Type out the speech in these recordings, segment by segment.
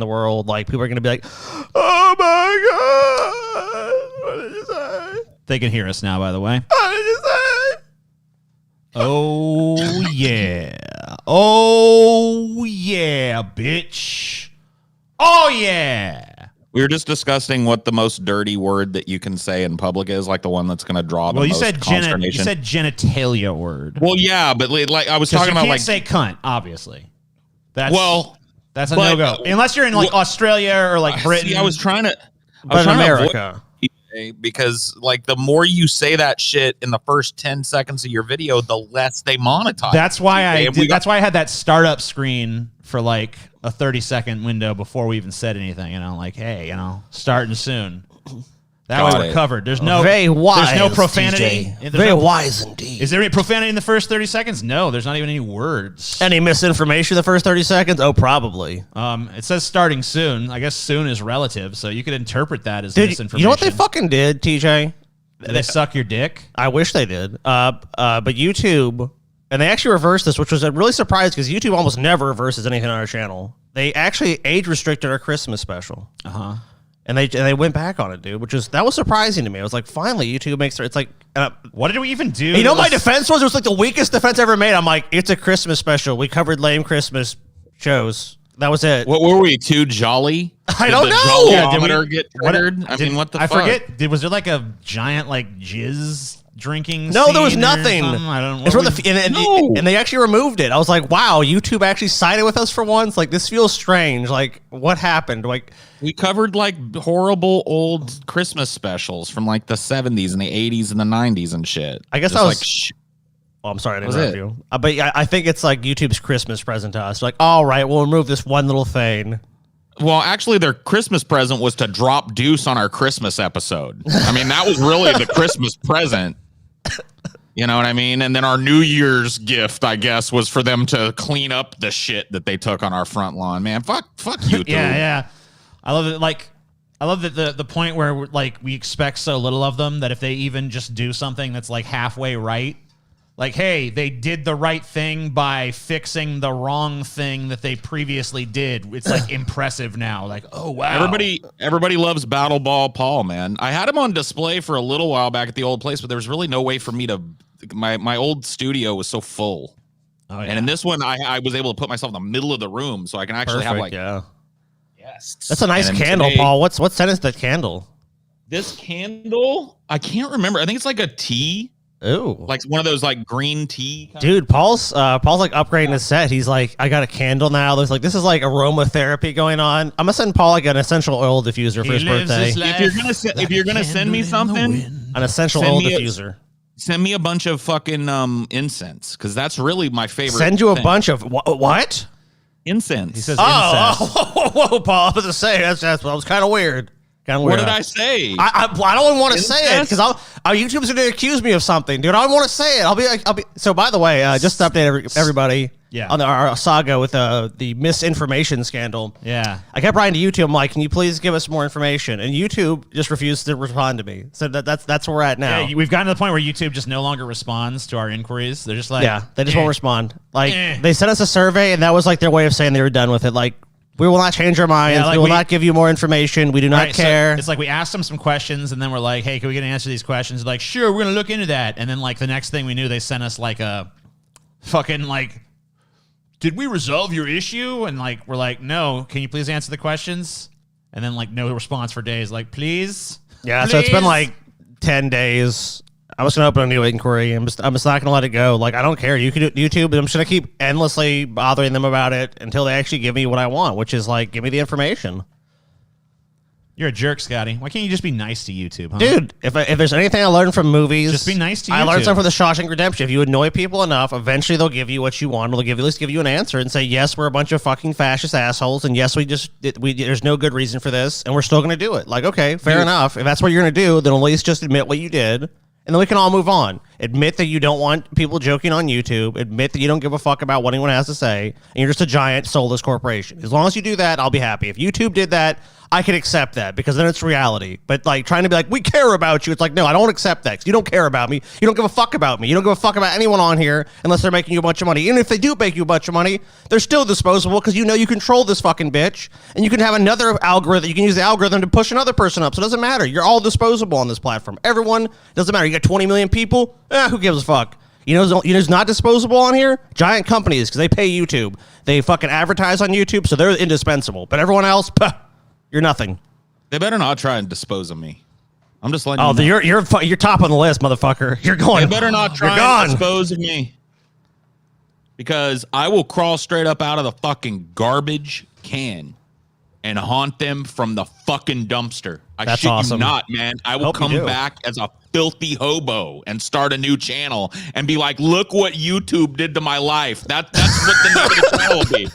the world. Like, people are going to be like, oh my God, what did you say? They can hear us now, by the way. What did you say? Oh, yeah. Oh, yeah, bitch. Oh, yeah. We were just discussing what the most dirty word that you can say in public is, like the one that's going to draw the most consternation. You said genitalia word. Well, yeah, but like I was talking about, you can't like, say cunt, obviously. That's a no-go. Unless you're in like Australia or like Britain. See, I was trying to America. Because like the more you say that shit in the first 10 seconds of your video, the less they monetize. That's why I had that startup screen for like a 30-second window before we even said anything, like, hey, starting soon. That way we're covered. There's no profanity. Very wise indeed. Is there any profanity in the first 30 seconds? No, there's not even any words. Any misinformation in the first 30 seconds? Oh, probably. It says starting soon. I guess soon is relative, so you could interpret that as misinformation. You know what they fucking did, TJ? Did they suck your dick? I wish they did. But YouTube, and they actually reversed this, which was really surprised because YouTube almost never reverses anything on our channel. They actually age restricted our Christmas special. Uh-huh. And they went back on it, dude, that was surprising to me. I was like, finally, YouTube makes it. It's like, what did we even do? My defense was, it was like the weakest defense ever made. I'm like, it's a Christmas special. We covered lame Christmas shows. That was it. What were we, too jolly? I don't know. Yeah, did we get triggered? What the fuck? I forget. Was there like a giant like jizz drinking? No, there was nothing. I don't know. And they actually removed it. I was like, wow, YouTube actually sided with us for once. Like, this feels strange. Like, what happened? Like, we covered like horrible old Christmas specials from like the 70s and the 80s and the 90s and shit. I guess just I was. I'm sorry, I didn't interrupt you. But I think it's like YouTube's Christmas present to us. Like, all right, we'll remove this one little thing. Well, actually, their Christmas present was to drop Deuce on our Christmas episode. I mean, that was really the Christmas present. You know what I mean? And then our New Year's gift, I guess, was for them to clean up the shit that they took on our front lawn. Man, fuck YouTube. Yeah. I love it. Like, I love that the point where like we expect so little of them that if they even just do something that's like halfway right, like, hey, they did the right thing by fixing the wrong thing that they previously did. It's like impressive now. Like, oh wow. Everybody loves Battle Ball Paul, man. I had him on display for a little while back at the old place, but there was really no way for me to. My old studio was so full. Oh, yeah. And in this one, I was able to put myself in the middle of the room, so I can actually have like. Yeah. Yes. That's a nice candle, today, Paul. What scent is that candle? This candle, I can't remember. I think it's like a tea. Ooh, like one of those like green tea. Dude, Paul's like upgrading his set. He's like, I got a candle now. There's like, this is like aromatherapy going on. I'm gonna send Paul like an essential oil diffuser for his birthday. If you're gonna send me something, an essential oil diffuser. Send me a bunch of fucking incense, because that's really my favorite. Send you a bunch of what? Incense. He says incense. Whoa, Paul! I was to say that was kind of weird. What did I say? I don't even want to say it because YouTube's going to accuse me of something, dude. I don't want to say it. I'll be. So, by the way, just to update everybody, on our saga with the misinformation scandal. Yeah, I kept writing to YouTube. I'm like, can you please give us more information? And YouTube just refused to respond to me. So that's where we're at now. Yeah, we've gotten to the point where YouTube just no longer responds to our inquiries. They're just like, they just won't respond. Like they sent us a survey, and that was like their way of saying they were done with it. Like, we will not change our minds. Yeah, like we will not give you more information. We do not care. So it's like we asked them some questions, and then we're like, hey, can we get an answer to these questions? They're like, sure, we're going to look into that. And then like the next thing we knew, they sent us like a fucking like, did we resolve your issue? And like, we're like, no, can you please answer the questions? And then like no response for days. Like, please? Yeah, so it's been like 10 days. I was going to open a new inquiry. I'm just not going to let it go. Like, I don't care. You can do YouTube, but I'm just going to keep endlessly bothering them about it until they actually give me what I want, which is like, give me the information. You're a jerk, Scotty. Why can't you just be nice to YouTube, huh? Dude, if there's anything I learned from movies, just be nice to YouTube. I learned something from The Shawshank Redemption. If you annoy people enough, eventually they'll give you what you want. They'll at least give you an answer and say, yes, we're a bunch of fucking fascist assholes, and yes, there's no good reason for this, and we're still going to do it. Like, okay, fair enough. If that's what you're going to do, then at least just admit what you did. And then we can all move on. Admit that you don't want people joking on YouTube. Admit that you don't give a fuck about what anyone has to say. And you're just a giant soulless corporation. As long as you do that, I'll be happy. If YouTube did that, I can accept that because then it's reality. But like trying to be like, we care about you. It's like, no, I don't accept that 'cause you don't care about me. You don't give a fuck about me. You don't give a fuck about anyone on here unless they're making you a bunch of money. Even if they do make you a bunch of money, they're still disposable because you know you control this fucking bitch. And you can have another algorithm. You can use the algorithm to push another person up. So it doesn't matter. You're all disposable on this platform. Everyone, doesn't matter. You got 20 million people. Who gives a fuck? You know who's not disposable on here? Giant companies, because they pay YouTube. They fucking advertise on YouTube, so they're indispensable. But everyone else, you're nothing. They better not try and dispose of me. I'm just letting you know. You're top on the list, motherfucker. You're going. They better not try and dispose of me. Because I will crawl straight up out of the fucking garbage can and haunt them from the fucking dumpster. That's shit awesome. You not, man. I will come back as a filthy hobo and start a new channel and be like, look what YouTube did to my life. That's what the name of the channel will be.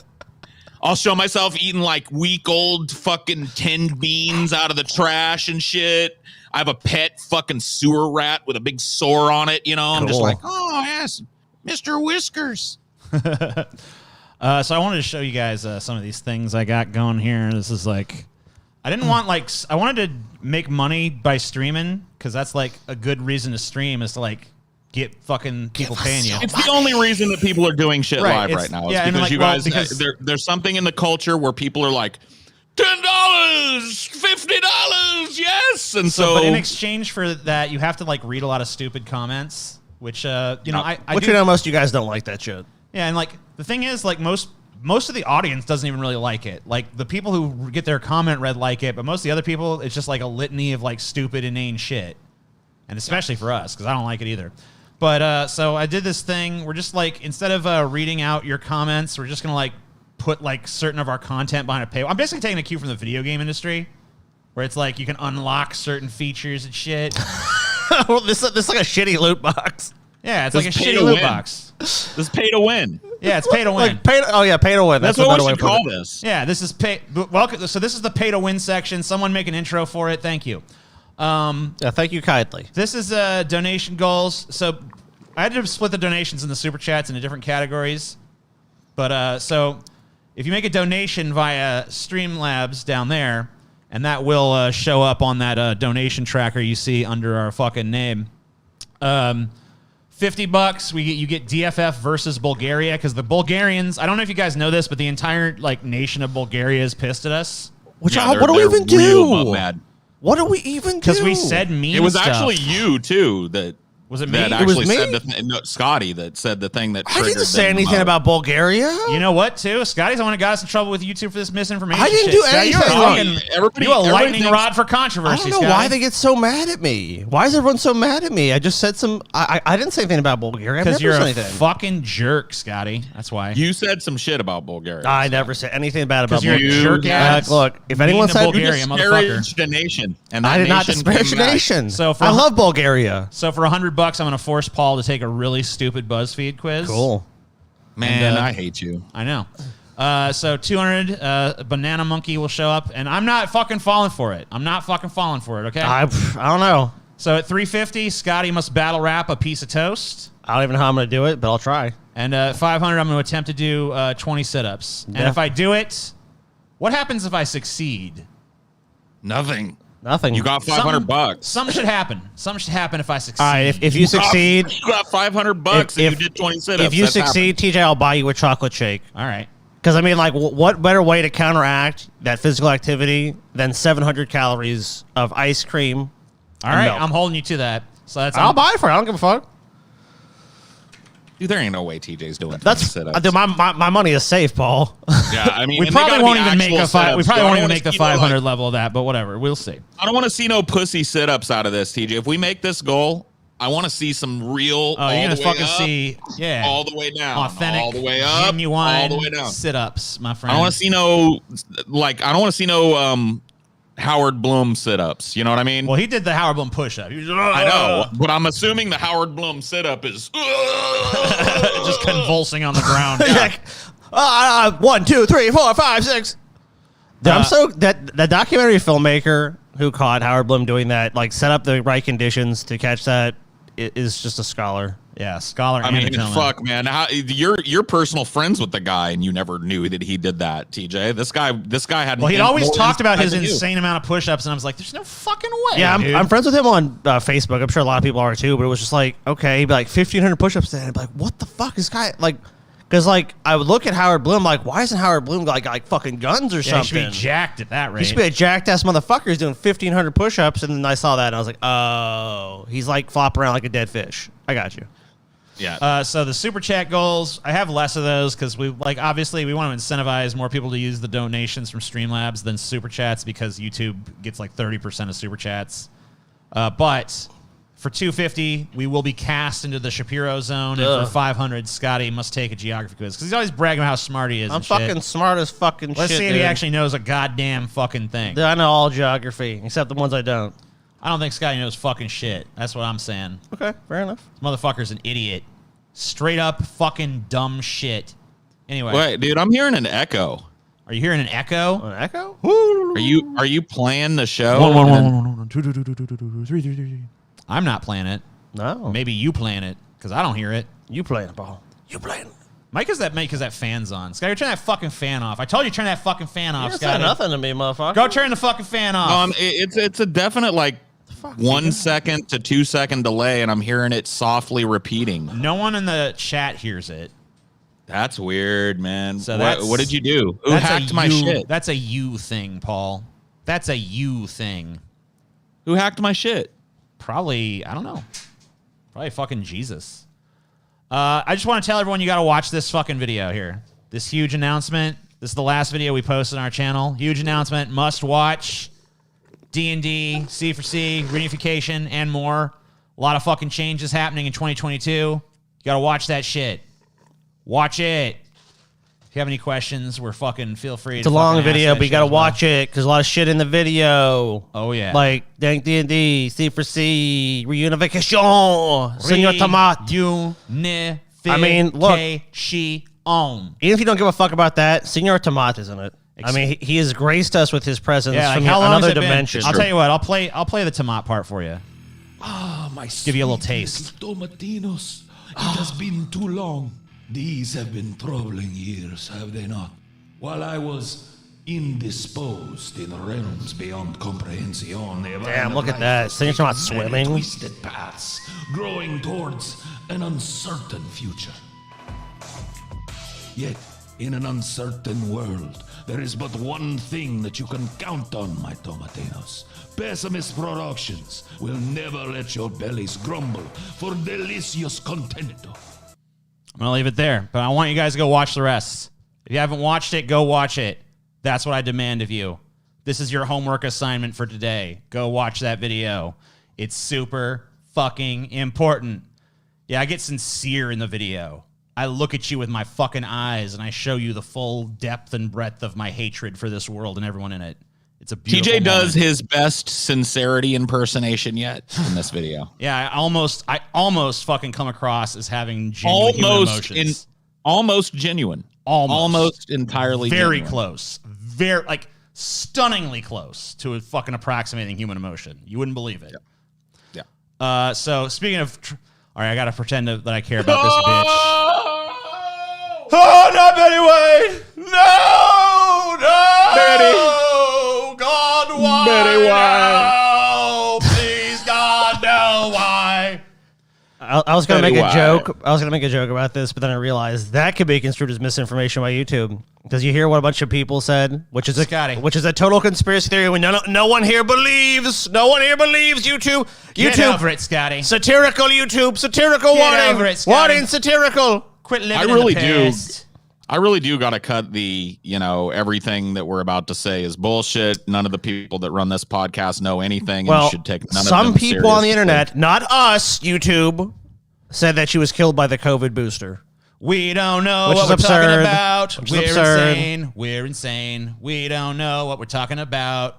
I'll show myself eating like week-old fucking tinned beans out of the trash and shit. I have a pet fucking sewer rat with a big sore on it, you know? I'm just like, oh, yes, Mr. Whiskers. So I wanted to show you guys some of these things I got going here. This is like, I wanted to make money by streaming because that's like a good reason to stream is to like get fucking people paying you. It's the only reason that people are doing shit live right now. Yeah, because like, you guys, there's something in the culture where people are like, $10, $50, yes. And so but in exchange for that, you have to like read a lot of stupid comments, which I Which you know most of you guys don't like that shit. Yeah, and like the thing is, like most of the audience doesn't even really like it. Like the people who get their comment read like it, but most of the other people, it's just like a litany of like stupid, inane shit. And especially for us, because I don't like it either. But so I did this thing. We're just like, instead of reading out your comments, we're just gonna like put like certain of our content behind a paywall. I'm basically taking a cue from the video game industry, where it's like you can unlock certain features and shit. Well, this is like a shitty loot box. Yeah, it's like a shitty loot box. This is pay to win. Yeah, it's pay to win. Like pay to win. That's what we should call this. Yeah, this is pay. Welcome. So this is the pay to win section. Someone make an intro for it. Thank you. Yeah, thank you kindly. This is donation goals. So I had to split the donations in the super chats into different categories. But so if you make a donation via Streamlabs down there, and that will show up on that donation tracker you see under our fucking name. $50, you get DFF versus Bulgaria, because the Bulgarians, I don't know if you guys know this, but the entire like nation of Bulgaria is pissed at us. What do we even do? Mad. What do we even do? Because we said mean stuff. It was actually you too that was it me? That it was actually me? said no, Scotty that said the thing that I triggered didn't say anything about Bulgaria. You know what, too? Scotty's the one who got us in trouble with YouTube for this misinformation. I didn't do anything. You're a lightning rod for controversy, I don't know why they get so mad at me. Why is everyone so mad at me? I just said some. I didn't say anything about Bulgaria. Because you're a fucking jerk, Scotty. That's why. You said some shit about Bulgaria. I never said anything bad about Bulgaria. You're a jerk ass. Look, if anyone said Bulgaria, disparaged a nation, and I did not disparage a nation. So I love Bulgaria. So for $100, I'm going to force Paul to take a really stupid BuzzFeed quiz. Cool. Man, I hate you. I know. So 200, Banana Monkey will show up, and I'm not fucking falling for it. Okay? I don't know. So at 350, Scotty must battle rap a piece of toast. I don't even know how I'm going to do it, but I'll try. And 500, I'm going to attempt to do 20 sit-ups. Yeah. And if I do it, what happens if I succeed? Nothing. Nothing. You got $500. Something should happen. Something should happen if I succeed. All right, if you succeed, you got $500 if you did 20 sit-ups. If you succeed, TJ, I'll buy you a chocolate shake. All right. Because I mean, like, what better way to counteract that physical activity than 700 calories of ice cream? All right, milk? I'm holding you to that. So that's I'll buy it for you. I don't give a fuck. Dude, there ain't no way TJ's doing That's sit-ups. dude, my money is safe, Paul. Yeah, I mean, we probably won't even make a We probably won't even make the 500 level of that, but whatever, we'll see. I don't want to see no pussy sit-ups out of this, TJ. If we make this goal, I want to see some real. Oh, you're gonna fucking see, yeah, all the way down, authentic, all the way up, genuine, all the way down. sit-ups, my friend. I don't want to see no Howard Bloom sit-ups. You know what I mean? Well, he did the Howard Bloom push-up. He was, I know, but I'm assuming the Howard Bloom sit-up is just convulsing on the ground. Yeah. 1, 2, 3, 4, 5, 6. Dude, I'm so that the documentary filmmaker who caught Howard Bloom doing that, like, set up the right conditions to catch that, is just a scholar. Yeah, scholar. I and a mean, gentleman. fuck, man. You're personal friends with the guy, and you never knew that he did that, TJ. This guy had. Well, he'd always more talked about insight his than you. insane amount of push-ups, and I was like, "There's no fucking way." Yeah, dude. I'm friends with him on Facebook. I'm sure a lot of people are too. But it was just like, okay, he'd be like 1,500 push-ups a day. I'd be like, what the fuck is this guy like? Because like I would look at Howard Bloom, like, why isn't Howard Bloom like fucking guns or Yeah, he something? should be jacked at that rate. He should be a jacked ass motherfucker who's doing 1,500 push-ups, and then I saw that and I was like, oh, he's like flopping around like a dead fish. I got you. Yeah. So the super chat goals, I have less of those because we like obviously we want to incentivize more people to use the donations from Streamlabs than super chats because YouTube gets like 30% of super chats. But for $250, we will be cast into the Shapiro zone, and for $500, Scotty must take a geography quiz because he's always bragging about how smart he is. I'm and fucking shit. smart as fucking Let's shit. see if he actually knows a goddamn fucking thing. Dude, I know all geography except the ones I don't. I don't think Scotty knows fucking shit. That's what I'm saying. Okay, fair enough. This motherfucker's an idiot. Straight up fucking dumb shit. Anyway, Wait, dude, I'm hearing an echo. are you hearing an echo? An echo? Are you playing the show? I'm not playing it. No. Maybe you playing it because I don't hear it. You playing it, ball. You playing it. Mike, is that because that fan's on? Scotty, turn that fucking fan off. I told you to turn that fucking fan off, You Scotty. said nothing to me, motherfucker. Go turn the fucking fan off. It's a definite like 1 second to 2 second delay, and I'm hearing it softly repeating. No one in the chat hears it. That's weird, man. So What did you do? Who That's a hacked my you- shit? That's a you thing, Paul. That's a you thing. Who hacked my shit? Probably, I don't know. Probably fucking Jesus. I just want to tell everyone you got to watch this fucking video here. This huge announcement. This is the last video we posted on our channel. Huge announcement. Must watch. D&D, C for C, reunification, and more. A lot of fucking changes happening in 2022. You got to watch that shit. Watch it. If you have any questions, we're fucking feel free. It's a long video, but you got to watch it because a lot of shit in the video. Oh, yeah. Like Dank D&D, C for C, reunification, Senor Tomat. I mean, look. Even if you don't give a fuck about that, Senor Tomat is in it. I mean, he has graced us with his presence Yeah, like, from how long another has it been? dimension. I'll tell you what. I'll play the Tomat part for you. My Give you a little sweet taste. little Tomatinos. It has been too long. These have been troubling years, have they not? While I was indisposed in realms beyond comprehension. Damn, look at that. Senor Tomat swimming. Twisted paths, growing towards an uncertain future. Yet, in an uncertain world, there is but one thing that you can count on, my Tomatinos. Pessimist productions will never let your bellies grumble for delicious contento. I'm going to leave it there, but I want you guys to go watch the rest. If you haven't watched it, go watch it. That's what I demand of you. This is your homework assignment for today. Go watch that video. It's super fucking important. Yeah, I get sincere in the video. I look at you with my fucking eyes and I show you the full depth and breadth of my hatred for this world and everyone in it. It's a beautiful TJ does moment. his best sincerity impersonation yet in this video. Yeah, I almost fucking come across as having genuine human emotions. Almost genuine. Almost entirely very genuine. close. Very like stunningly close to a fucking approximating human emotion. You wouldn't believe it. Yeah. So speaking of, all right, I gotta pretend that I care about this bitch. Oh, not Betty White! No! No! Betty! God, why? Betty White! No! Please, God, no! Why? I was gonna Betty make a White. joke. I was gonna make a joke about this, but then I realized that could be construed as misinformation by YouTube. Because you hear what a bunch of people said, which is a total conspiracy theory. When no one here believes. No one here believes YouTube. Get YouTube. over it, Scotty. Satirical YouTube. Satirical Get warning. over it, Scotty. Warning. Satirical. Quit living I in really the do. past. I really do got to cut the, everything that we're about to say is bullshit. None of the people that run this podcast know anything. Well, and should take none some of them people on the seriously. internet, not us, YouTube, said that she was killed by the COVID booster. We don't know Which what is we're absurd. talking about. Which is We're absurd. insane. We're insane. We don't know what we're talking about.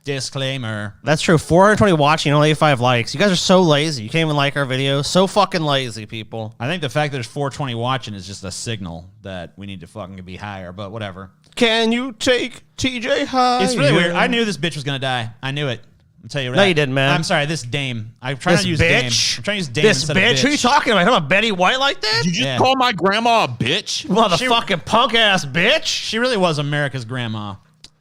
Disclaimer. That's true. 420 watching, only 85 likes. You guys are so lazy. You can't even like our videos. So fucking lazy, people. I think the fact that there's 420 watching is just a signal that we need to fucking be higher, but whatever. Can you take TJ high? It's really weird. I knew this bitch was going to die. I knew it. I'll tell you No, that. you didn't, man. I'm sorry, this dame. I'm trying This to use bitch. dame. I'm trying to use dame This instead bitch? of bitch. Who are you talking about? I'm a Betty White like that? Did you Yeah. just call my grandma a bitch? Motherfucking punk ass bitch. She really was America's grandma.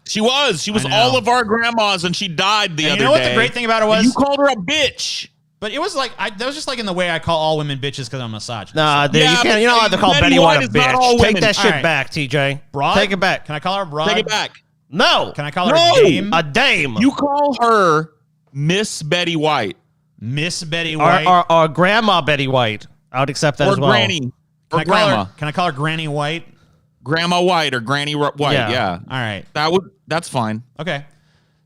She was. She was I know. all of our grandmas, and she died the And other you know what day. the great thing about it was? You called her a bitch. But it was like that was just like in the way I call all women bitches because I'm a misogynist. Nah, dude, Yeah, you but can't. You don't have to call Betty Betty White White a is not all bitch. Take women. that shit All right. back, TJ. Broad? Take it back. Can I call her broad? Take it back. No. Can I call her No. dame? A dame. You call her Miss Betty White Miss Betty White. Or Grandma Betty White. I would accept that or as well. Granny or Can I call Grandma. her, can I call her Granny White? Grandma White or Granny White. Yeah. Yeah. All right. That's fine. Okay.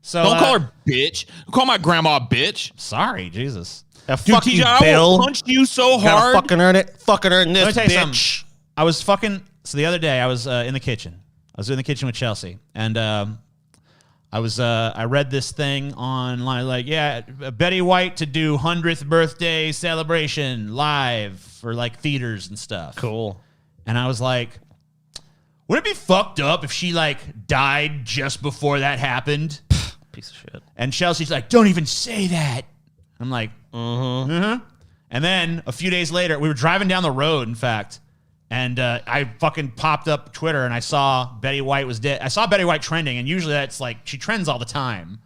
So Don't call her bitch. Call my grandma a bitch. Sorry, Jesus. Yeah, Dude, fuck TJ, you, I Bill. will punch you so Gotta hard. fucking earn it. Fucking earn this, Let me tell you bitch. something. I was fucking. So the other day, I was in the kitchen. I was in the kitchen with Chelsea, and I read this thing online, like, yeah, Betty White to do 100th birthday celebration live for like theaters and stuff. Cool. And I was like, would it be fucked up if she like died just before that happened? Piece of shit. And Chelsea's like, don't even say that. I'm like, And then a few days later, we were driving down the road, in fact, and I fucking popped up Twitter and I saw Betty White was dead. I saw Betty White trending, and usually that's like, she trends all the time.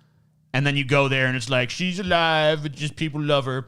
And then you go there and it's like, she's alive, but just people love her.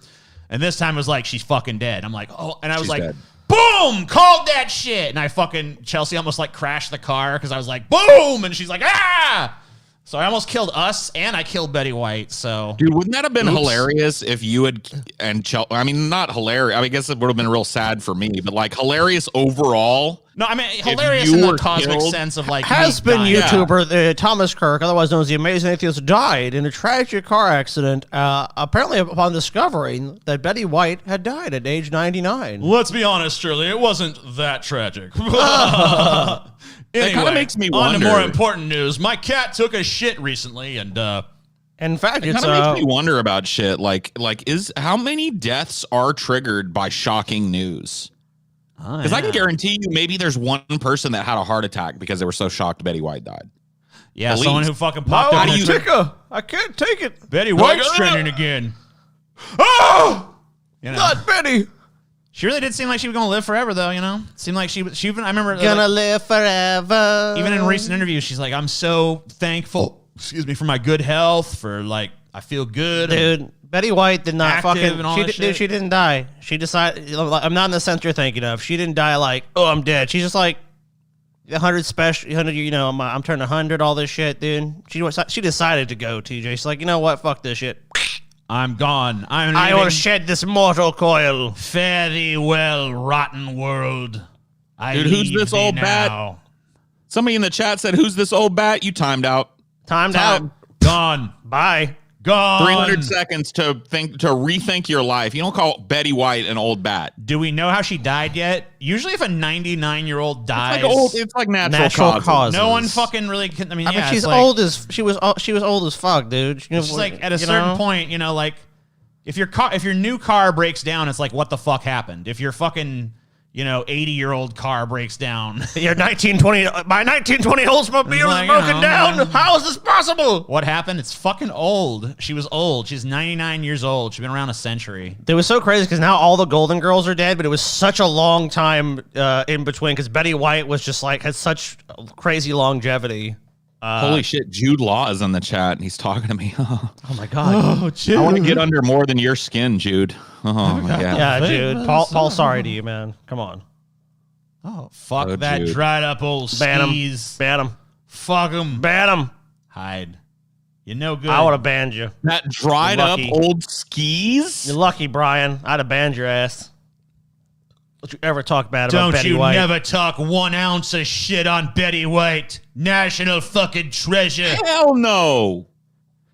And this time it was like, she's fucking dead. I'm like, oh, and I was She's like, dead. boom, called that shit. And I fucking, Chelsea almost like crashed the car because I was like, boom. And she's like, ah. So I almost killed us, and I killed Betty White. So, Dude, wouldn't that have been Oops. hilarious if you had I mean, not hilarious. I guess it would have been real sad for me, but like hilarious overall. no, I mean hilarious you in the were cosmic killed- sense of like Has me been dying. YouTuber Thomas Kirk, otherwise known as the Amazing Atheist, died in a tragic car accident, apparently upon discovering that Betty White had died at age 99. Let's be honest, Shirley, it wasn't that tragic. Anyway, kinda makes me on to wonder. more important news. My cat took a shit recently, and In fact, It it's kind of makes me wonder about shit. Like is how many deaths are triggered by shocking news? Because I can guarantee you, maybe there's one person that had a heart attack because they were so shocked Betty White died. yeah, at someone least. who fucking popped up. do in you- their take her. I can't take it. Betty White's Like, trending again. Oh, You know, not Betty. she really did seem like she was gonna live forever, though. You know, seemed like she even. I remember Gonna like, live forever. even in recent interviews, she's like, "I'm so thankful, excuse me, for my good health, for like I feel good." Dude, Betty White did not Active fucking. and all She, that dude, shit. she didn't die. She decided. I'm not in the sense you're thinking of. She didn't die like, oh, I'm dead. She's just like 100 special, 100. You know, I'm turning 100. All this shit, dude. She decided to go. TJ. She's like, you know what? Fuck this shit. I'm gone. I will shed this mortal coil. Fare thee well, rotten world. I Dude, who's leave this thee old bat? now. Somebody in the chat said, "Who's this old bat?" You timed out. Timed out. Gone. Bye. Gone. 300 seconds to rethink your life. You don't call Betty White an old bat. Do we know how she died yet? Usually, if a 99-year-old dies, It's like natural, Natural causes. causes. no one fucking really can. I mean, I yeah, mean, she's it's like, old as she was old as fuck, dude. You know, It's just like at a you certain know? point, you know, like if your new car breaks down, it's like what the fuck happened? If your fucking 80-year-old car breaks down, Your 1920, my 1920 Oldsmobile is like, broken oh, down. man. How is this possible? what happened? It's fucking old. She was old. She's 99 years old. She's been around a century. It was so crazy because now all the Golden Girls are dead, but it was such a long time in between because Betty White was just like had such crazy longevity. Holy shit, Jude Law is in the chat and he's talking to me. Oh my god. I want to get under more than your skin, Jude. Oh, yeah. Yeah, dude. Paul, sorry to you, man. Come on. Oh, fuck Oh, that dude. dried up old Ban him. skis. Ban him. Fuck him. Ban him. Hide. You're no good. I would have banned you. That dried up Lucky. old skis? You're lucky, Brian. I'd have banned your ass. Don't you ever talk bad about Don't Betty you White. never talk 1 ounce of shit on Betty White. National fucking treasure. Hell no.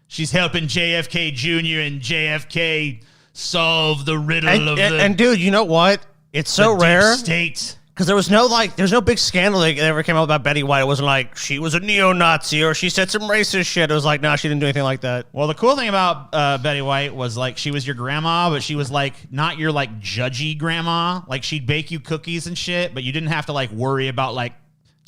She's helping JFK Jr. and JFK solve the riddle of the And dude, you know what? It's so deep rare. state. Because there's no big scandal that ever came out about Betty White. It wasn't like she was a neo-Nazi or she said some racist shit. It was like, no, she didn't do anything like that. Well, the cool thing about Betty White was like she was your grandma, but she was like not your like judgy grandma. Like she'd bake you cookies and shit, but you didn't have to like worry about like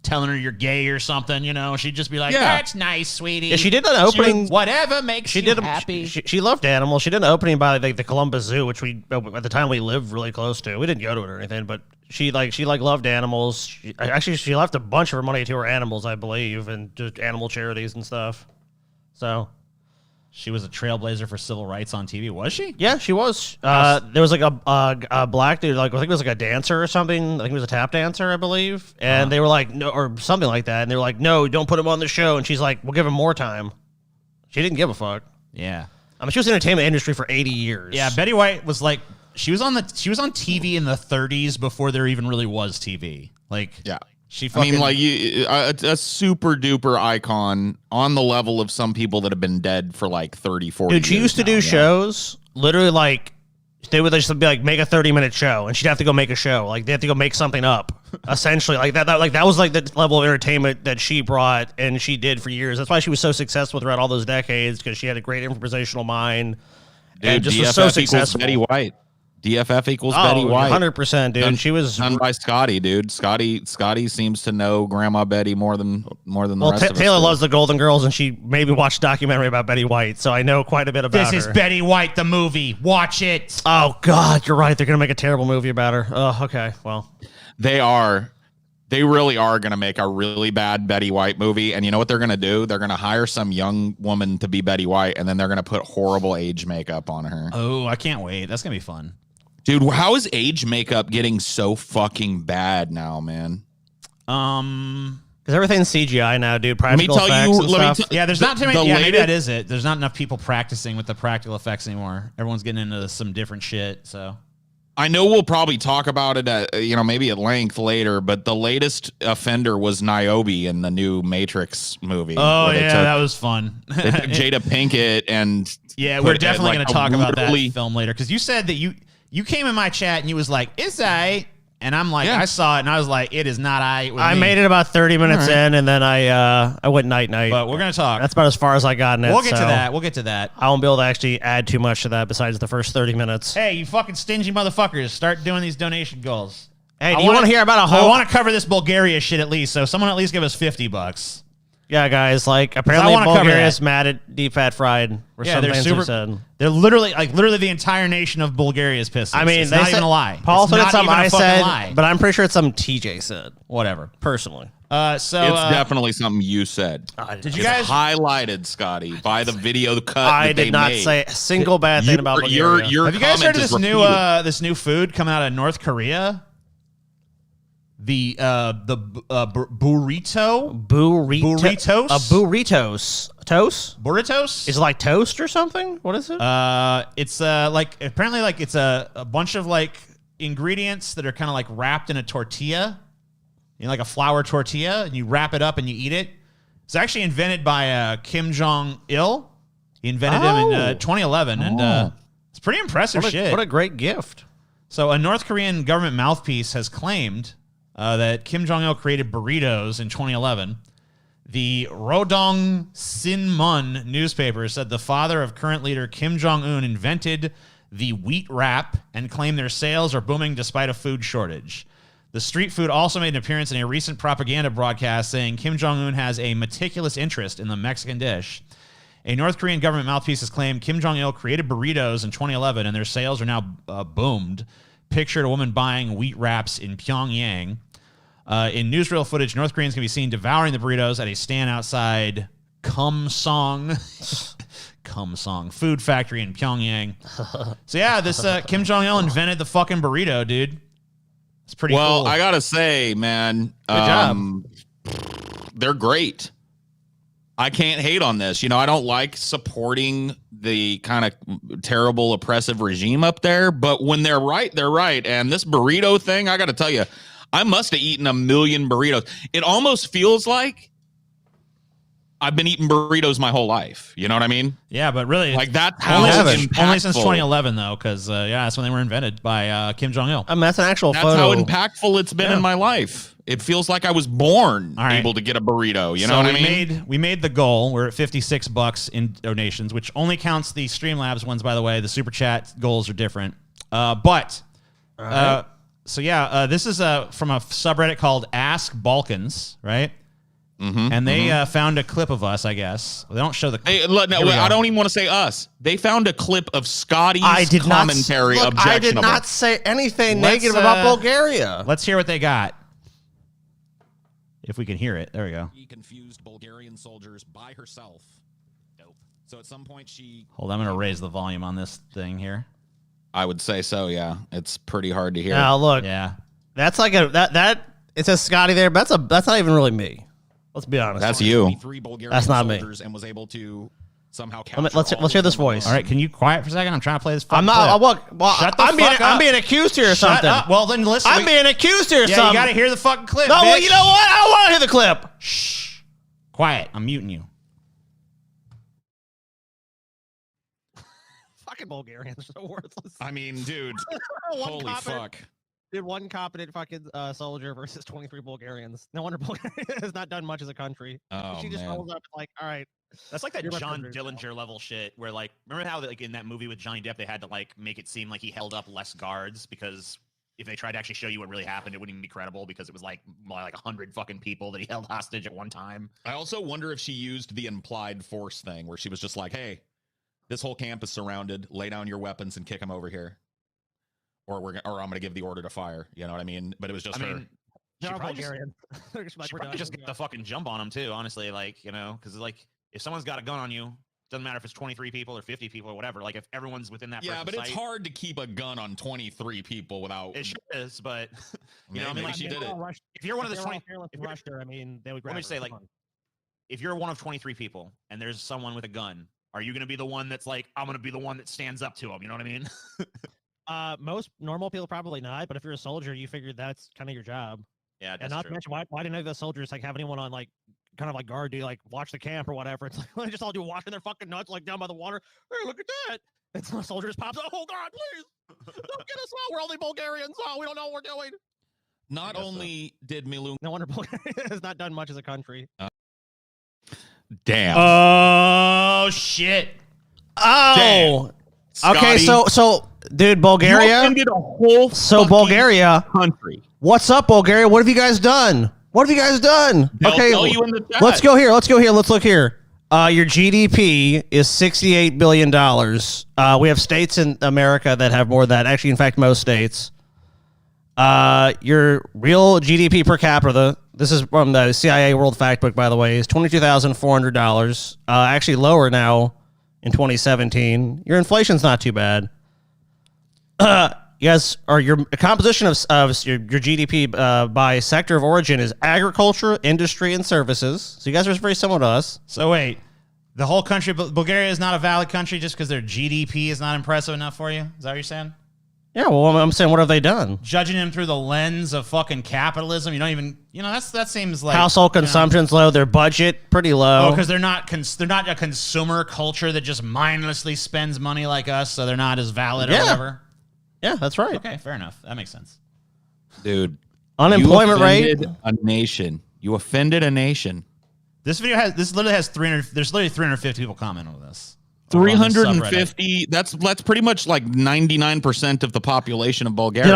telling her you're gay or something, you know, she'd just be like, "That's nice, sweetie." Yeah, she did an opening. Whatever makes you happy. She loved animals. She did an opening by like the Columbus Zoo, which we at the time we lived really close to. We didn't go to it or anything, but she loved animals. She left a bunch of her money to her animals, I believe, and just animal charities and stuff. So. She was a trailblazer for civil rights on TV, was she? Yeah, she was. There was like a black dude, like I think it was like a dancer or something. I think he was a tap dancer, I believe. And they were like, no, or something like that. And they were like, no, don't put him on the show. And she's like, we'll give him more time. She didn't give a fuck. Yeah. I mean, she was in the entertainment industry for 80 years. Yeah, Betty White was like, she was on TV in the 30s before there even really was TV. Like, yeah. She fucking, I mean, like a super duper icon on the level of some people that have been dead for like 30, 40 years. Dude, she used to do shows, literally like, they would just be like, make a 30-minute show, and she'd have to go make a show. Like, they have to go make something up, essentially. Like, that was like the level of entertainment that she brought, and she did for years. That's why she was so successful throughout all those decades, because she had a great improvisational mind. Dude, and just DFF was so successful. Betty White. DFF equals Betty White. 100%, dude. She was done by Scotty, dude. Scotty seems to know Grandma Betty more than the rest of us. Taylor loves the Golden Girls, and she maybe watched a documentary about Betty White, so I know quite a bit about her. This is Betty White, the movie. Watch it. Oh, God, you're right. They're going to make a terrible movie about her. Oh, okay, well. They really are going to make a really bad Betty White movie, and you know what they're going to do? They're going to hire some young woman to be Betty White, and then they're going to put horrible age makeup on her. Oh, I can't wait. That's going to be fun. Dude, how is age makeup getting so fucking bad now, man? Because everything's CGI now, dude. Practical effects and stuff. Yeah, there's not too many. Yeah, maybe that is it. There's not enough people practicing with the practical effects anymore. Everyone's getting into some different shit. So I know we'll probably talk about it at, maybe at length later, but the latest offender was Niobe in the new Matrix movie. Oh yeah, that was fun. They took Jada Pinkett and we're definitely going to talk about that film later, because you said that you came in my chat and you was like, "It's aight," and I'm like, I saw it and I was like, "It is not aight." I made it about 30 minutes in, and then I went night. But we're gonna talk. That's about as far as I got in it. We'll get to that. I won't be able to actually add too much to that besides the first 30 minutes. Hey, you fucking stingy motherfuckers! Start doing these donation goals. Hey, do you want to hear about a whole? I want to cover this Bulgaria shit at least. So someone at least give us $50. Yeah, guys. Like, apparently Bulgaria's mad at deep fat fried. Yeah, they're super. They're literally the entire nation of Bulgaria is pissed. I mean, it's not even a lie. Paul said it's something I said, lie. but I'm pretty sure it's something TJ said. Whatever. Personally. So it's definitely something you said. Did you guys highlighted, Scotty, by the video cut? I did not say a single bad thing about Bulgaria. Have you guys heard of this new food coming out of North Korea? The burrito? Burritos? Burritos. Toast? Burritos? Is it like toast or something? What is it? It's apparently it's a bunch of like ingredients that are kind of like wrapped in a tortilla, like a flour tortilla, and you wrap it up and you eat it. It's actually invented by Kim Jong-il. He invented him in 2011, and it's pretty impressive shit. What a great gift. So a North Korean government mouthpiece has claimed that Kim Jong-il created burritos in 2011. The Rodong Sinmun newspaper said the father of current leader Kim Jong-un invented the wheat wrap and claimed their sales are booming despite a food shortage. The street food also made an appearance in a recent propaganda broadcast saying Kim Jong-un has a meticulous interest in the Mexican dish. A North Korean government mouthpiece has claimed Kim Jong-il created burritos in 2011 and their sales are now boomed. Pictured a woman buying wheat wraps in Pyongyang. In newsreel footage, North Koreans can be seen devouring the burritos at a stand outside Kumsong food factory in Pyongyang. So yeah, this Kim Jong-il invented the fucking burrito, dude. It's pretty cool. Well, I gotta say, man, good job. They're great. I can't hate on this. I don't like supporting the kind of terrible, oppressive regime up there, but when they're right, they're right. And this burrito thing, I got to tell you, I must have eaten 1 million burritos. It almost feels like I've been eating burritos my whole life. You know what I mean? Yeah, but really, like that's how only since 2011, though, because that's when they were invented by Kim Jong-il. I mean, that's an actual photo. That's how impactful it's been in my life. It feels like I was born able to get a burrito. You know what I mean? We made the goal. We're at $56 in donations, which only counts the Streamlabs ones, by the way. The Super Chat goals are different. So yeah, this is from a subreddit called Ask Balkans, right? And they found a clip of us, I guess. They don't show the. I don't even want to say us. They found a clip of Scotty's commentary. Objectionable. I did not say anything negative about Bulgaria. Let's hear what they got. If we can hear it, there we go. He confused Bulgarian soldiers by herself. Nope. So at some point she. Hold on, I'm gonna raise the volume on this thing here. I would say so. Yeah, it's pretty hard to hear. Now look, Yeah, that's like that. It says Scotty there, but that's not even really me. Let's be honest. That's you. That's not me. And was able to somehow let's hear this voice. all right. Can you quiet for a second? I'm trying to play this. I'm not. Clip. Well, I'm being accused here or Shut something. up. Well, then listen. I'm being accused here or Yeah, something. you got to hear the fucking clip. No, bitch. well, you know what? I don't want to hear the clip. Shh. Quiet. I'm muting you. Fucking Bulgarians are so worthless. I mean, dude. Holy fuck. Dude, one competent fucking soldier versus 23 Bulgarians. No wonder Bulgaria has not done much as a country. Oh, she just man. rolls up like, all right. That's like that You're my John president. Dillinger level shit where, like, remember how like in that movie with Johnny Depp they had to like make it seem like he held up less guards because if they tried to actually show you what really happened, it wouldn't even be credible because it was like more like 100 fucking people that he held hostage at one time. I also wonder if she used the implied force thing where she was just like, hey, this whole camp is surrounded. Lay down your weapons and kick them over here. Or I'm going to give the order to fire. You know what I mean? But it was just I her. mean, she They're all probably just, Bulgarian. They're just like, she we're probably done. just get the fucking jump on them too, honestly. Like, you know, because like if someone's got a gun on you, doesn't matter if it's 23 people or 50 people or whatever. Like if everyone's within that. Yeah, but person's it's sight, hard to keep a gun on 23 people without. It sure is, but you know, I mean, Maybe like she did it. if you're one of the 20, if Russia, I mean, they would. let me grab say, her. like, Come on. if you're one of 23 people and there's someone with a gun, are you going to be the one that's like, I'm going to be the one that stands up to him? You know what I mean? Most normal people probably not, but if you're a soldier, you figure that's kind of your job. Yeah, And that's not true. to mention, why didn't any of the soldiers like have anyone on like kind of like guard duty, like watch the camp or whatever? It's like they just all do washing their fucking nuts like down by the water. Hey, look at that! And some soldiers pops up. Oh God, please don't get us out. We're only Bulgarians. Oh, we don't know what we're doing. Not only did Milun. No wonder Bulgaria has not done much as a country. Damn. Oh shit. Oh. Okay, Scotty, so dude, you Bulgaria. offended a whole So fucking Bulgaria, country. what's up, Bulgaria? What have you guys done? What have you guys done? They'll Okay, tell you in the chat. let's go here. Let's look here. Your GDP is $68 billion. We have states in America that have more than that. Actually, in fact, most states. Your real GDP per capita, this is from the CIA World Factbook, by the way, is $22,400. Actually lower now in 2017. Your inflation's not too bad. You guys, or your composition of your GDP by sector of origin is agriculture, industry, and services. So you guys are very similar to us. So wait, the whole country, Bulgaria is not a valid country just because their GDP is not impressive enough for you? Is that what you're saying? Yeah, well, I'm saying, what have they done? Judging them through the lens of fucking capitalism, you don't even, that seems like Household consumption's low. Their budget pretty low. Oh, because they're not a consumer culture that just mindlessly spends money like us, so they're not as valid or Yeah. whatever. Yeah, that's right. Okay, fair enough. That makes sense. Dude. Unemployment you rate. offended a nation. You offended a nation. This literally has 300. There's literally 350 people comment on this. 350. That's pretty much like 99% of the population of Bulgaria.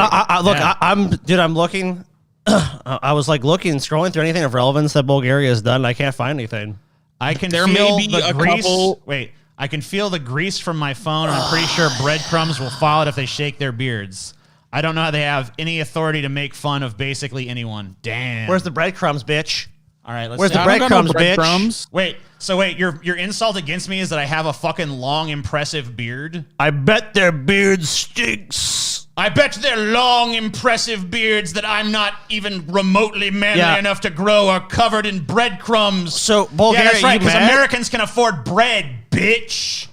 Dude, I'm looking. I was like scrolling through anything of relevance that Bulgaria has done. And I can't find anything. I can There feel may be the a grease. couple- Wait, I can feel the grease from my phone, and I'm pretty sure breadcrumbs will follow it if they shake their beards. I don't know how they have any authority to make fun of basically anyone. Damn. Where's the breadcrumbs, bitch? All right, let's Where's see. the I don't got no breadcrumbs, bitch? Wait, your insult against me is that I have a fucking long, impressive beard? I bet their beard stinks. I bet their long, impressive beards that I'm not even remotely manly enough to grow are covered in breadcrumbs. So, Bulgaria, yeah, that's right, you because mad? Americans can afford bread, bitch.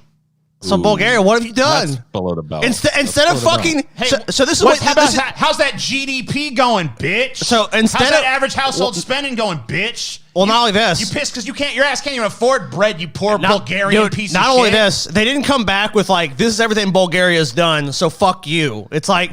So, Bulgaria, what have you That's done? below the belt. Instead of fucking... Hey, so this is what's- what... how's that GDP going, bitch? So, instead how's that of- average household spending going, bitch? Well, not only this... You pissed because your ass can't even afford bread, you poor Bulgarian piece of shit. Not only this, they didn't come back with like, this is everything Bulgaria's done, so fuck you. It's like,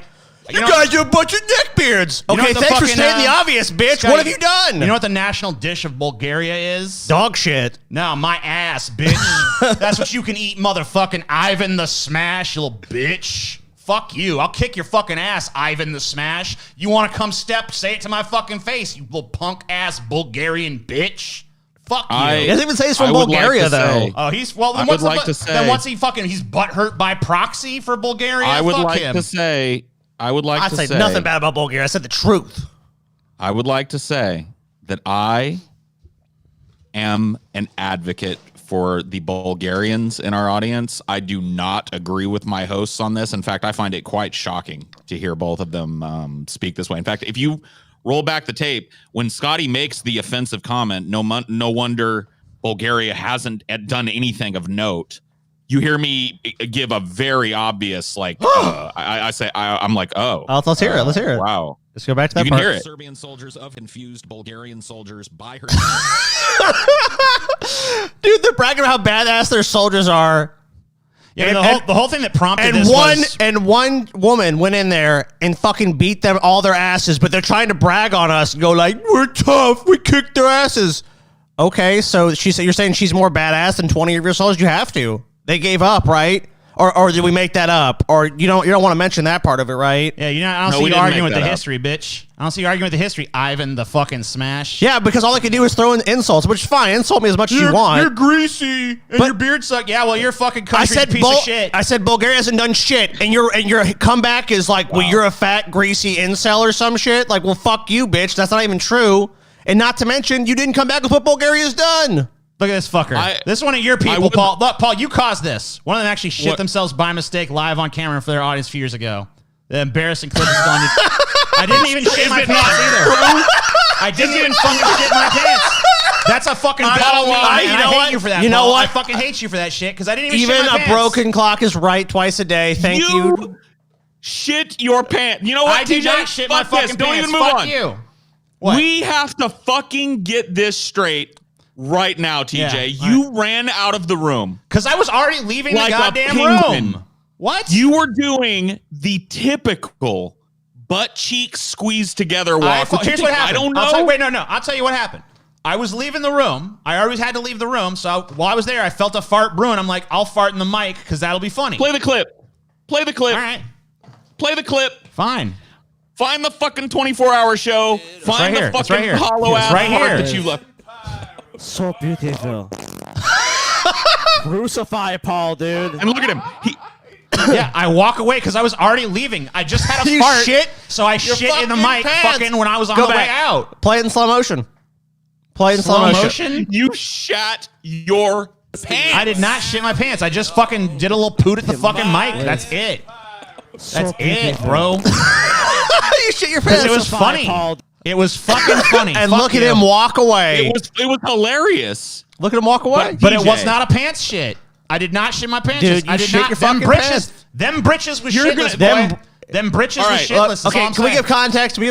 you guys are a bunch of neckbeards. You know Okay, what the thanks for fucking, stating the obvious, bitch. Scotty, What have you done? You know what the national dish of Bulgaria is? Dog shit. No, my ass, bitch. That's what you can eat, motherfucking Ivan the Smash, you little bitch. Fuck you. I'll kick your fucking ass, Ivan the Smash. You want to come step? Say it to my fucking face, you little punk ass Bulgarian bitch. Fuck you. He doesn't even say he's from Bulgaria, though. Oh, he's well. Then what's he fucking? He's butthurt by proxy for Bulgaria. I would Fuck like him. to say. I would like I to say say nothing bad about Bulgaria. I said the truth. I would like to say that I am an advocate for the Bulgarians in our audience. I do not agree with my hosts on this. In fact, I find it quite shocking to hear both of them speak this way. In fact, if you roll back the tape, when Scotty makes the offensive comment, no wonder Bulgaria hasn't done anything of note. You hear me give a very obvious, like, I'm like, oh. Let's hear it. Let's hear it. Wow. Let's go back to that You part. can hear it. Serbian soldiers of confused Bulgarian soldiers by her. Dude, they're bragging about how badass their soldiers are. Yeah, the whole thing that prompted And this was one woman went in there and fucking beat them all their asses, but they're trying to brag on us and go like, we're tough, we kicked their asses. Okay, so you're saying she's more badass than 20 of your soldiers? You have to. They gave up, right? Or did we make that up? Or you don't want to mention that part of it, right? Yeah, I don't see you arguing with the history, bitch. I don't see you arguing with the history, Ivan the fucking Smash. Yeah, because all they can do is throw in insults, which is fine. Insult me as much as you want. You're greasy and your beard sucks. Yeah, well, your fucking country's a piece of shit. I said Bulgaria hasn't done shit, and your comeback is like, well, you're a fat, greasy incel or some shit. Like, well, fuck you, bitch. That's not even true. And not to mention, you didn't come back with what Bulgaria's done. Look at this fucker. This is one of your people, Paul. Look, Paul, you caused this. One of them actually shit themselves by mistake live on camera for their audience a few years ago. The embarrassing clip is on you. I didn't even shit my pants either. I didn't even fucking shit my pants. That's a fucking battle line. You know I what? hate you for that. You know Paul. what? I fucking hate you for that shit because I didn't even Even shit my a pants. broken clock is right twice a day. Thank you. Shit your pants. You know what? I did TJ? not shit my Fuck fucking this. Don't pants. even move Fuck on. you. What? We have to fucking get this straight right now, TJ. Yeah, You ran out of the room. Because I was already leaving Like the a goddamn penguin. room. What? You were doing the typical butt cheeks squeezed together walk. Here's what happened. I don't know. I'll tell you what happened. I was leaving the room. I always had to leave the room. So while I was there, I felt a fart brewing. I'm like, I'll fart in the mic because that'll be funny. Play the clip. Play the clip. All right. Play the clip. Fine. Find the fucking 24-hour show. Find the fucking hollow ass right part here. that you left. So beautiful. Crucify Paul, dude. And look at him. Yeah, I walk away because I was already leaving. I just had a You fart. shit So I shit in the fucking mic pants. fucking when I was on Go the way back. out. Play it in slow motion. Play it in slow motion. You shat your pants. I did not shit my pants. I just fucking did a little poot at the fucking mic. That's it. That's it, bro. You shit your pants. Because it was funny. Paul. It was fucking funny. And Fuck look at you. him walk away. It was hilarious. Look at him walk away. But it DJ. was not a pants shit. I did not shit my pants. Dude, I you did shit not. your Them fucking britches. pants. Them britches was You're shitless, gonna- boy. Them britches All was right, shitless. Okay, can we give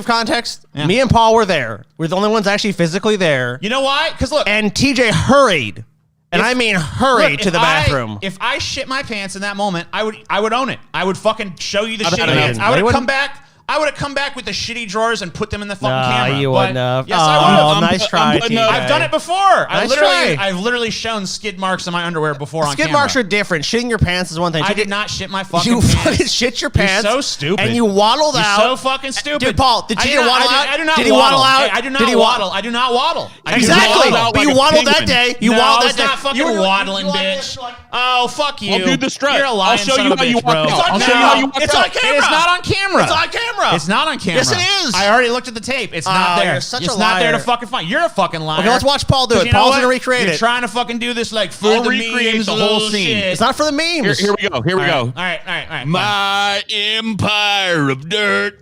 context? Yeah. Me and Paul were there. We're the only ones actually physically there. You know why? Because look, And TJ hurried. And I mean hurried look, to the bathroom. If I shit my pants in that moment, I would own it. I would fucking show you the I've shitty had pants. enough. I would They have come back. I would have come back with the shitty drawers and put them in the fucking Nah, camera. you But wouldn't have. Yes, I would Oh, have. nice try, TJ. I've done it before. Nice try. I've literally shown skid marks on my underwear before on Skid camera. marks are different. Shitting your pants is one thing. I did not shit my fucking You pants. fucking shit your pants. You're so stupid. And you waddled You're out. so fucking stupid. Dude, Paul, did I TJ do not- waddle I out? do not Did he waddle. waddle out? Hey, I do not Did he waddle. I do not waddle. I do Exactly. not waddle. out But like you a waddled that penguin. day. You No, waddled I that was day. not fucking waddling, bitch. Oh, fuck you. I'll do the stretch. You're a lying I'll show son you of a how you bitch, walk bro. out. I'll show you how you walk It's out. on camera. It is not on camera. It's on camera. It's not on camera. Yes, it is. I already looked at the tape. It's not Oh, there. you're such it's a not there to liar. fucking find. You're a fucking liar. Okay, let's watch Paul do 'Cause it. you know Paul's what? gonna recreate You're it. trying to fucking do this like We'll for the recreate memes, the whole little scene. shit. It's not for the memes. Here we go. Here we go. All right. My empire of dirt.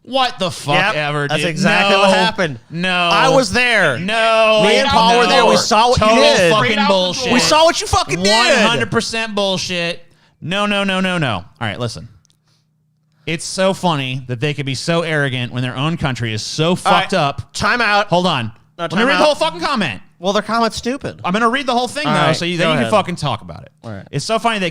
What the fuck Yep, ever, dude? that's exactly No. what happened. No. I was there. No. Me and Paul no. were there. We saw what you Total did. fucking bullshit. We saw what you fucking did. 100% bullshit. No. All right, listen. It's so funny that they could be so arrogant when their own country is so fucked up. Time out. Hold on. Let me time read out. the whole fucking comment. Well, their comment's stupid. I'm gonna read the whole thing All though, right, so then go you can ahead. fucking talk about it. All right. It's so funny they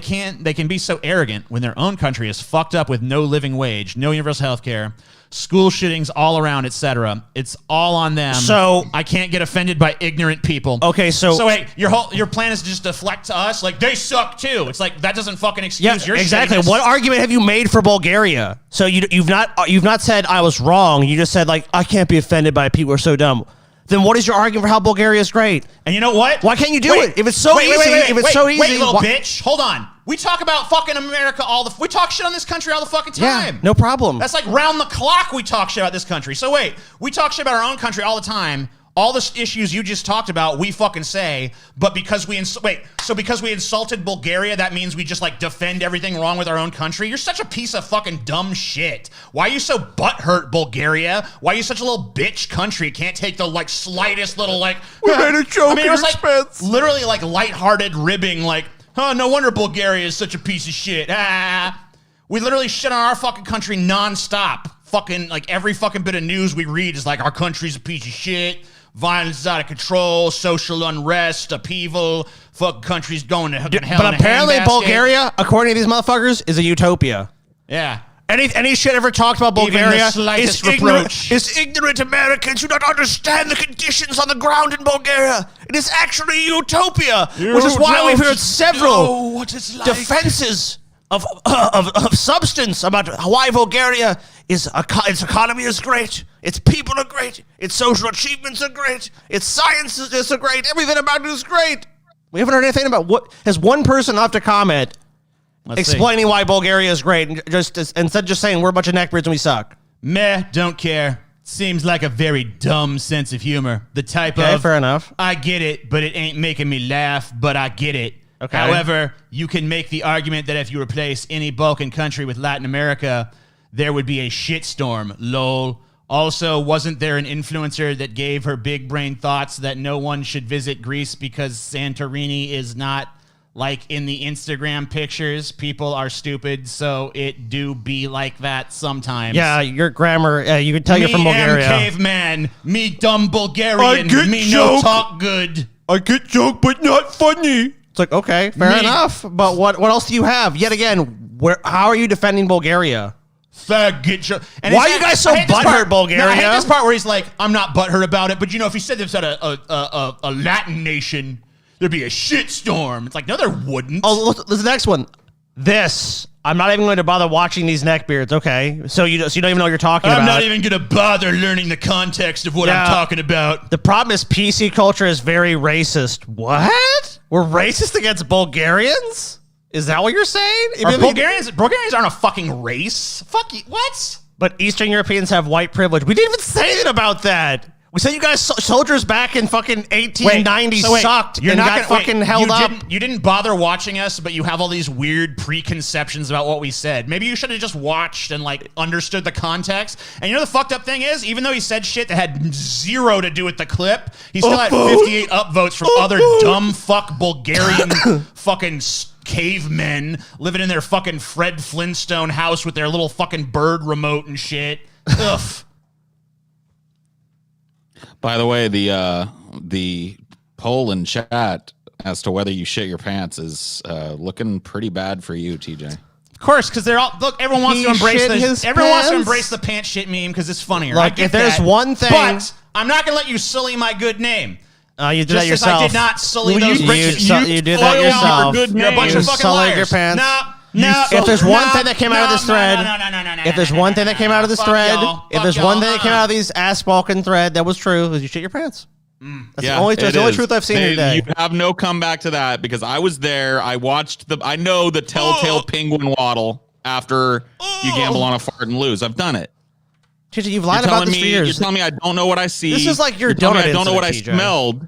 can be so arrogant when their own country is fucked up with no living wage, no universal health care, school shootings all around, etc. It's all on them. So I can't get offended by ignorant people. Okay, so wait, your plan is to just deflect to us like they suck too. It's like that doesn't fucking excuse your exactly. shittiness. What argument have you made for Bulgaria? So you've not said I was wrong. You just said like I can't be offended by people who are so dumb. Then what is your argument for how Bulgaria is great? And you know what? Why can't you do it? If it's so easy, Wait, little bitch. Hold on. We talk about fucking America we talk shit on this country all the fucking time. Yeah, no problem. That's like round the clock we talk shit about this country. So wait, we talk shit about our own country all the time. All the issues you just talked about, we fucking say, but because we insulted Bulgaria, that means we just like defend everything wrong with our own country? You're such a piece of fucking dumb shit. Why are you so butthurt, Bulgaria? Why are you such a little bitch country? Can't take the like slightest little like we made a joke it was like literally like lighthearted ribbing, like, oh, no wonder Bulgaria is such a piece of shit. We literally shit on our fucking country nonstop. Fucking like every fucking bit of news we read is like our country's a piece of shit. Violence is out of control, social unrest, upheaval, fucking country's going to hell. But apparently Bulgaria, according to these motherfuckers, is a utopia. Yeah. Any shit ever talked about Bulgaria is ignorant Americans who don't understand the conditions on the ground in Bulgaria. It is actually a utopia, which is why we've heard several defenses of substance about why Bulgaria is its economy is great, its people are great, its social achievements are great, its science is so great, everything about it is great. We haven't heard anything about what has one person left to comment explaining why Bulgaria is great, and instead of just saying we're a bunch of neckbeards and we suck. Meh, don't care. Seems like a very dumb sense of humor. The type of fair enough. I get it, but it ain't making me laugh, but I get it. Okay. However, you can make the argument that if you replace any Balkan country with Latin America, there would be a shitstorm. Lol. Also, wasn't there an influencer that gave her big brain thoughts that no one should visit Greece because Santorini is not like in the Instagram pictures? People are stupid, so it do be like that sometimes. Yeah, your grammar, you can tell you're from Bulgaria. Me caveman, me dumb Bulgarian, me joke. no talk good. I get joke, but not funny. It's like, okay, fair enough. But what else do you have? Yet again, how are you defending Bulgaria? Faggot joke. Why are you guys so butthurt, Bulgaria? No, I hate this part where he's like, I'm not butthurt about it, but you know, if he said this at a Latin nation, there'd be a shitstorm. It's like, no, there wouldn't. Oh, look, the next one. I'm not even going to bother watching these neckbeards, okay? So you don't even know what you're talking about. I'm not even going to bother learning the context of what I'm talking about. The problem is PC culture is very racist. What? We're racist against Bulgarians? Is that what you're saying? Bulgarians aren't a fucking race. Fuck you. What? But Eastern Europeans have white privilege. We didn't even say anything about that. We said you guys soldiers back in fucking 1890 sucked and got fucking held up. You didn't bother watching us, but you have all these weird preconceptions about what we said. Maybe you should have just watched and like understood the context. And you know the fucked up thing is, even though he said shit that had zero to do with the clip, he still had 58 upvotes from other dumb fuck Bulgarian fucking cavemen living in their fucking Fred Flintstone house with their little fucking bird remote and shit. Ugh. By the way, the poll in chat as to whether you shit your pants is looking pretty bad for you, TJ. Of course, because they're all everyone wants to embrace the pants shit meme because it's funnier. Like if there's one thing, but I'm not gonna let you sully my good name. You did that yourself. I did not sully those riches. You did that yourself. You're a bunch of fucking liars. Your pants. No. If there's one thing that came out of this thread, if there's one thing that came out of this thread, if there's one thing that came out of these ass Balkan thread that was true, is you shit your pants. That's the only truth I've seen today. You have no comeback to that because I was there. I watched I know the telltale penguin waddle after you gamble on a fart and lose. I've done it. TJ, you've lied about this for years. You're telling me I don't know what I see. This is like your donut. I don't know what I smelled.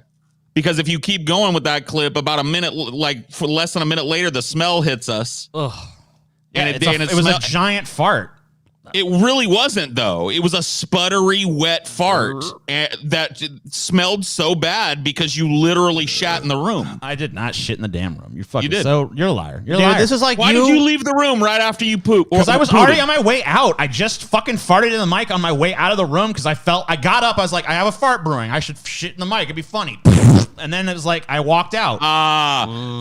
Because if you keep going with that clip, about a minute, like for less than a minute later, the smell hits us. Ugh. Yeah, it was a giant fart. It really wasn't, though. It was a sputtery, wet fart that smelled so bad because you literally shat in the room. I did not shit in the damn room. You're fucking. You did. So you're a liar. You're a Dude, liar. this is like Why did you leave the room right after you pooped? Because I was already on my way out. I just fucking farted in the mic on my way out of the room because I got up. I was like, I have a fart brewing. I should shit in the mic. It'd be funny. And then it was like, I walked out.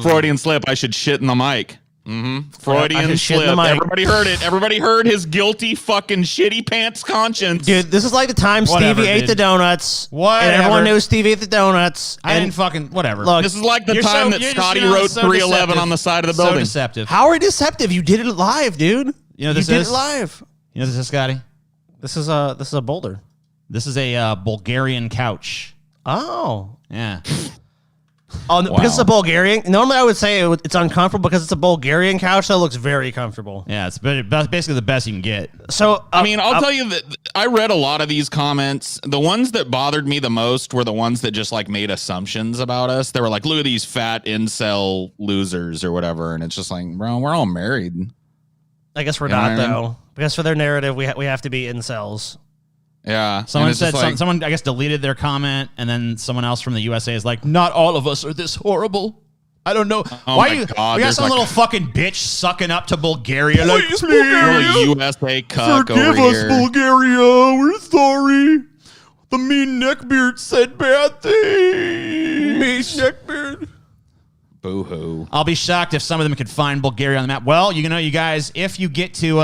Freudian slip. I should shit in the mic. Freudian shit in the slip. mic. Everybody heard it. Everybody heard his guilty fucking shitty pants conscience. Dude, this is like the time Whatever, Stevie ate dude. the donuts. Whatever. And everyone knew Stevie ate the donuts. I and didn't fucking whatever. Look, This is like the You're time that you're Scotty just, wrote so 311 deceptive. on the side of the So building. deceptive. how are we deceptive? You did it live, dude. You know this did is? it live. You know this is, Scotty? This is a boulder. This is a Bulgarian couch. Oh. Yeah. Oh, because it's a Bulgarian. Normally, I would say it's uncomfortable because it's a Bulgarian couch. That looks very comfortable. Yeah, it's basically the best you can get. So, I mean, I'll tell you that I read a lot of these comments. The ones that bothered me the most were the ones that just like made assumptions about us. They were like, look at these fat incel losers or whatever. And it's just like, bro, we're all married. I guess we're You know not what I mean? though, because for their narrative, we have to be incels. Yeah. Someone And it's said just like, someone I guess deleted their comment, and then someone else from the USA is like, "Not all of us are this horrible." I don't know. Oh Why my you? God, We got there's some like- little fucking bitch sucking up to Bulgaria. Like, please, really USA cuck over here. Bulgaria. We're sorry. The mean neckbeard said bad things. Mean neckbeard. Boo-hoo. I'll be shocked if some of them could find Bulgaria on the map. Well, you know, you guys, if you get us to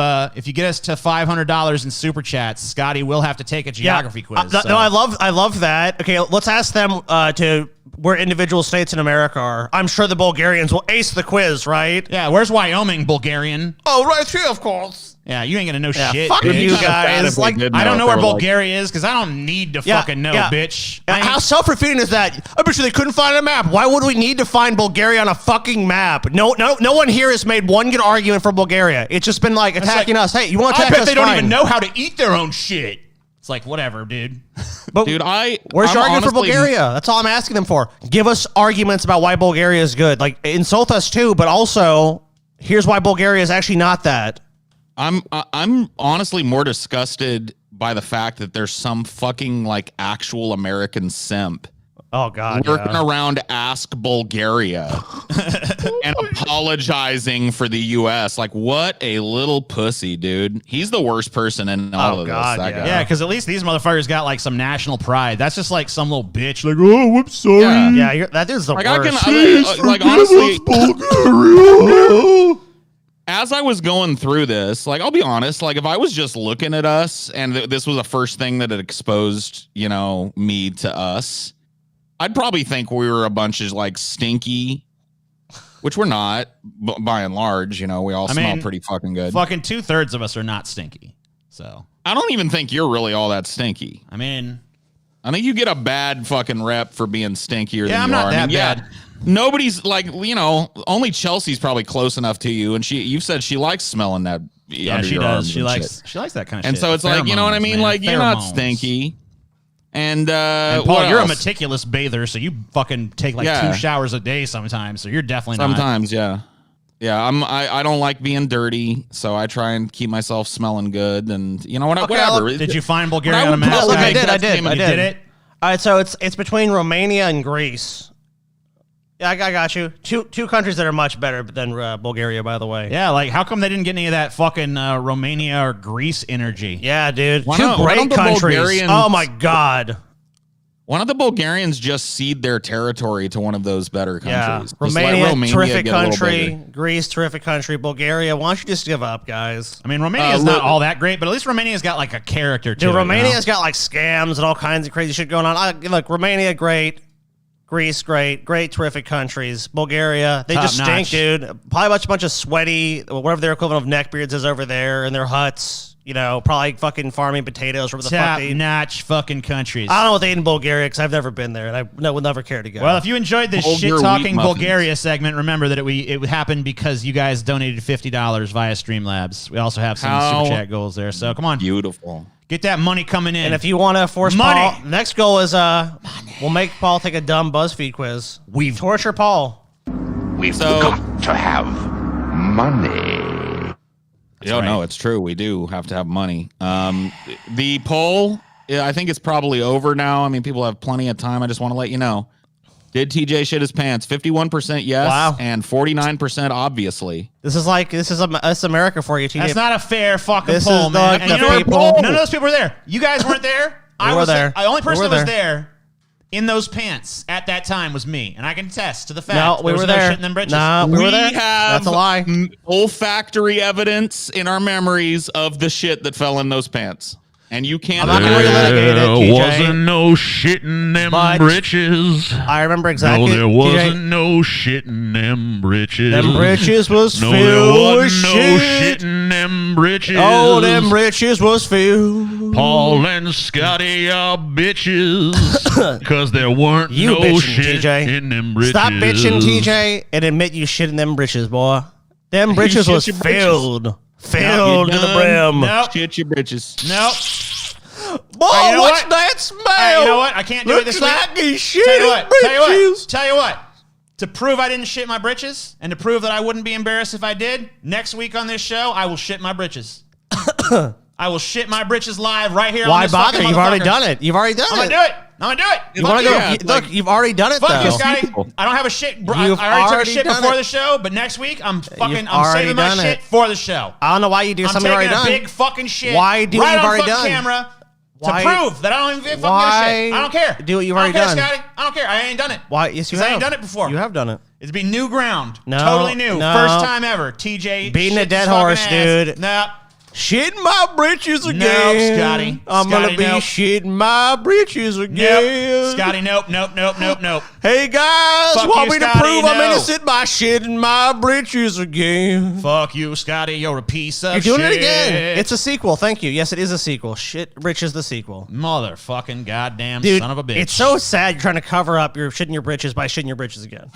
$500 in super chats, Scotty will have to take a geography quiz. No, so. I love that. Okay, let's ask them to where individual states in America are. I'm sure the Bulgarians will ace the quiz, right? Yeah, where's Wyoming, Bulgarian? Oh, right here, of course. Yeah, you ain't gonna know Yeah, shit. fuck bitch. you guys. Like, I don't know where Bulgaria is because I don't need to fucking know, bitch. How self-defeating is that? I bet you they couldn't find a map. Why would we need to find Bulgaria on a fucking map? No one here has made one good argument for Bulgaria. It's just been like attacking us. Hey, you want to I attack us? bet they don't Fine. even know how to eat their own shit. It's like, whatever, dude. But Dude, where's I'm your argument for honestly- Bulgaria? That's all I'm asking them for. Give us arguments about why Bulgaria is good. Like, insult us too, but also here's why Bulgaria is actually not that. I'm honestly more disgusted by the fact that there's some fucking like actual American simp Oh God, working around Ask Bulgaria and apologizing for the U.S. Like, what a little pussy, dude. He's the worst person in all of God, this. That guy. Yeah, because at least these motherfuckers got like some national pride. That's just like some little bitch. Like, oh, I'm sorry. Yeah. Yeah, that dude's the Like, worst. like honestly, as I was going through this, like, I'll be honest, like, if I was just looking at us and this was the first thing that had exposed, you know, me to us, I'd probably think we were a bunch of like stinky, which we're not, by and large. You know, we all smell pretty fucking good. Fucking 2/3 of us are not stinky. So I don't even think you're really all that stinky. I mean, I think you get a bad fucking rep for being stinkier Yeah, than I'm you not are. that I mean, bad. yeah, nobody's like, you know, only Chelsea's probably close enough to you, and you've said she likes smelling that. yeah, under she your does. arms She and likes shit. she likes that kind of And shit. so it's like, you know what I Pheromones, mean? man. Like, you're not Pheromones. stinky. And And what Paul, you're a else? meticulous bather, so you fucking take like 2 showers a day sometimes. So you're definitely not. Sometimes, yeah. Yeah, I don't like being dirty, so I try and keep myself smelling good, and you know what? Whatever. Did you find Bulgaria When I on a would map? put, Look, like, I did. You did it? All right, so it's between Romania and Greece. Yeah, I got you. Two countries that are much better than Bulgaria, by the way. Yeah, like how come they didn't get any of that fucking Romania or Greece energy? Yeah, dude. Why Two don't great the countries. Bulgarians- Oh my God. Why don't the Bulgarians just cede their territory to one of those better Yeah. countries? Just let Romania, terrific get a little country. bigger. Greece, terrific country. Bulgaria, why don't you just give up, guys? I mean, Romania is look- not all that great, but at least Romania's got like a character to Dude, it. Romania's got like scams and all kinds of crazy shit going on. Look, Romania, great. Greece, great, terrific countries. Bulgaria, they Top just notch. stink, dude. Probably a bunch of sweaty, whatever their equivalent of neckbeards is over there in their huts. You know, probably fucking farming potatoes, whatever the fuck Top they eat. notch fucking countries. I don't know what they eat in Bulgaria because I've never been there and I would never care to go. Well, if you enjoyed this Hold your shit talking wheat muffins. Bulgaria segment, remember that it happened because you guys donated $50 via Streamlabs. We also have some How super chat goals there. So come on, Beautiful. get that money coming in. and if you want to force Money. Paul, next goal is we'll make Paul take a dumb BuzzFeed quiz. We've- torture Paul. We've So- got to have money. No, it's true. We do have to have money. The poll, I think it's probably over now. I mean, people have plenty of time. I just want to let you know. Did TJ shit his pants? 51% yes, Wow. and 49% obviously. This is America for you, TJ. That's not a fair fucking This poll, is man. the And you know what? people- None of those people were there. You guys weren't there. I were was there. The only person We that were was there in those pants at that time was me, and I can attest to the fact. No, we there was were no there. shit in them britches. No, we were there. have That's a lie. Olfactory evidence in our memories of the shit that fell in those pants. And you can't. I'm not gonna relitigate it, TJ. no shit in them But- britches. I remember exactly. No, there TJ, wasn't no shit in them britches. them britches was No, there filled with wasn't no shit shit. in them britches. Oh, them britches was filled. Paul and Scotty are bitches because there weren't You no bitching, shit TJ. in them britches. Stop bitching, TJ, and admit you shit in them britches, boy. Them britches shit was your britches. filled to the brim. Nope. Shit your britches. Nope. Boy, you know what's what? that smell? Hey, you know what? I can't do it this Looks week. like he shit Tell you his what. britches. Tell you what. To prove I didn't shit my britches, and to prove that I wouldn't be embarrassed if I did, next week on this show, I will shit my britches. I will shit my britches live right here. Why on this bother? fucking You've already motherfucker. done it. You've already done I'm it. gonna do it. I'm gonna do it. You Fuck want to go? yeah. Look, you've already done it, Fuck though. you, Scotty. I don't have a shit. You've I already took a already shit done before it. the show, but next week I'm You've I'm already saving my done shit it. for the show. I don't know why you do I'm something you've taking already a done. big fucking shit. Why do what right you've on already fucking done? camera Why- to prove that I don't even fucking give a Why shit. I don't care. do what you've I don't already care, done? Scotty. I don't care. I ain't done it. Why? Yes, you 'Cause have. I ain't done it before. You have done it. It'd be new ground. No, Totally new. no. First time ever. TJ Beating a shit dead his fucking horse, ass. dude. Nah. Shitting my britches again. Nope, Scotty. I'm Scotty, gonna be nope. shitting my britches again. Nope. Scotty, nope, nope, nope, nope, nope. Hey guys, Fuck want you, me to Scotty? prove I'm No. innocent by shitting my britches again? Fuck you, Scotty. You're a piece of You're shit. doing it again. It's a sequel. Thank you. Yes, it is a sequel. Shit, Britches the sequel. Motherfucking goddamn Dude, son of a bitch. it's so sad you're trying to cover up your shitting your britches by shitting your britches again.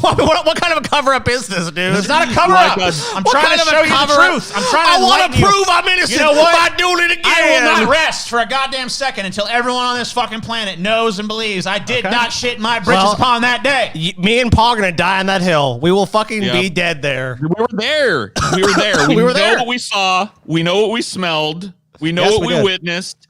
what kind of a cover up is this, dude? It's not a cover up. I'm What trying kind to of a show you the cover-up? truth. I'm trying to I want enlighten to you. prove I'm innocent You know what? by doing it again. I will not rest for a goddamn second until everyone on this fucking planet knows and believes I did not shit my britches Well, upon that day. Me and Paul are gonna die on that hill. We will fucking be Yep. dead there. We were there. We were there. We We were know there. what we saw. We know what we smelled. We know Yes, what we we did. witnessed.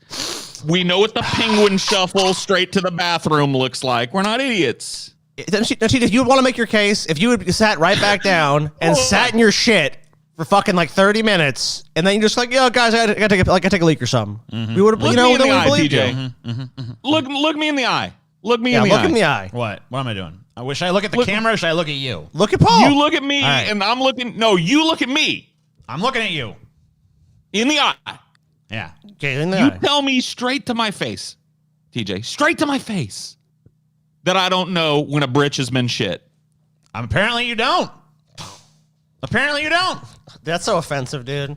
We know what the penguin shuffle straight to the bathroom looks like. We're not idiots. If you want to make your case, if you would sat right back down and sat in your shit for fucking like 30 minutes, and then you're just like, yo, guys, I gotta take a leak or something. We would have, Look you know, me in then the we eye, believed you. PJ. Look me in the eye. Look me Yeah, in the look eye. in the eye. What? What am I doing? Should I look at the camera or should I look at you? Look at Paul. You look at me, All right. and I'm looking. No, you look at me I'm looking at you. in the eye. Yeah. Okay, in the You eye. tell me straight to my face, TJ, straight to my face, that I don't know when a britch has been shit. Apparently you don't. Apparently you don't. That's so offensive, dude.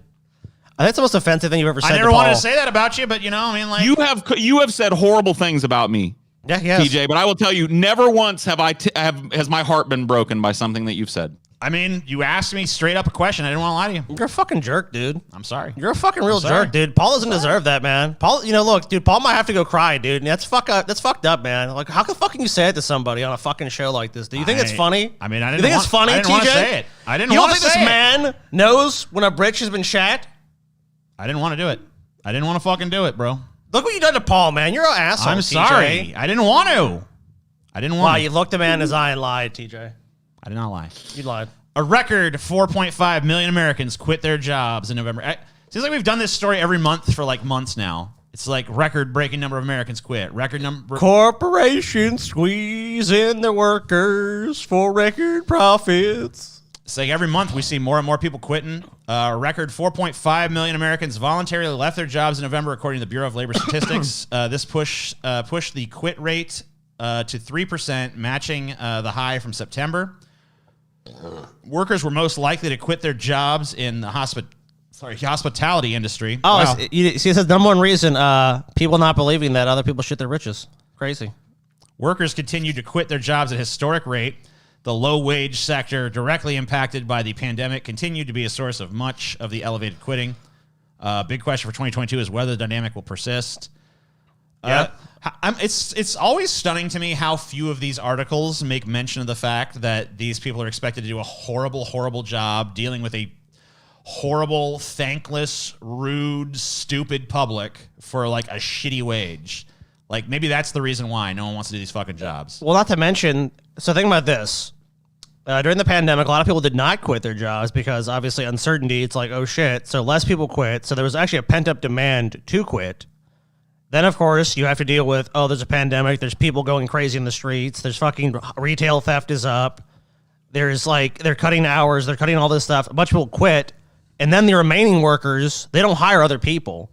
That's the most offensive thing you've ever said. I never to wanted Paul. to say that about you, but you know, I mean, like, You have said horrible things about me, Yeah, yes. TJ, but I will tell you, never once has my heart been broken by something that you've said. I mean, you asked me straight up a question. I didn't want to lie to you. You're a fucking jerk, dude. I'm sorry. You're a fucking real sorry. jerk, dude. Paul doesn't deserve that, man. Paul, look, dude, Paul might have to go cry, dude. That's fucked up, man. Like, how the fuck can you say it to somebody on a fucking show like this? Do you think it's funny? I mean, I didn't You think want, it's funny, I didn't TJ? want to say it. I didn't You don't want to think say this it. man knows when a britch has been shat? I didn't want to do it. I didn't want to fucking do it, bro. Look what you done to Paul, man. You're an asshole, I'm TJ. sorry. I didn't want to. I didn't want Wow, to. you looked a man in his eye and lied, TJ. I did not lie. You lied. A record 4.5 million Americans quit their jobs in November. Seems like we've done this story every month for like months now. It's like record-breaking number of Americans quit. Record number. Corporations squeezing their workers for record profits. It's like every month we see more and more people quitting. A record 4.5 million Americans voluntarily left their jobs in November, according to the Bureau of Labor Statistics. This pushed the quit rate to 3%, matching the high from September. Workers were most likely to quit their jobs in the hospitality industry. Oh, Wow. it says number one reason people not believing that other people shit their riches. Crazy. Workers continued to quit their jobs at a historic rate. The low-wage sector, directly impacted by the pandemic, continued to be a source of much of the elevated quitting. Big question for 2022 is whether the dynamic will persist. It's always stunning to me how few of these articles make mention of the fact that these people are expected to do a horrible, horrible job dealing with a horrible, thankless, rude, stupid public for like a shitty wage. Like maybe that's the reason why no one wants to do these fucking jobs. Well, not to mention, so think about this. During the pandemic, a lot of people did not quit their jobs because obviously uncertainty, it's like, oh shit. So less people quit. So there was actually a pent up demand to quit. Then, of course, you have to deal with, oh, there's a pandemic. There's people going crazy in the streets. There's fucking retail theft is up. There's like, they're cutting hours. They're cutting all this stuff. A bunch of people quit. And then the remaining workers, they don't hire other people.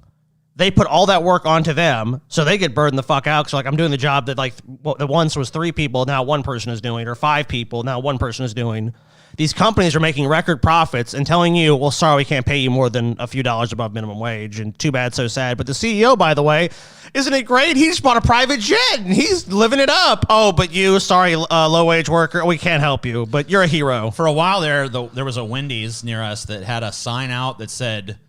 They put all that work onto them, so they get burned the fuck out. So like, I'm doing the job that like the once was 3 people, now 1 person is doing, or 5 people, now 1 person is doing. These companies are making record profits and telling you, well, sorry, we can't pay you more than a few dollars above minimum wage, and too bad, so sad. But the CEO, by the way, isn't it great? He just bought a private jet and he's living it up. Oh, but you, sorry, low-wage worker, we can't help you, but you're a hero. For a while there was a Wendy's near us that had a sign out that said,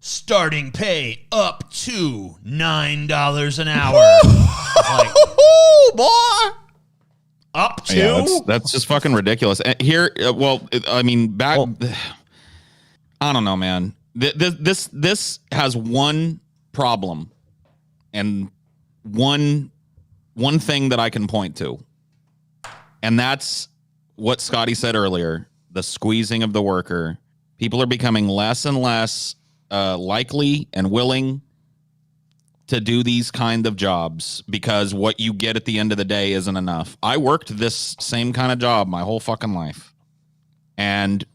starting pay up to $9 an hour. Like, boy. up to? Yeah, that's just fucking ridiculous. And here, I mean, back. I don't know, man. This has one problem, and one thing that I can point to, and that's what Scotty said earlier: the squeezing of the worker. People are becoming less and less likely and willing to do these kind of jobs because what you get at the end of the day isn't enough. I worked this same kind of job my whole fucking life. And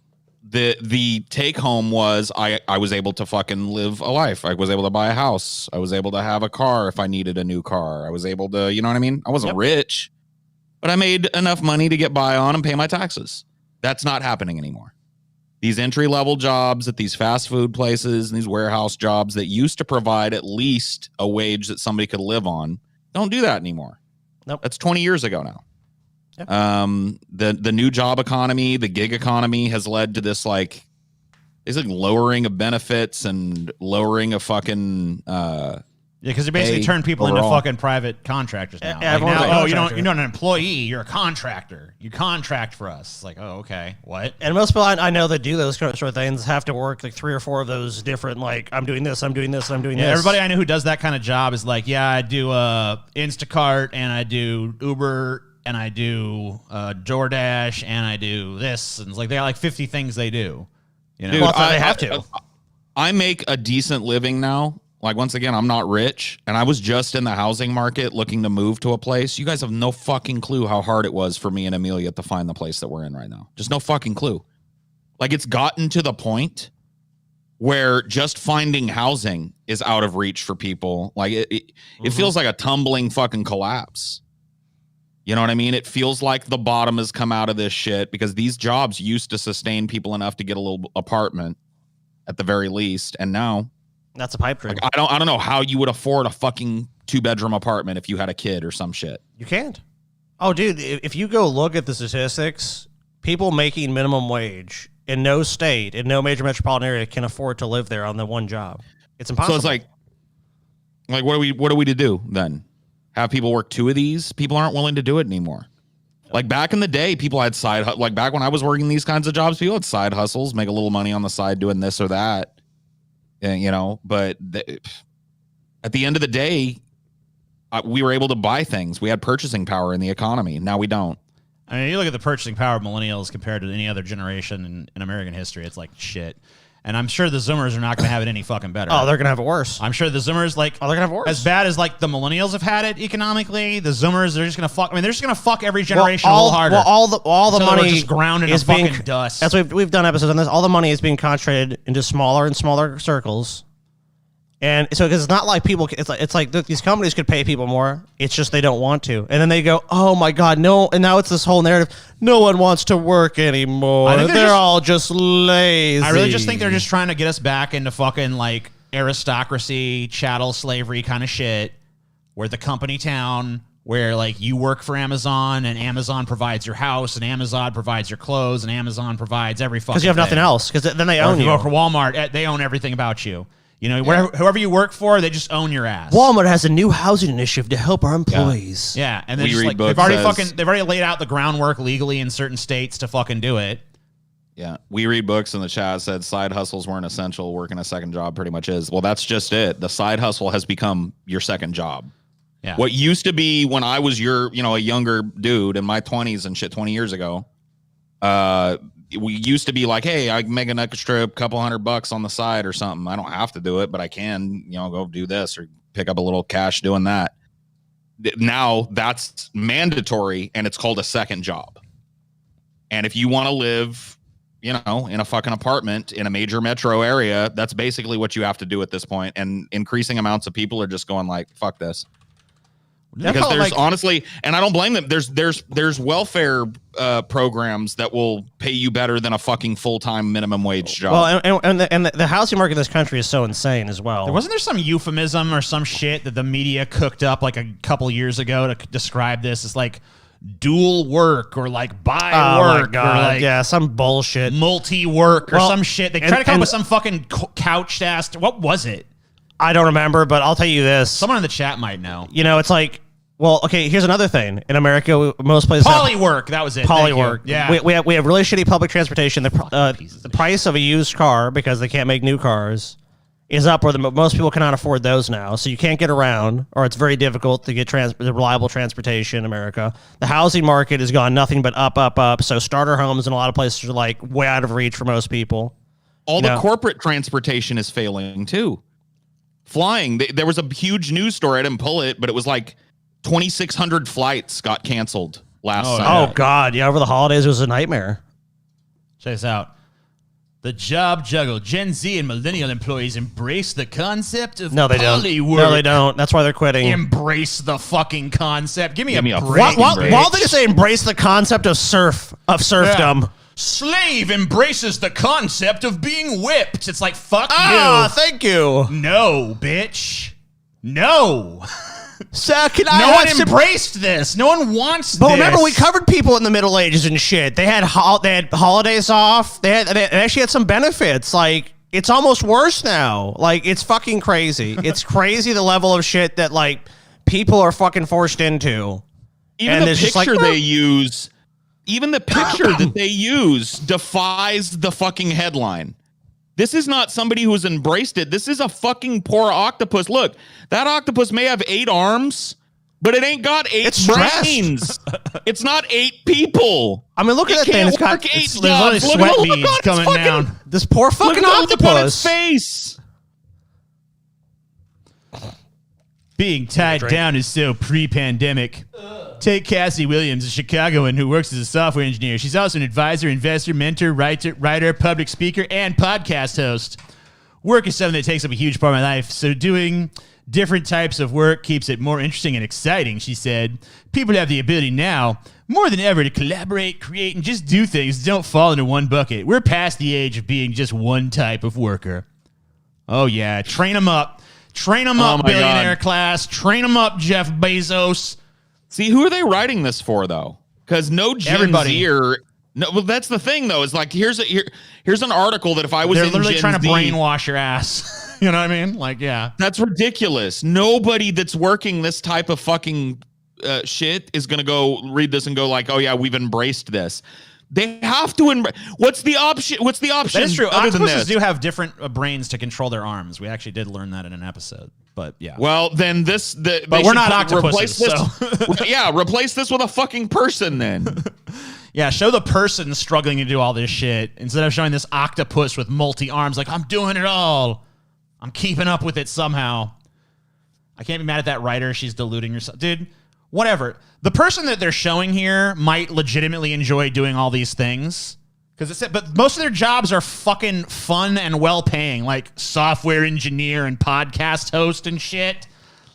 the take home was I was able to fucking live a life. I was able to buy a house. I was able to have a car if I needed a new car. I was able to, you know what I mean? I wasn't rich, but I made enough money to get by on and pay my taxes. That's not happening anymore. These entry-level jobs at these fast food places and these warehouse jobs that used to provide at least a wage that somebody could live on don't do that anymore. Nope. That's 20 years ago now. Yep. The new job economy, the gig economy has led to this like basically lowering of benefits and lowering of fucking because they basically turn people into fucking private contractors now. Like now, you're not an employee, you're a contractor. You contract for us. It's like, oh, okay, what? And most people I know that do those sort of things have to work like 3 or 4 of those different, like, I'm doing this, I'm doing this, I'm doing this. Everybody I know who does that kind of job is like, yeah, I do Instacart, and I do Uber, and I do DoorDash, and I do this. And it's like, they got like 50 things they do. You know, dude, they have to. I make a decent living now. Like, once again, I'm not rich, and I was just in the housing market looking to move to a place. You guys have no fucking clue how hard it was for me and Amelia to find the place that we're in right now. Just no fucking clue. Like, it's gotten to the point where just finding housing is out of reach for people. Like, it feels like a tumbling fucking collapse. You know what I mean? It feels like the bottom has come out of this shit because these jobs used to sustain people enough to get a little apartment at the very least, and now... That's a pipe dream. Like, I don't know how you would afford a fucking 2-bedroom apartment if you had a kid or some shit. You can't. Oh, dude, if you go look at the statistics, people making minimum wage in no state, in no major metropolitan area, can afford to live there on the one job. It's impossible. So it's like what are we to do then? Have people work 2 of these? People aren't willing to do it anymore. Like back in the day, people had like back when I was working these kinds of jobs, people had side hustles, make a little money on the side doing this or that. You know, but at the end of the day, we were able to buy things. We had purchasing power in the economy. Now we don't. I mean, you look at the purchasing power of millennials compared to any other generation in American history, it's like shit. And I'm sure the Zoomers are not going to have it any fucking better. Oh, they're going to have it worse. I'm sure the Zoomers, like, they're going to have it worse. As bad as, like, the millennials have had it economically, the Zoomers, they're just going to fuck. I mean, they're just going to fuck every generation a little harder. Well, all the money just ground in is fucking dust. As we've done episodes on this, all the money is being concentrated into smaller and smaller circles. And so, because it's not like people, it's like these companies could pay people more. It's just they don't want to. And then they go, oh my God, no. And now it's this whole narrative. No one wants to work anymore. They're all just lazy. I really just think they're just trying to get us back into fucking like aristocracy, chattel slavery kind of shit, where the company town, where like you work for Amazon and Amazon provides your house and Amazon provides your clothes and Amazon provides every fucking because you have nothing else. Because then they own you. Or for Walmart, they own everything about you. You know, whoever you work for, they just own your ass. Walmart has a new housing initiative to help our employees. Yeah, and then just like, they've already laid out the groundwork legally in certain states to fucking do it. Yeah, we read books in the chat said side hustles weren't essential. Working a second job pretty much is. Well, that's just it. The side hustle has become your second job. Yeah. What used to be when I was a younger dude in my 20s and shit 20 years ago, we used to be like, hey, I can make an extra couple $100 on the side or something. I don't have to do it, but I can, go do this or pick up a little cash doing that. Now that's mandatory, and it's called a second job. And if you want to live, you know, in a fucking apartment in a major metro area, that's basically what you have to do at this point. And increasing amounts of people are just going like, fuck this. Because there's honestly, and I don't blame them. There's welfare programs that will pay you better than a fucking full-time minimum wage job. Well, and the housing market in this country is so insane as well. Wasn't there some euphemism or some shit that the media cooked up like a couple years ago to describe this as like dual work or like bi work or like yeah, some bullshit, multi-work or some shit? They try to come up with some fucking couched ass. What was it? I don't remember, but I'll tell you this. Someone in the chat might know. You know, it's like, well, okay, here's another thing. In America, most places polywork. That was it. Polywork. Yeah. We have really shitty public transportation. The price of a used car, because they can't make new cars, is up, or most people cannot afford those now. So you can't get around, or it's very difficult to get reliable transportation in America. The housing market has gone nothing but up, up, up. So starter homes in a lot of places are like way out of reach for most people. All the corporate transportation is failing too. Flying. There was a huge news story. I didn't pull it, but it was like 2,600 flights got canceled last Sunday. Oh, God. Yeah, over the holidays, it was a nightmare. Check this out. The job juggle. Gen Z and millennial employees embrace the concept of polywork. No, they don't. That's why they're quitting. Embrace the fucking concept. Give me a break. Why don't they just say embrace the concept of serfdom? Yeah. Slave embraces the concept of being whipped. It's like, fuck you. Thank you. No, bitch. No. So no one embraced this. No one wants this. But remember, we covered people in the Middle Ages and shit. They had holidays off. They actually had some benefits. Like, it's almost worse now. Like, it's fucking crazy. It's crazy the level of shit that like people are fucking forced into. Even the picture they use. Even the picture that they use defies the fucking headline. This is not somebody who's embraced it. This is a fucking poor octopus. Look, that octopus may have 8 arms, but it ain't got 8 brains. It's not 8 people. I mean, look at that thing. It's got there's only sweat beads coming down. This poor fucking octopus. Look at its face. Being tied down is so pre-pandemic. Take Cassie Williams, a Chicagoan who works as a software engineer. She's also an advisor, investor, mentor, writer, public speaker, and podcast host. Work is something that takes up a huge part of my life, so doing different types of work keeps it more interesting and exciting, she said. People have the ability now, more than ever, to collaborate, create, and just do things that don't fall into one bucket. We're past the age of being just one type of worker. Oh, yeah. Train them up. Train them up, billionaire class. Train them up, Jeff Bezos. See, who are they writing this for, though? Because no Gen Zer. No, well, that's the thing, though. Is like here's an article that if I was they're in literally Gen trying to Z, brainwash your ass. You know what I mean? Like, yeah, that's ridiculous. Nobody that's working this type of fucking shit is gonna go read this and go like, oh yeah, we've embraced this. They have to embrace. What's the option? What's the option? That is true. Other than Octopuses this? Do have different brains to control their arms. We actually did learn that in an episode. But yeah. Well, then but we're not octopuses. Replace this with a fucking person then. Yeah, show the person struggling to do all this shit instead of showing this octopus with multi arms. Like, I'm doing it all. I'm keeping up with it somehow. I can't be mad at that writer. She's deluding herself, dude. Whatever. The person that they're showing here might legitimately enjoy doing all these things. But most of their jobs are fucking fun and well-paying, like software engineer and podcast host and shit.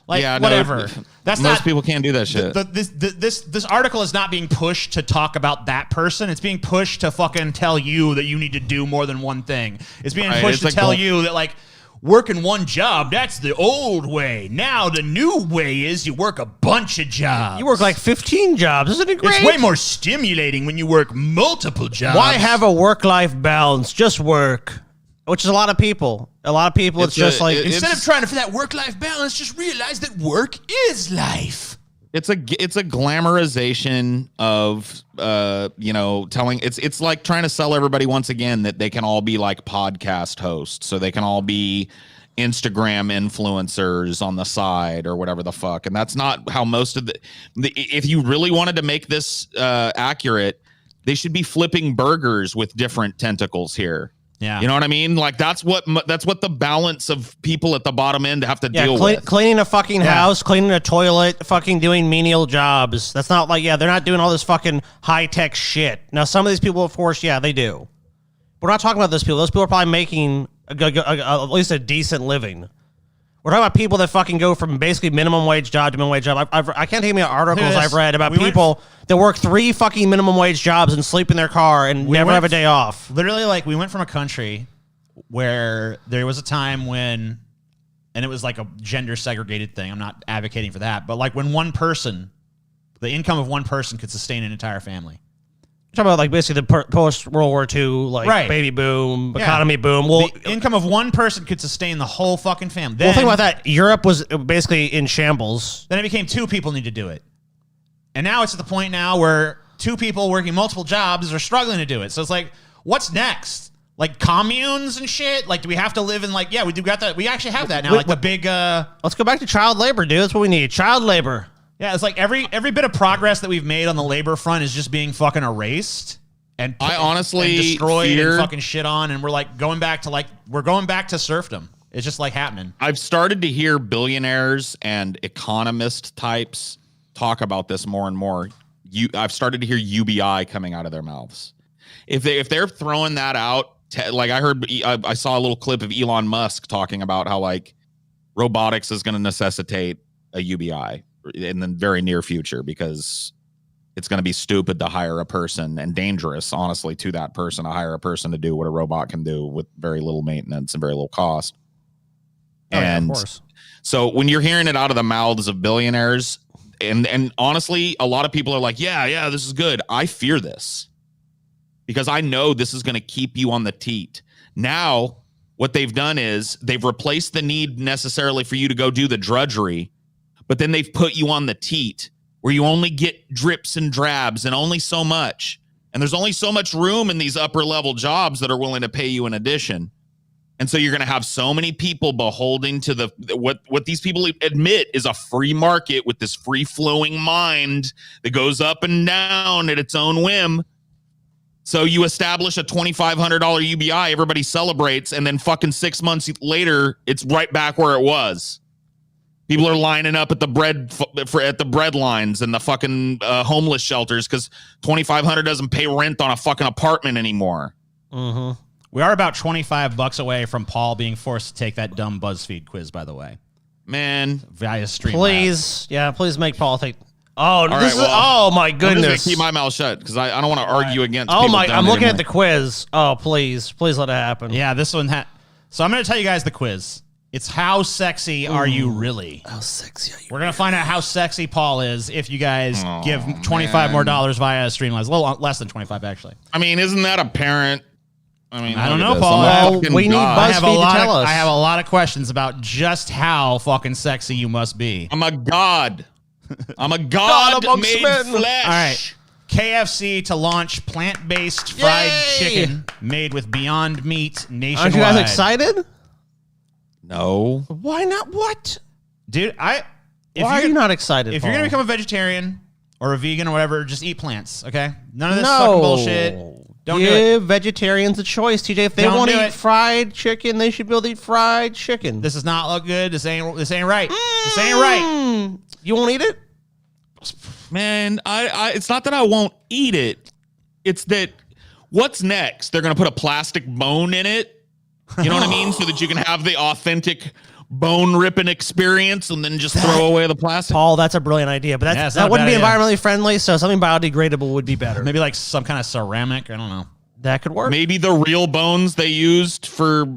Like, yeah, whatever. Most people can't do that shit. This article is not being pushed to talk about that person. It's being pushed to fucking tell you that you need to do more than one thing. It's being pushed to tell you that, like, working one job, that's the old way. Now the new way is you work a bunch of jobs. You work like 15 jobs. Isn't it great? It's way more stimulating when you work multiple jobs. Why have a work-life balance? Just work. Which is a lot of people. A lot of people, it's just like... Instead of trying to find that work-life balance, just realize that work is life. It's a glamorization of telling it's like trying to sell everybody once again that they can all be like podcast hosts, so they can all be Instagram influencers on the side or whatever the fuck. And that's not how most of the if you really wanted to make this accurate, they should be flipping burgers with different tentacles here. Yeah. You know what I mean? Like that's what the balance of people at the bottom end have to deal with. Cleaning a fucking house, cleaning a toilet, fucking doing menial jobs. That's not like, they're not doing all this fucking high-tech shit. Now, some of these people, of course, they do. We're not talking about those people. Those people are probably making at least a decent living. We're talking about people that fucking go from basically minimum wage job to minimum wage job. I can't tell you how many articles I've read about people that work 3 fucking minimum wage jobs and sleep in their car and never have a day off. Literally, like, we went from a country where there was a time when, and it was like a gender segregated thing. I'm not advocating for that, but like when the income of one person could sustain an entire family. Talking about like basically the post World War II baby boom, economy boom. Well, the income of one person could sustain the whole fucking family. Then, well, think about that. Europe was basically in shambles. Then it became 2 people need to do it, and now it's at the point now where 2 people working multiple jobs are struggling to do it. So it's like, what's next? Like communes and shit. Like, do we have to live in like? Yeah, we do got that. We actually have that now. Like the big. Let's go back to child labor, dude. That's what we need. Child labor. Yeah, it's like every bit of progress that we've made on the labor front is just being fucking erased and I honestly and destroyed and fucking shit on, and we're like going back to serfdom. It's just like happening. I've started to hear billionaires and economist types talk about this more and more. I've started to hear UBI coming out of their mouths. If they're throwing that out, like I saw a little clip of Elon Musk talking about how like robotics is going to necessitate a UBI in the very near future because it's going to be stupid to hire a person and dangerous, honestly, to that person to hire a person to do what a robot can do with very little maintenance and very little cost. And of course. So when you're hearing it out of the mouths of billionaires, and honestly, a lot of people are like, yeah, this is good. I fear this because I know this is going to keep you on the teat. Now, what they've done is they've replaced the need necessarily for you to go do the drudgery, but then they've put you on the teat where you only get drips and drabs and only so much. And there's only so much room in these upper level jobs that are willing to pay you in addition. And so you're going to have so many people beholding to what these people admit is a free market with this free flowing mind that goes up and down at its own whim. So you establish a $2,500 UBI, everybody celebrates, and then fucking 6 months later, it's right back where it was. People are lining up at the bread lines and the fucking homeless shelters because $2,500 doesn't pay rent on a fucking apartment anymore. Mm-hmm. We are about $25 away from Paul being forced to take that dumb BuzzFeed quiz, by the way. Man, via stream. Please make Paul take. Oh, oh my goodness! I'm just gonna keep my mouth shut because I don't want to argue against. Oh my! I'm looking at the quiz. Oh, please let it happen. Yeah, this one. So I'm gonna tell you guys the quiz. It's how sexy are you really? How sexy are you? We're gonna find out how sexy Paul is if you guys give $25 more via Streamlabs. A little less than 25, actually. I mean, isn't that apparent? I mean, I don't know, Paul. Well, we need BuzzFeed to tell us. I have a lot of questions about just how fucking sexy you must be. I'm a god. I'm a god made flesh. All right. KFC to launch plant-based fried chicken made with Beyond Meat nationwide. Aren't you guys excited? No. Why not? What? Dude, why are you not excited, If Paul? you're going to become a vegetarian or a vegan or whatever, just eat plants, okay? None of this fucking bullshit. Don't do it. Give vegetarians a choice, TJ. If they want to eat fried chicken, they should be able to eat fried chicken. This does not look good. This ain't right. This ain't right. You won't eat it? Man, I it's not that I won't eat it. It's that what's next? They're going to put a plastic bone in it. You know what I mean? So that you can have the authentic bone ripping experience and then just throw away the plastic. Paul, that's a brilliant idea, but that wouldn't be environmentally friendly, so something biodegradable would be better. Maybe like some kind of ceramic. I don't know. That could work. Maybe the real bones they used for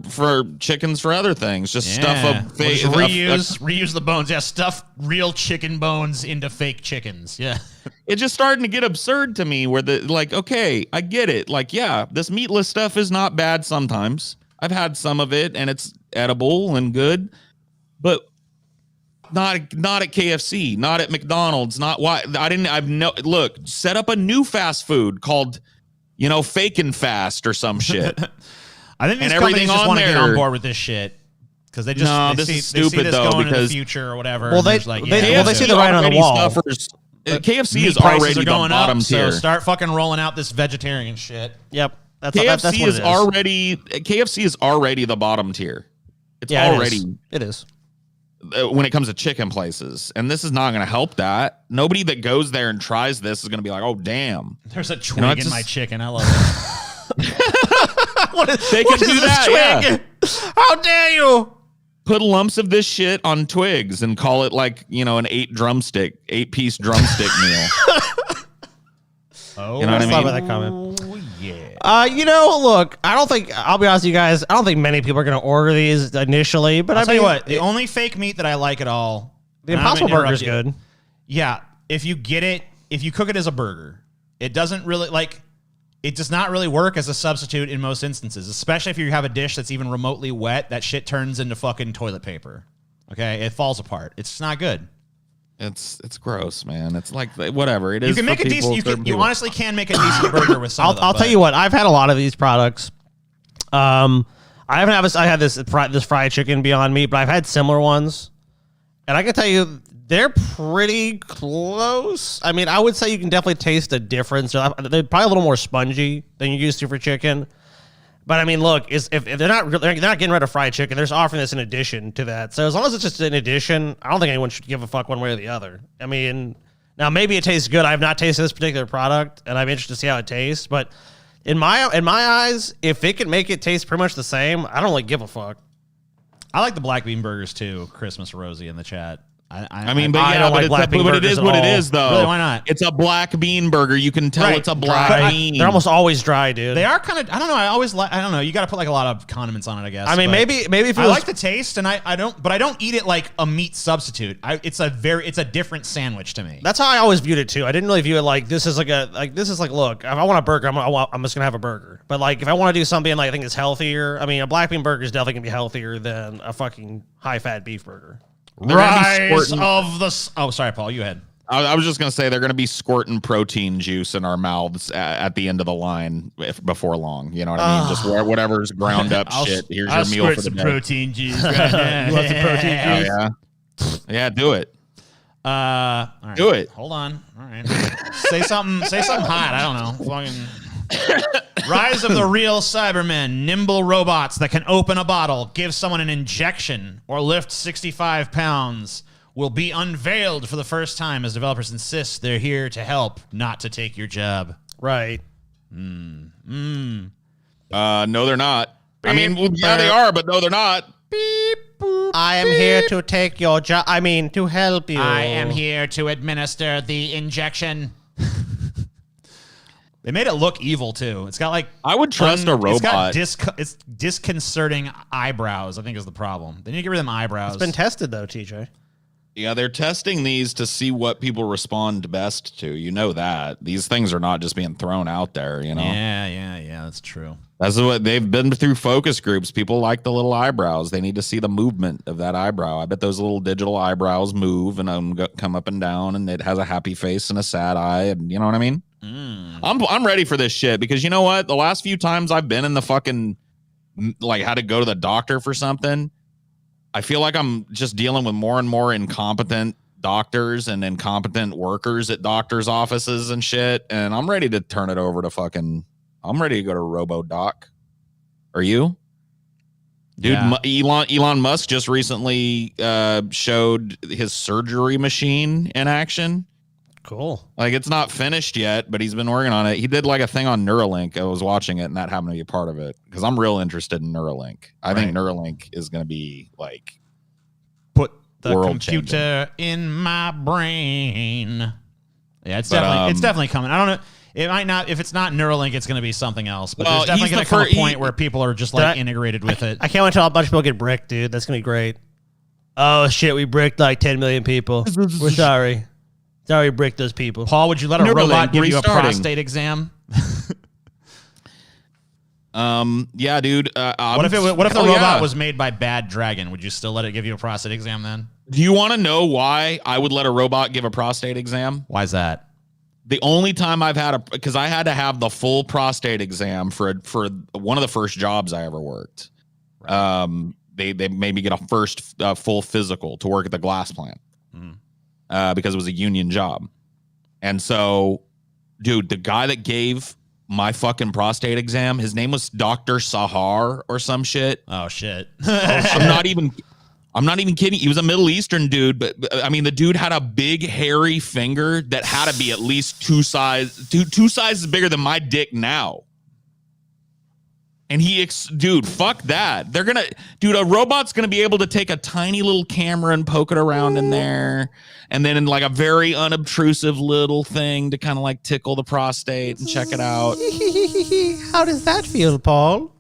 chickens for other things. Just stuff reuse the bones. Yeah, stuff real chicken bones into fake chickens. Yeah. It's just starting to get absurd to me where okay, I get it. Like, yeah, this meatless stuff is not bad sometimes. I've had some of it and it's edible and good, but not at KFC, not at McDonald's, look, set up a new fast food called, Fake and Fast or some shit. I think these companies just want to get on board with this shit because they see this going in the future or whatever. Well, they see the writing on the wall. KFC is already the bottom tier. So start fucking rolling out this vegetarian shit. Yep. That's KFC what is already the bottom tier. It's already it is. When it comes to chicken places, and this is not going to help that. Nobody that goes there and tries this is going to be like, oh damn, there's a twig in my chicken. I love it. They can do that. Yeah. How dare you? Put lumps of this shit on twigs and call it like, you know, an 8-piece drumstick meal. Oh, you know what I mean? About that comment. Yeah. You know, look, I'll be honest with you guys, I don't think many people are going to order these initially, but I'll tell you what, the only fake meat that I like at all, the Impossible Burger is good. Yeah, if you cook it as a burger, it doesn't really it does not really work as a substitute in most instances, especially if you have a dish that's even remotely wet. That shit turns into fucking toilet paper. Okay, it falls apart. It's not good. It's gross, man. It's like whatever it is. You can make a decent. You honestly can make a decent burger with some. I'll tell you what. I've had a lot of these products. I had this fried chicken Beyond Meat, but I've had similar ones, and I can tell you they're pretty close. I mean, I would say you can definitely taste a difference. They're probably a little more spongy than you're used to for chicken. But I mean, look, if they're not getting rid of fried chicken, they're just offering this in addition to that. So as long as it's just in addition, I don't think anyone should give a fuck one way or the other. I mean, now maybe it tastes good. I have not tasted this particular product, and I'm interested to see how it tastes. But in my eyes, if it can make it taste pretty much the same, I don't really give a fuck. I like the black bean burgers too. Christmas Rosie in the chat. I mean, but it is what it is, though. Really, why not? It's a black bean burger. You can tell it's a black bean. They're almost always dry, dude. They are kind of. I don't know. I don't know. You got to put like a lot of condiments on it, I guess. I mean, maybe if I like the taste, and I don't eat it like a meat substitute. It's a different sandwich to me. That's how I always viewed it too. I didn't really view it like this is look, if I want a burger, I'm just gonna have a burger. But like if I want to do something like I think it's healthier, I mean, a black bean burger is definitely gonna be healthier than a fucking high fat beef burger. Rise of the... Oh, sorry, Paul. You ahead. I was just going to say they're going to be squirting protein juice in our mouths at the end of the line before long. You know what I mean? Just whatever's ground up shit. Here's your meal for the day. Protein juice. Right you want some protein juice? Yeah. Yeah, do it. All right. Do it. Hold on. All right. Say something hot. I don't know. Fucking... Rise of the real Cybermen, nimble robots that can open a bottle, give someone an injection, or lift 65 pounds, will be unveiled for the first time as developers insist they're here to help, not to take your job. Right. No, they're not. I mean, yeah, they are, but no, they're not. Beep, boop, I am here to take your job. I mean, to help you. I am here to administer the injection. They made it look evil too. It's got like I would trust a robot. It's disconcerting eyebrows. I think is the problem. They need to get rid of them eyebrows. It's been tested though, TJ. Yeah, they're testing these to see what people respond best to. You know that these things are not just being thrown out there. You know. Yeah. That's true. That's what they've been through focus groups. People like the little eyebrows. They need to see the movement of that eyebrow. I bet those little digital eyebrows move and come up and down, and it has a happy face and a sad eye, and you know what I mean. I'm ready for this shit because you know what? The last few times I've been in the fucking had to go to the doctor for something, I feel like I'm just dealing with more and more incompetent doctors and incompetent workers at doctors' offices and shit. And I'm ready to turn it over to I'm ready to go to RoboDoc. Are you? Dude, yeah. Elon Musk just recently showed his surgery machine in action. Cool. Like it's not finished yet, but he's been working on it. He did like a thing on Neuralink. I was watching it, and that happened to be a part of it because I'm real interested in Neuralink. I think Neuralink is going to be like put the computer in my brain. Yeah, it's definitely coming. I don't know. It might not. If it's not Neuralink, it's going to be something else. But there's definitely going to come a point where people are just like integrated with it. I can't wait till a bunch of people get bricked, dude. That's going to be great. Oh shit, we bricked like 10 million people. We're sorry. Sorry, brick those people. Paul, would you let a robot give you a prostate exam? Yeah, dude. What if the robot was made by Bad Dragon? Would you still let it give you a prostate exam then? Do you want to know why I would let a robot give a prostate exam? Why is that? The only time I've had because I had to have the full prostate exam for one of the first jobs I ever worked. Right. They made me get a first full physical to work at the glass plant. Because it was a union job. And so, dude, the guy that gave my fucking prostate exam. His name was Dr. Sahar or some shit. Oh shit. I'm not even kidding. He was a Middle Eastern dude, but I mean, the dude had a big hairy finger that had to be at least two sizes bigger than my dick now. And dude, fuck that. A robot's gonna be able to take a tiny little camera and poke it around in there, and then in like a very unobtrusive little thing to kind of like tickle the prostate and check it out. How does that feel, Paul?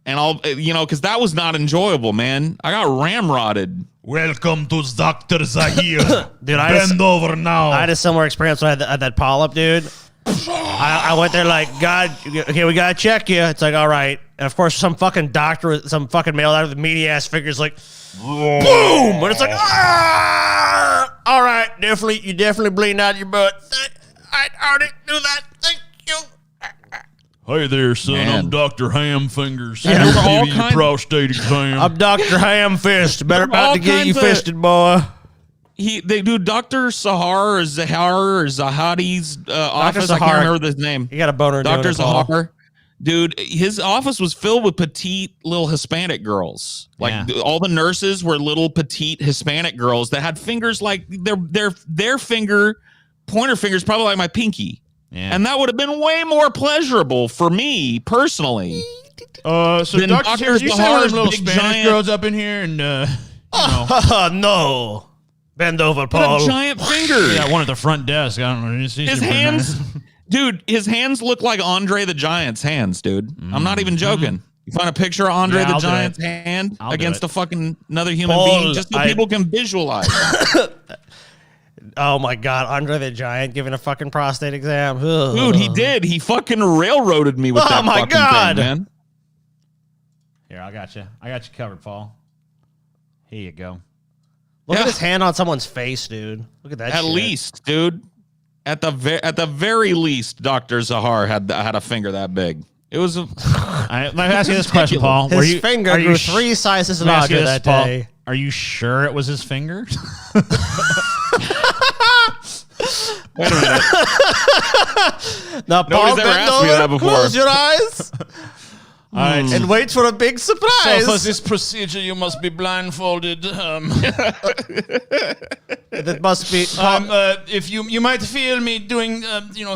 And I'll, because that was not enjoyable, man. I got ramrodded. Welcome to Dr. Zahir. Dude, Bend over now. I had a similar experience when I had that polyp, dude. I went there like, God, okay, we gotta check you. It's like, all right. And of course, some fucking doctor, some fucking male out of the meaty ass figures like, boom! But it's like, ah! All right, you definitely bleeding out your butt. I already knew that. Thank you. Hey there, son. Man. I'm Dr. Hamfingers. Yeah, there were all Give you your kinds- prostate exam. I'm Dr. Hamfist. Better All about to get you kinds of- fisted, boy. They do Dr. Sahar or Zahadi's office. I Zahar. can't remember his name. You got a boner, Dr. doing it, Paul. Zahar. Dude, his office was filled with petite little Hispanic girls. Like all the nurses were little petite Hispanic girls that had fingers like their finger, pointer fingers, probably like my pinky. Yeah. And that would have been way more pleasurable for me personally. So Then Dr. Dr. you say one of Zahar's them little big Spanish giant- girls up in here and, No. Bend over, What Paul. a giant finger. Yeah, one at the front desk. I don't know. His hands, dude, his hands look like Andre the Giant's hands, dude. I'm not even joking. You find a picture of Andre Yeah, the I'll do Giant's it. hand I'll do against it. a fucking another human Paul, being, just so people can visualize. Oh my God, Andre the Giant giving a fucking prostate exam. Ugh. Dude, he did. He fucking railroaded me with Oh that my fucking God. thing, man. Here, I got you. I got you covered, Paul. Here you go. Look Yeah. at his hand on someone's face, dude. Look at that At shit. least, dude. At the very least, Dr. Zahar had a finger that big. It was a Let me ask you this question, Paul. His finger are you grew sh- 3 sizes let me ask larger you this, that Paul. day. Are you sure it was his finger? wait a minute. Now, Paul, Nobody's ever bend asked me over, that before. close your eyes, and wait for a big surprise. So for this procedure, you must be blindfolded. That must be... If you might feel me doing,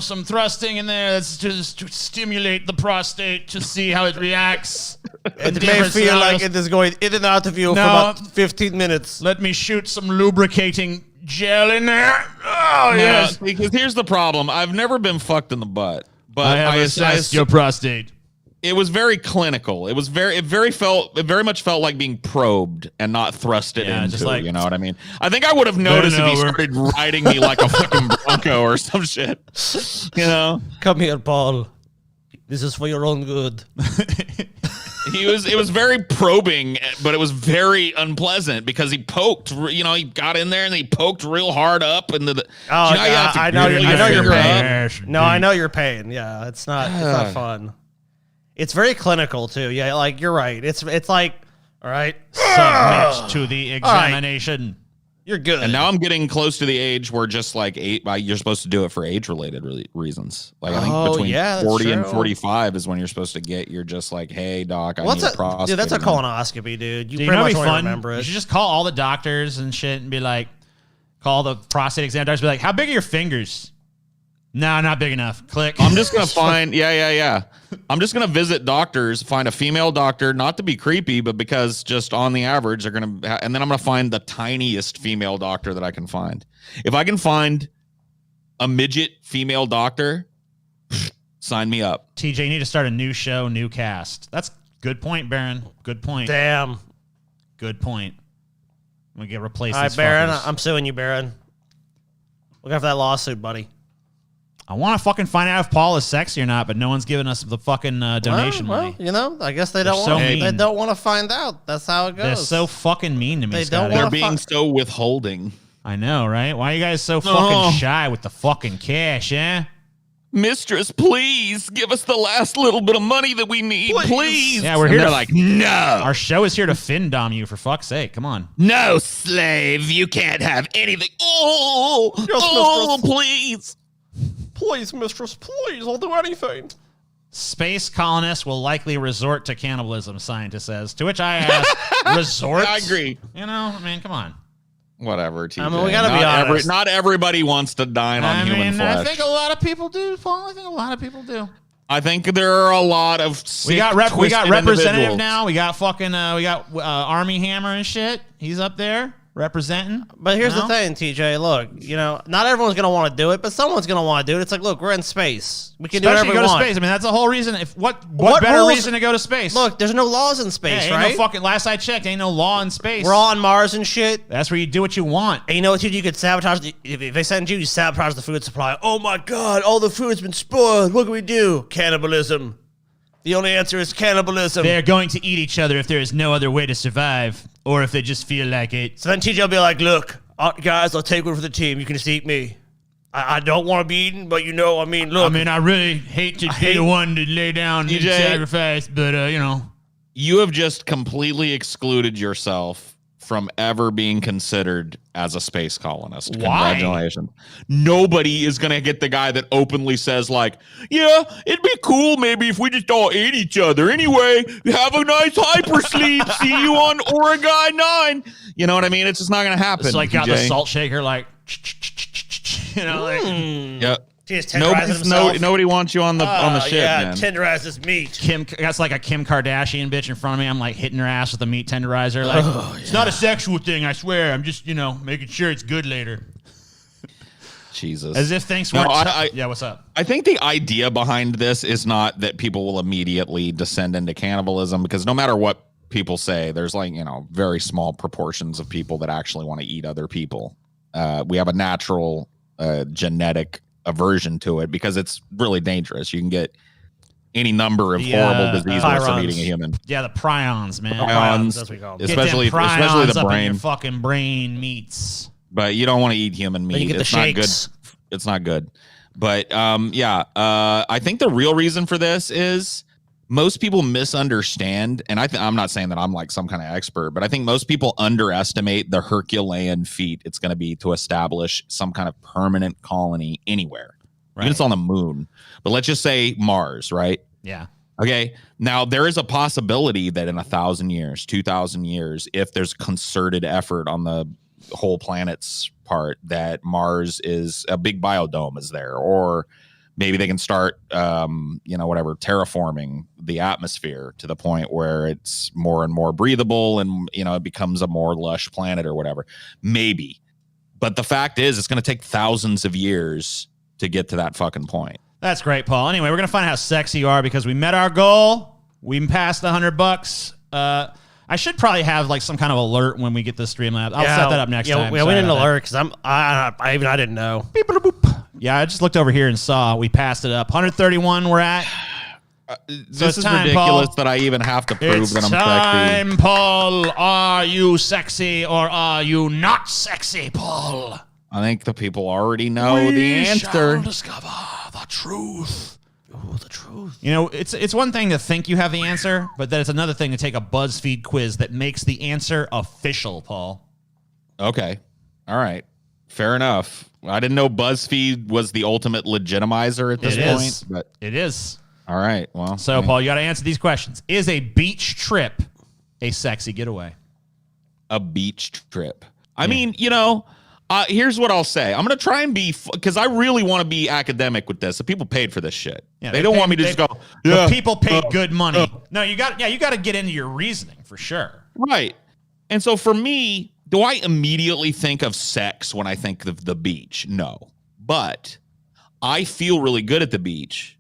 some thrusting in there, that's just to stimulate the prostate to see how it reacts. it may different feel like scenarios. it is going in and out of you for No. about 15 minutes. Let me shoot some lubricating gel in there. Oh, Yeah, yes. because here's the problem. I've never been fucked in the butt, but I have assessed your prostate. it was very clinical. It very much felt like being probed and not thrusted Yeah, into. just like- You know what I mean? I think I would have noticed if he over. started riding me like a fucking bronco or some shit. You know, Come here, Paul. This is for your own good. it was very probing, but it was very unpleasant because he poked. You know, he got in there and he poked real hard up into the. Oh, you know, you have to I know grill you're finger up. pain. No, I know your pain. Yeah, it's not fun. It's very clinical too. Yeah, like you're right. It's like, all right, Submit to the examination. you're good. And now I'm getting close to the age where just like you're supposed to do it for age-related reasons. Like I think between yeah, 40 and true. 45 is when you're supposed to get. You're just like, hey, doc, I What's need a a prostate. dude? That's a exam. colonoscopy, dude. You Do you pretty know much what'd be want to fun? remember You it. should just call all the doctors and shit and be like, call the prostate exam doctors, be like, how big are your fingers? No, not big enough. Click. I'm just gonna find. Yeah. I'm just gonna visit doctors, find a female doctor, not to be creepy, but because just on the average they're gonna. And then I'm gonna find the tiniest female doctor that I can find. If I can find a midget female doctor, sign me up. TJ, you need to start a new show, new cast. That's good point, Baron. Good point. Damn. Good point. I'm gonna get replaced. All right, these Baron. fuckers. I'm suing you, Baron. Look after that lawsuit, buddy. I want to fucking find out if Paul is sexy or not, but no one's giving us the fucking donation money. Well, you know, I guess they don't They're so want. mean. They don't want to find out. That's how it goes. They're so fucking mean to me, They Scotty. don't They're wanna being so withholding. I know, right? Why are you guys so fucking Oh. shy with the fucking cash, eh? Mistress, please give us the last little bit of money that we need, please. Yeah, we're And here they're to like, no, Our show is here to fin dom you, for fuck's sake. Come on. no, slave, you can't have anything. Oh, Yes, mistress. please. Please, mistress, please, I'll do anything. Space colonists will likely resort to cannibalism, scientist says. To which I ask, resort? I agree. You know, I mean, come on. Whatever, TJ. I mean, we gotta be honest. Not everybody wants to dine on human flesh. I think a lot of people do, Paul. I think a lot of people do. I think there are a lot of We got representative individuals. now. We got fucking Army Hammer and shit. He's up there representing. But here's you the know? thing, TJ. Look, you know, not everyone's gonna want to do it, but someone's gonna want to do it. It's like, look, we're in space. We can do Especially whatever go we want. to space. I mean, that's the whole reason. What better rules- reason to go to space? Look, there's no laws in space, ain't right? no fucking. Last I checked, ain't no law in space. We're all on Mars and shit. That's where you do what you want. And you know what, dude? You could sabotage. If they send you, you sabotage the food supply. Oh my God, all the food's been spoiled. What can we do? Cannibalism. The only answer is cannibalism. They're going to eat each other if there is no other way to survive, or if they just feel like it. So then TJ will be like, look, guys, I'll take one for the team. You can just eat me. I don't want to be eaten, but you know, I mean, look. I mean, I really hate to be the one to lay down and DJ, sacrifice, but, you know. You have just completely excluded yourself from ever being considered as a space colonist. Why? Congratulations. Nobody is going to get the guy that openly says, like, yeah, it'd be cool maybe if we just all ate each other. Anyway, have a nice hypersleep. See you on Oregon 9. You know what I mean? It's just not going to happen. It's like got the TJ. salt shaker, like, you know, like. Yeah. He just tenderizes himself. Nobody wants you on the ship, yeah, man. tenderize this meat. That's like a Kim Kardashian bitch in front of me. I'm like hitting her ass with a meat tenderizer. Like, it's not a sexual thing, I swear. I'm just, you know, making sure it's good later. Jesus. As if things No, weren't. Yeah, what's up? I think the idea behind this is not that people will immediately descend into cannibalism, because no matter what people say, there's like, you know, very small proportions of people that actually want to eat other people. We have a natural genetic aversion to it because it's really dangerous. You can get any number of horrible diseases from eating a human. Yeah, the prions, man. Prions, that's what we call them. especially prions the up in brain. your fucking brain meats. But you don't want to eat human Then you meat. get the It's not good. shakes. It's not good. But I think the real reason for this is most people misunderstand, and I'm not saying that I'm like some kind of expert, but I think most people underestimate the Herculean feat it's going to be to establish some kind of permanent colony anywhere. Right. Even if it's on the moon. But let's just say Mars, right? Yeah. Okay. Now, there is a possibility that in 1,000 years, 2,000 years, if there's concerted effort on the whole planet's part, that Mars is a big biodome is there, or maybe they can start, terraforming the atmosphere to the point where it's more and more breathable and, you know, it becomes a more lush planet or whatever. Maybe. But the fact is, it's going to take thousands of years to get to that fucking point. That's great, Paul. Anyway, we're going to find out how sexy you are because we met our goal. We passed the $100. I should probably have like some kind of alert when we get the Streamlab. I'll set that up next time. Yeah, we didn't alert because I didn't know. Yeah, I just looked over here and saw we passed it up. 131 we're at. This is time, ridiculous Paul. that I even have to prove It's that I'm time, sexy. Paul. Are you sexy or are you not sexy, Paul? I think the people already know the answer. Discover the truth. Oh, the truth. You know, it's one thing to think you have the answer, but then it's another thing to take a BuzzFeed quiz that makes the answer official, Paul. Okay. All right. Fair enough. I didn't know BuzzFeed was the ultimate legitimizer at this point. But it is. all right. Well, So, Paul, you got to answer these questions. Is a beach trip a sexy getaway? a beach trip. I mean, you know, here's what I'll say. I'm going to try and be, because I really want to be academic with this. The people paid for this shit. Yeah, they don't want me to just go, The people paid good money. No, you got to get into your reasoning for sure. Right. And so for me, do I immediately think of sex when I think of the beach? No. But I feel really good at the beach.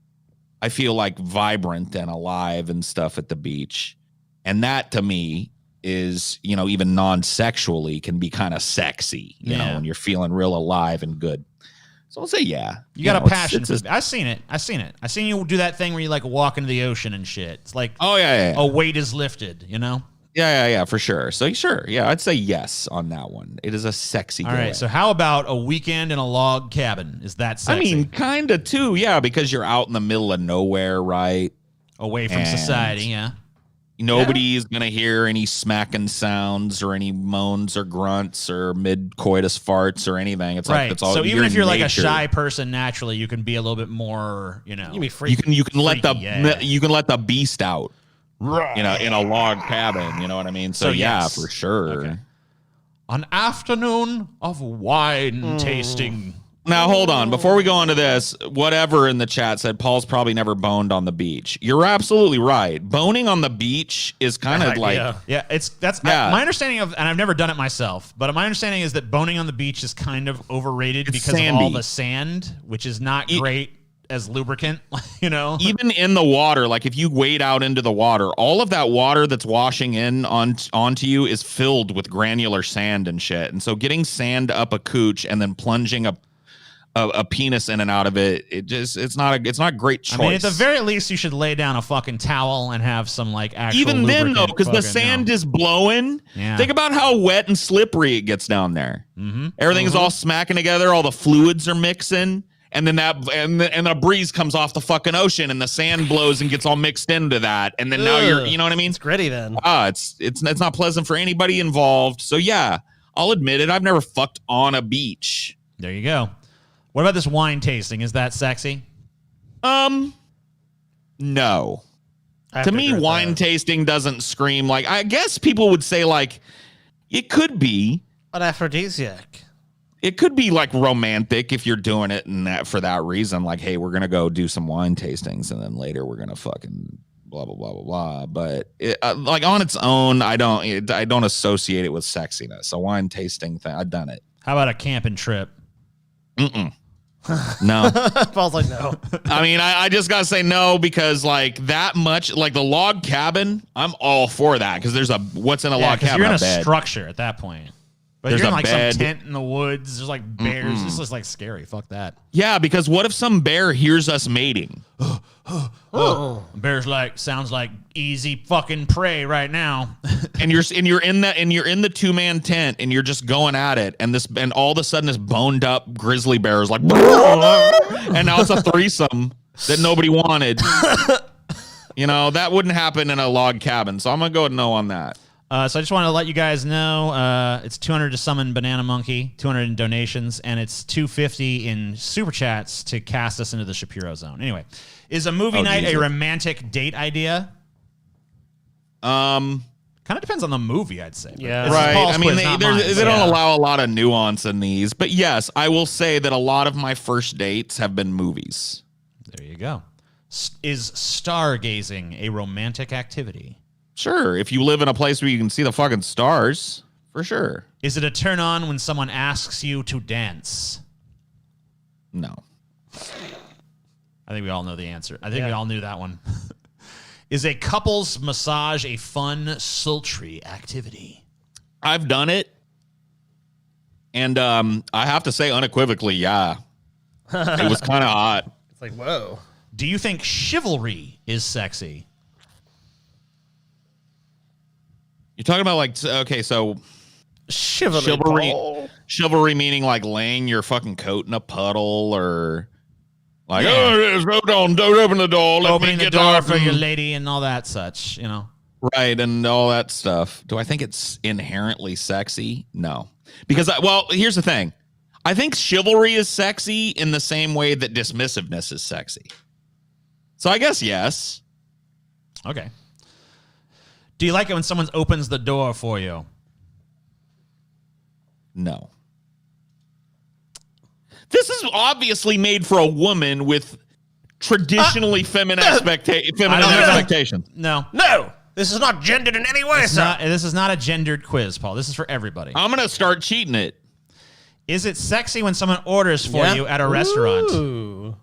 I feel like vibrant and alive and stuff at the beach. And that to me is, you know, even non-sexually can be kind of sexy, you know, when you're feeling real alive and good. So I'll say, yeah. You got a passion for it. I've seen it. I seen you do that thing where you like walk into the ocean and shit. It's like, a weight is lifted, you know? Yeah, for sure. So sure. Yeah, I'd say yes on that one. It is a sexy All right, so how about a weekend in a log cabin? Is that sexy? I mean, kind of too, yeah, because you're out in the middle of nowhere, right? Away from society, yeah. Nobody's going to hear any smacking sounds or any moans or grunts or mid-coitus farts or anything. It's right. like it's all. So even if you're like a nature. shy person naturally, you can be a little bit more, You can be free. You can let the yeah. you can let the beast out. Right. In a log cabin. You know what I mean? So yeah, yes. for sure. Okay. An afternoon of wine tasting. Now, hold on. Before we go on to this, whatever in the chat said Paul's probably never boned on the beach. You're absolutely right. Boning on the beach is kind of like... Yeah, my understanding of, and I've never done it myself, but my understanding is that boning on the beach is kind of overrated because of all the sand, which is not great as lubricant, Even in the water, like if you wade out into the water, all of that water that's washing in onto you is filled with granular sand and shit. And so getting sand up a cooch and then plunging a penis in and out of it, it's not great choice. I mean, at the very least, you should lay down a fucking towel and have some like actual. Even then, though, because the sand is blowing. Yeah. Think about how wet and slippery it gets down there. Mm-hmm. Everything is all smacking together. All the fluids are mixing, and then and a breeze comes off the fucking ocean, and the sand blows and gets all mixed into that, and then now you know what I mean? It's gritty then. It's not pleasant for anybody involved. So yeah, I'll admit it. I've never fucked on a beach. There you go. What about this wine tasting? Is that sexy? No. To me, wine that. tasting doesn't scream like. I guess people would say like, it could be An aphrodisiac. It could be like romantic if you're doing it and that for that reason. Like, hey, we're gonna go do some wine tastings and then later we're gonna fucking blah blah blah blah blah. But like on its own, I don't associate it with sexiness. A wine tasting thing, I've done it. How about a camping trip? No. Paul's like, no. I mean, I just gotta say no because like that much, like the log cabin, I'm all for that because there's what's in a log cabin? You're in a bed. structure at that point. But There's you're in a like bed. some tent in the woods. There's like bears. This is like scary. Fuck that. Yeah, because what if some bear hears us mating? Bear's like sounds like easy fucking prey right now. and you're in the 2-man tent and you're just going at it and all of a sudden this boned up grizzly bear is like and now it's a threesome that nobody wanted. That wouldn't happen in a log cabin. So I'm gonna go with no on that. So I just want to let you guys know it's $200 to summon Banana Monkey, $200 in donations, and it's $250 in super chats to cast us into the Shapiro zone. Anyway, is a movie night a romantic date idea? Kind of depends on the movie, I'd say. Yeah. Right. Paul's I mean, quiz, they don't allow a lot of nuance in these, but yes, I will say that a lot of my first dates have been movies. There you go. Is stargazing a romantic activity? Sure, if you live in a place where you can see the fucking stars, for sure. Is it a turn on when someone asks you to dance? No. I think we all know the answer. I think we all knew that one. Is a couple's massage a fun, sultry activity? I've done it. And I have to say unequivocally, yeah. It was kind of hot. It's like, whoa. Do you think chivalry is sexy? You're talking about like, okay, so Chivalry. Chivalry meaning like laying your fucking coat in a puddle or like, don't open the door. Let Opening me the get door off. for your lady and all that such, Right, and all that stuff. Do I think it's inherently sexy? No. Because, here's the thing. I think chivalry is sexy in the same way that dismissiveness is sexy. So I guess yes. Okay. Do you like it when someone opens the door for you? No. This is obviously made for a woman with traditionally feminine expectations. No. No. This is not gendered in any way, sir. This is not a gendered quiz, Paul. This is for everybody. I'm going to start cheating it. Is it sexy when someone orders for you at a restaurant? Ooh.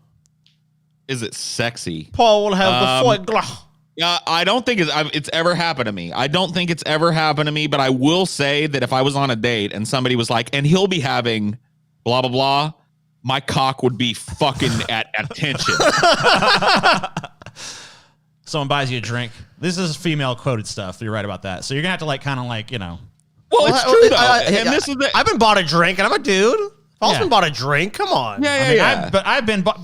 Is it sexy? Paul will have the foie gras. Yeah, I don't think it's ever happened to me. I don't think it's ever happened to me, but I will say that if I was on a date and somebody was like, and he'll be having blah, blah, blah, my cock would be fucking at attention. Someone buys you a drink. This is female quoted stuff. You're right about that. So you're going to have to like kind of like, Well, it's true, though. And this is I've been bought a drink, and I'm a dude. Paul's been bought a drink. Come on. Yeah. I've been bought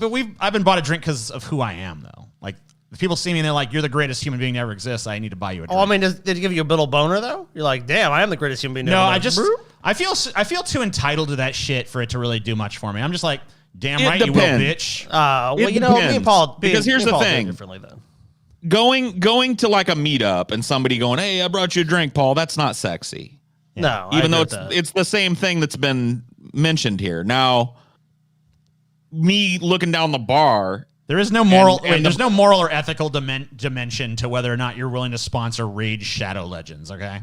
a drink because of who I am, though. Like, If people see me and they're like, "You're the greatest human being to ever exist," I need to buy you a drink. Oh, I mean, did it give you a little boner though? You're like, damn, I am the greatest human being. No, ever. I feel too entitled to that shit for it to really do much for me. I'm just like, damn It right, you will, depends. bitch. Well, It you know, me depends. and Paul. Because here's me and the Paul do it thing. differently then. Going to like a meetup and somebody going, "Hey, I brought you a drink, Paul." That's not sexy. No, I Even though agree with that. it's the same thing that's been mentioned here. Now, me looking down the bar. There is no moral. And there's no moral or ethical dimension to whether or not you're willing to sponsor Rage Shadow Legends. Okay,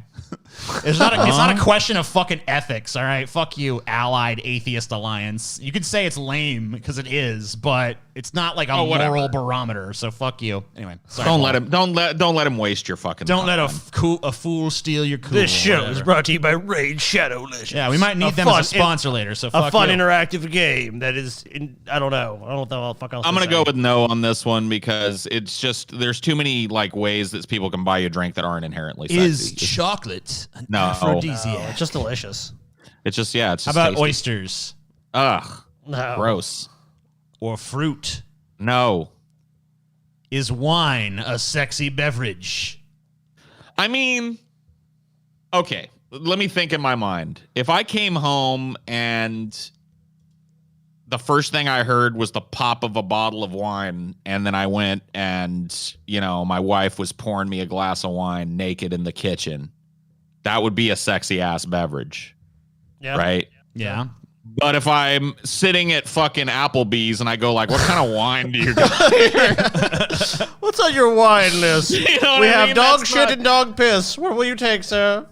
it's not a question of fucking ethics. All right, fuck you, Allied Atheist Alliance. You could say it's lame because it is, but it's not like a whatever. moral barometer. So fuck you. Anyway, sorry, Don't Paul. let him waste your fucking. Don't let time. a fool steal your cool. This show whatever. is brought to you by Rage Shadow Legends. Yeah, we might need them as a sponsor later. So fuck a fun you. interactive game that is. I don't know. I don't know what the fuck else. I'm to gonna say. go with no on this one because it's just there's too many like ways that people can buy you a drink that aren't inherently sexy. Is chocolate an No. aphrodisiac? Oh, it's just delicious. It's just it's How just about tasty. oysters Ugh, No. gross. or fruit? No, Is wine a sexy beverage? I mean, okay. Let me think in my mind. If I came home and the first thing I heard was the pop of a bottle of wine, and then I went and, my wife was pouring me a glass of wine naked in the kitchen, that would be a sexy ass beverage. Yeah. Right? Yeah. But if I'm sitting at fucking Applebee's and I go like, what kind of wine do you got here? What's on your wine list? You know what We I have mean? dog That's shit not- and dog piss. What will you take, sir?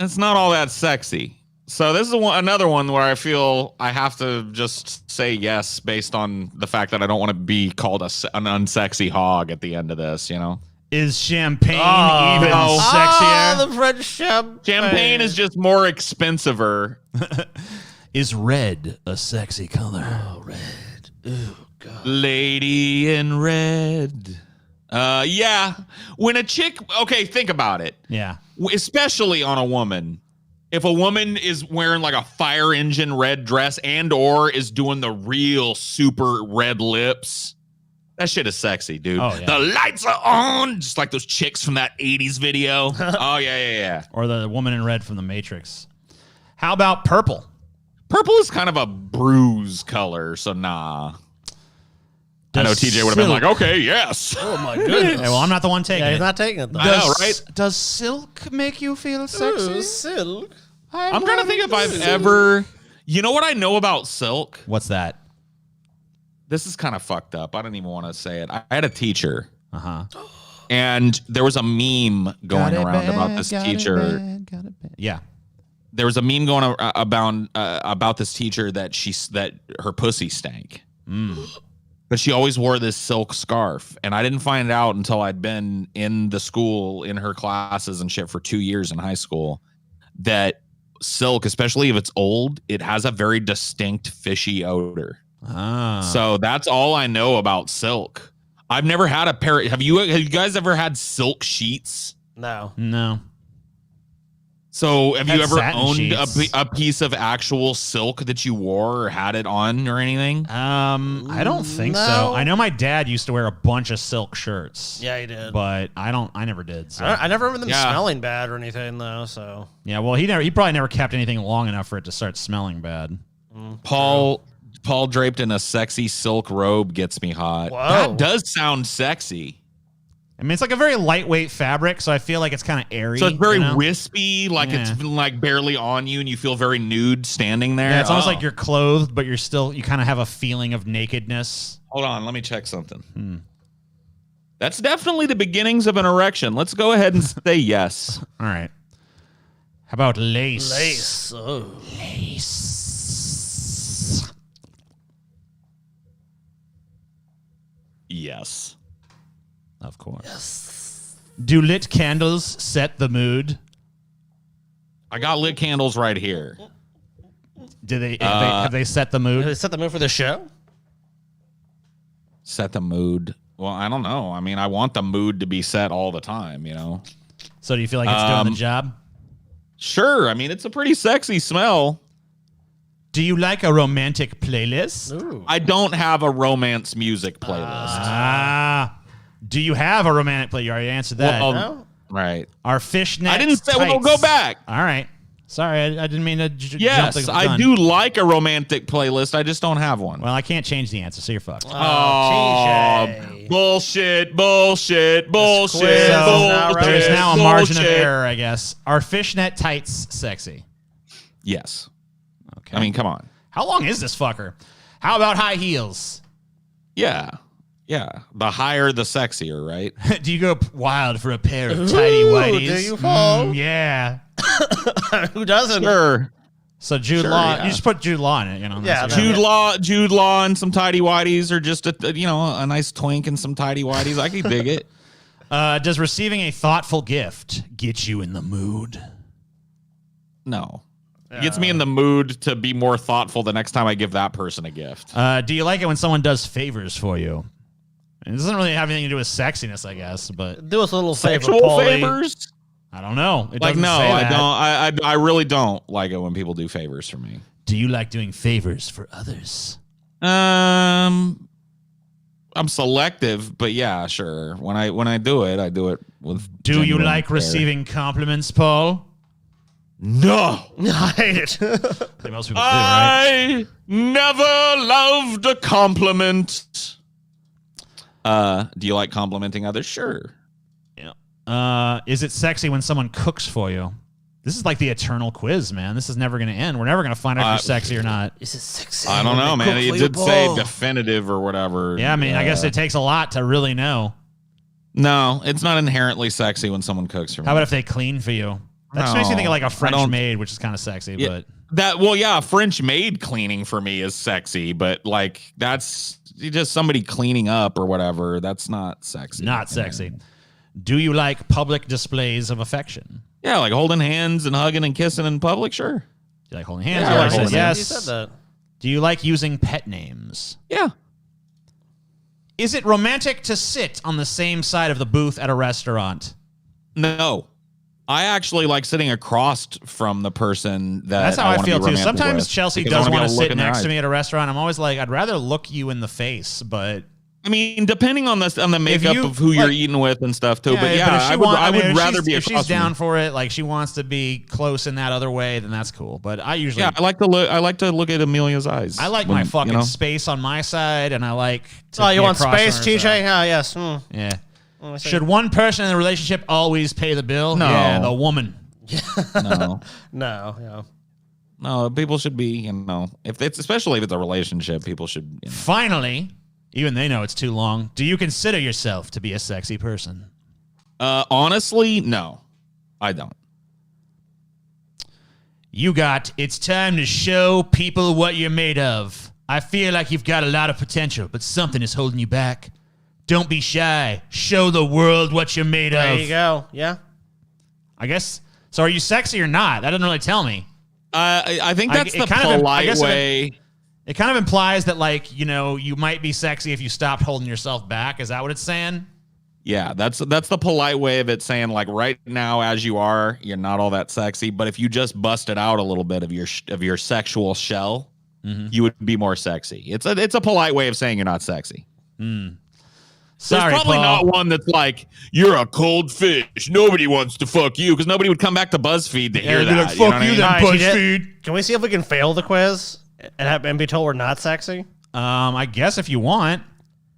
It's not all that sexy. So this is another one where I feel I have to just say yes based on the fact that I don't want to be called an unsexy hog at the end of this, Is champagne Oh, even no. sexier? The French champagne. Champagne is just more expensiver. Is red a sexy color? Oh, red. Ooh, God. Lady in red. Yeah. When a chick, okay, think about it. Yeah. Especially on a woman. If a woman is wearing like a fire engine red dress and or is doing the real super red lips, that shit is sexy, dude. Oh, yeah. The lights are on, just like those chicks from that 80s video. Oh, yeah. Or the woman in red from The Matrix. How about purple? Purple is kind of a bruise color, so nah. I know TJ would have been like, okay, yes. Oh, my goodness. Hey, well, I'm not the one taking Yeah, it. he's not taking it, though. I know, right? Does silk make you feel sexy? Ooh, silk. I'm trying to think if I've ever. You know what I know about silk? What's that? This is kind of fucked up. I don't even want to say it. I had a teacher, Uh-huh. and there was a meme going around about this teacher. Yeah. There was a meme going about this teacher that her pussy stank. But she always wore this silk scarf, and I didn't find out until I'd been in the school in her classes and shit for 2 years in high school that silk, especially if it's old, it has a very distinct fishy odor. Ah. So that's all I know about silk. I've never had a pair. Have you guys ever had silk sheets? No. No. So have you Had ever satin owned sheets. a piece of actual silk that you wore or had it on or anything? I don't think No. so. I know my dad used to wear a bunch of silk shirts. Yeah, he did. But I never did. So. I never remember them Yeah. smelling bad or anything, though, so. Yeah, well, he probably never kept anything long enough for it to start smelling bad. Paul draped in a sexy silk robe gets me hot. Whoa. That does sound sexy. I mean, it's like a very lightweight fabric, so I feel like it's kind of airy. So it's very you know? wispy, like Yeah. it's like barely on you, and you feel very nude standing there. Yeah, it's almost Oh. like you're clothed, but you kind of have a feeling of nakedness. Hold on, let me check something. That's definitely the beginnings of an erection. Let's go ahead and say yes. All right. How about lace? Lace. Oh. Lace. Yes. Of course. Do lit candles set the mood? I got lit candles right here. Have they set the Did mood? they set the mood for the show? Set the mood. Well, I don't know. I mean, I want the mood to be set all the time, So do you feel like it's doing the job? Sure. I mean, it's a pretty sexy smell. Do you like a romantic playlist? Ooh. I don't have a romance music playlist. Do you have a romantic play? You already answered that. No? Right. Are fishnet I didn't say. Well, tights- go back. All right. Sorry, I didn't mean to jump Yes, the I gun. do like a romantic playlist. I just don't have one. Well, I can't change the answer, so you're fucked. Oh, TJ. bullshit, bullshit, bullshit, quiz is not bullshit. right. There's now a margin of bullshit. error, I guess. Are fishnet tights sexy? Yes. Okay. I mean, come on. How long is this fucker? How about high heels? Yeah. Yeah. The higher, the sexier, right? Do you go wild for a pair of tidy whities? do you fall? Yeah. Who doesn't? Sure. So Jude Sure, Law, yeah. you just put Jude Law in it, you know. Yeah, that's that- your- Jude Law and some tidy whities, or just a nice twink and some tidy whities. I could dig it. Does receiving a thoughtful gift get you in the mood? No. It gets me in the mood to be more thoughtful the next time I give that person a gift. Do you like it when someone does favors for you? It doesn't really have anything to do with sexiness, I guess, but Do us a little favor, Sexual Paulie. favors? I don't know. It Like, doesn't no, say I that. don't. I really don't like it when people do favors for me. Do you like doing favors for others? I'm selective, but yeah, sure. When I do it, I do it with. Do you genuine like care. receiving compliments, Paul? No. I hate it. Like most people do, right? I never loved a compliment. Do you like complimenting others? Sure. Is it sexy when someone cooks for you? This is like the eternal quiz, man. This is never going to end. We're never going to find out if you're sexy or not. Is it sexy? I don't know, when they man. cook It for did you, say Paul? definitive or whatever. Yeah, I mean, I guess it takes a lot to really know. No, it's not inherently sexy when someone cooks for me. How about if they clean for you? That just makes me think of like a French maid, which is kind of sexy, Yeah, but French maid cleaning for me is sexy, but like that's just somebody cleaning up or whatever. That's not sexy. not sexy. Do you like public displays of affection? Yeah, like holding hands and hugging and kissing in public, sure. Do you like holding hands? Yeah, I You like said holding yes. You said that. Do you like using pet names? Yeah. Is it romantic to sit on the same side of the booth at a restaurant? No. I actually like sitting across from the person that That's how I wanna feel be too. romantic Sometimes with, Chelsea because I does wanna be want to able look sit in their next to eyes. me at a restaurant. I'm always like, I'd rather look you in the face, but I mean, depending on the makeup you, of who you're like- eating with and stuff too. but if yeah, she I would if rather she's- be if across she's from down you. for it, like she wants to be close in that other way, then that's cool. But I usually Yeah, I like to look at Amelia's eyes. I like when, my fucking you know? space on my side, and I like to Oh, you be want across space, from her, so- TJ? Ah, yes. Yeah. I see. Should one person in the relationship always pay the bill? No. Yeah, the woman. No. No, yeah. No, people should be, especially if it's a relationship, people should. Finally, even they know it's too long. Do you consider yourself to be a sexy person? Honestly, no, I don't. You got, it's time to show people what you're made of. I feel like you've got a lot of potential, but something is holding you back. Don't be shy. Show the world what you're made of. There you go. Yeah. I guess. So are you sexy or not? That doesn't really tell me. I think that's it the kind of- I polite guess way. It kind of implies that, like, you might be sexy if you stopped holding yourself back. Is that what it's saying? Yeah, that's the polite way of it, saying like right now as you are, you're not all that sexy, but if you just busted out a little bit of your sexual shell, you would be more sexy. It's a polite way of saying you're not sexy. Sorry, There's probably Paul. not one that's like, you're a cold fish. Nobody wants to fuck you, because nobody would come back to BuzzFeed to hear they'd be that. like, you know fuck what I you mean? then, All right, BuzzFeed. Can we see if we can fail the quiz and be told we're not sexy? I guess if you want.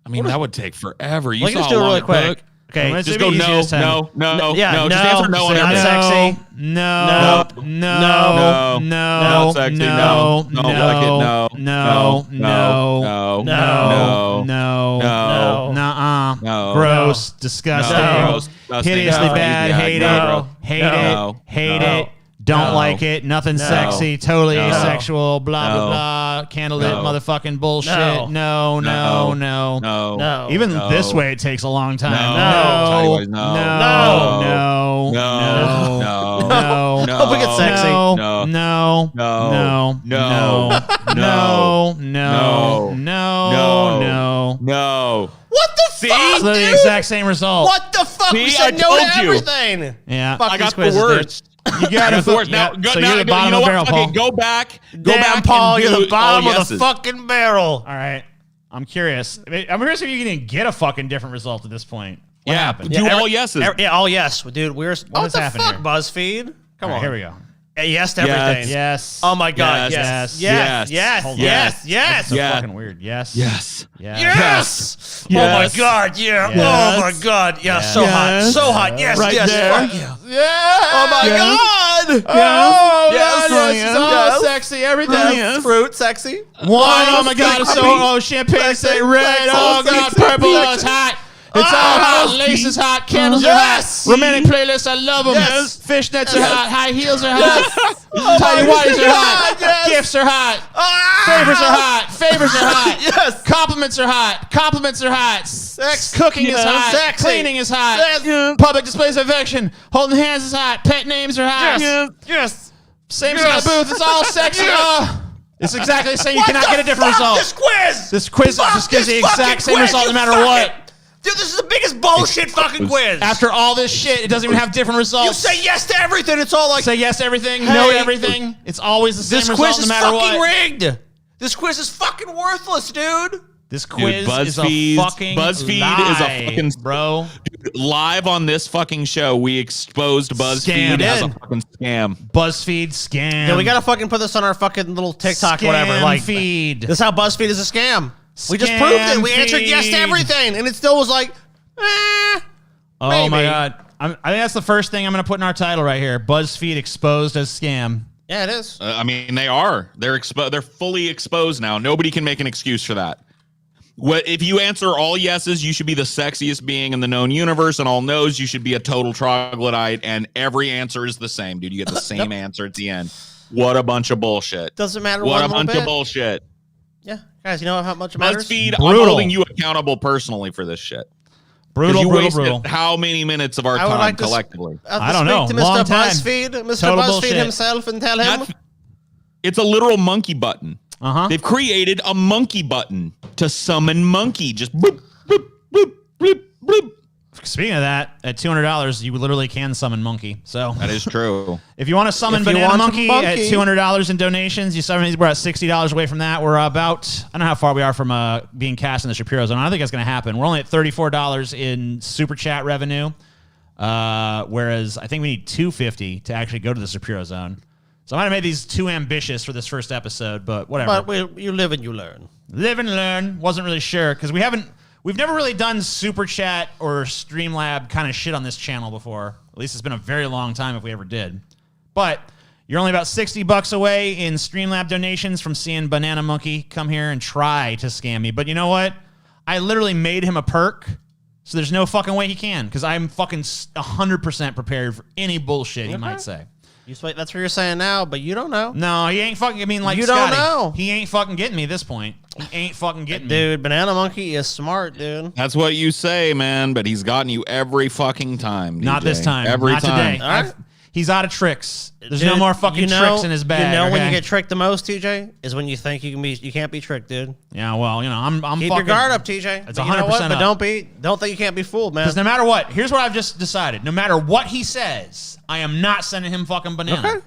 I mean, that would take forever. You We can saw just do how it long really quick. took. Okay, Let's Just do go it easy no, this time. no. Yeah, Just no. answer no on Say not everything. sexy. No, No. no, Not sexy. No. Don't like it. No. no, No. no, nuh-uh, No. gross, disgusting, No. Gross, disgusting. hideously No. bad, Yeah, hate no. it, hate No. it, hate No. it, don't No. like it, nothing No. sexy, totally No. asexual, blah, No. blah, blah, candlelit No. motherfucking bullshit, No. no, No. no. No. Even No. this way, it takes a long time. No. No, No. no, No. no, No. no, No. Hope we get sexy. no, No. no, No. no, No. no, no, No. no. No. What the See? fuck, So the dude? exact same result. What the fuck? See, We said I no to told you. everything. Yeah. Fuck I these got the quizzes, dude. worst. You got it. The worst. Now, So you're the you bottom know of the what? barrel, Okay, Paul. go back. Go Damn, back. Paul, and you're do the bottom all of the yeses. fucking barrel. All right. I'm curious. I'm curious if you can even get a fucking different result at this point. What happened? Do all yeses. All yes, dude. What has the happened fuck, here? BuzzFeed? Come on. Here we go. Yes to everything. Yes. Oh my god. Yes. Yes. Yes. Yes. Hold Yes. on. Yes. So Yeah. fucking weird. Yes. Yes. Yes. Yes. Oh Yes. my god. Yeah. Yes. Oh my god. Yeah. So hot. So hot. Yes. Right yes. there. Fuck yeah. Yeah. Oh my god. Oh, Yes. God, yes. Yes. It's all Yes. sexy. Everything. Yes. Fruit. Sexy. Wine. Oh my god. It's so. Oh, champagne. Sexy. Say red. Sexy. Oh god. Sexy. Purple. Oh, it's hot. It's all hot. Lace is hot. Candles are hot. Yes. Romantic playlists. I love them. Yes. Fishnets are hot. High heels are hot. Tiny whities are hot. Yes. Gifts are hot. Ah! Favors are hot. Favors are hot. Yes. Compliments are hot. Compliments are hot. Sex. Cooking is Yes. hot. Sexy. Cleaning is hot. Yes. Public displays of affection. Holding hands is hot. Pet names are hot. Yes. Yes. Same Yes. booth. It's all sexy. Yes. Oh. It's exactly the same. You What cannot the get a different fuck? result. This quiz. This quiz Fuck just gives this the exact fucking same quiz, result no you matter fuck what. it. Dude, this is the biggest bullshit fucking quiz. After all this shit, it doesn't even have different results. You say yes to everything. It's all like Say yes to everything, Hey. no to everything. It's always the same this result quiz no is matter fucking what. rigged. This quiz is fucking worthless, dude. This quiz is a BuzzFeed- fucking BuzzFeed lie, is a fucking- bro. Live on this fucking show, we exposed BuzzFeed Scam. as a fucking scam. BuzzFeed scam. Yeah, we gotta fucking put this on our fucking little TikTok, Scam whatever. Like, feed. this is how BuzzFeed is a scam. We just Scam proved it. We answered yes to feed. everything, and it still was like, Oh maybe. my god. I think that's the first thing I'm going to put in our title right here. BuzzFeed exposed as scam. Yeah, it is. I mean, they are. They're fully exposed now. Nobody can make an excuse for that. What if you answer all yeses, you should be the sexiest being in the known universe, and all no's, you should be a total troglodyte, and every answer is the same, dude. You get the same answer at the end. What a bunch of bullshit. Doesn't matter What one a little bunch bit. of bullshit. Yeah, guys, you know how much it matters? BuzzFeed, I'm Brutal. holding you accountable personally for this shit. 'Cause Brutal, you brutal, wasted brutal. how many minutes of our I would time like to collectively? I don't know. Speak to Long Mr. time. BuzzFeed, Mr. Total BuzzFeed bullshit. himself, and tell him. That's- It's a literal monkey button. Uh-huh. They've created a monkey button to summon monkey. Just boop, boop, boop, boop, boop. Speaking of that, at $200, you literally can summon monkey. So That is true. if you want to summon If you Banana want Monkey, some at monkey. $200 in donations, you summon. We're at $60 away from that. We're about, I don't know how far we are from being cast in the Shapiro zone. I don't think that's going to happen. We're only at $34 in super chat revenue, whereas I think we need $250 to actually go to the Shapiro zone. So I might have made these too ambitious for this first episode, but whatever. But you live and you learn. Live and learn. Wasn't really sure because we've never really done super chat or Streamlab kind of shit on this channel before. At least it's been a very long time if we ever did. But you're only about $60 away in Streamlab donations from seeing Banana Monkey come here and try to scam me. But you know what? I literally made him a perk, so there's no fucking way he can because I'm fucking 100% prepared for any bullshit he might say. That's what you're saying now, but you don't know. No, he ain't fucking. I mean, like You don't Scotty, know. He ain't fucking getting me at this point. He ain't fucking getting me. Dude, Banana Monkey is smart, dude. That's what you say, man, but he's gotten you every fucking time. Not DJ. this time. Every Not time. today. All right. He's out of tricks. There's no Dude, more fucking you know- tricks in his bag. You know when you okay? get tricked the most, TJ, is when you think you can't be tricked, dude. Yeah, well, I'm Keep fucking. your guard up, TJ. It's But you know 100% what? But up. don't think you can't be fooled, man. Because no matter what, here's what I've just decided. No matter what he says, I am not sending him fucking banana. Okay.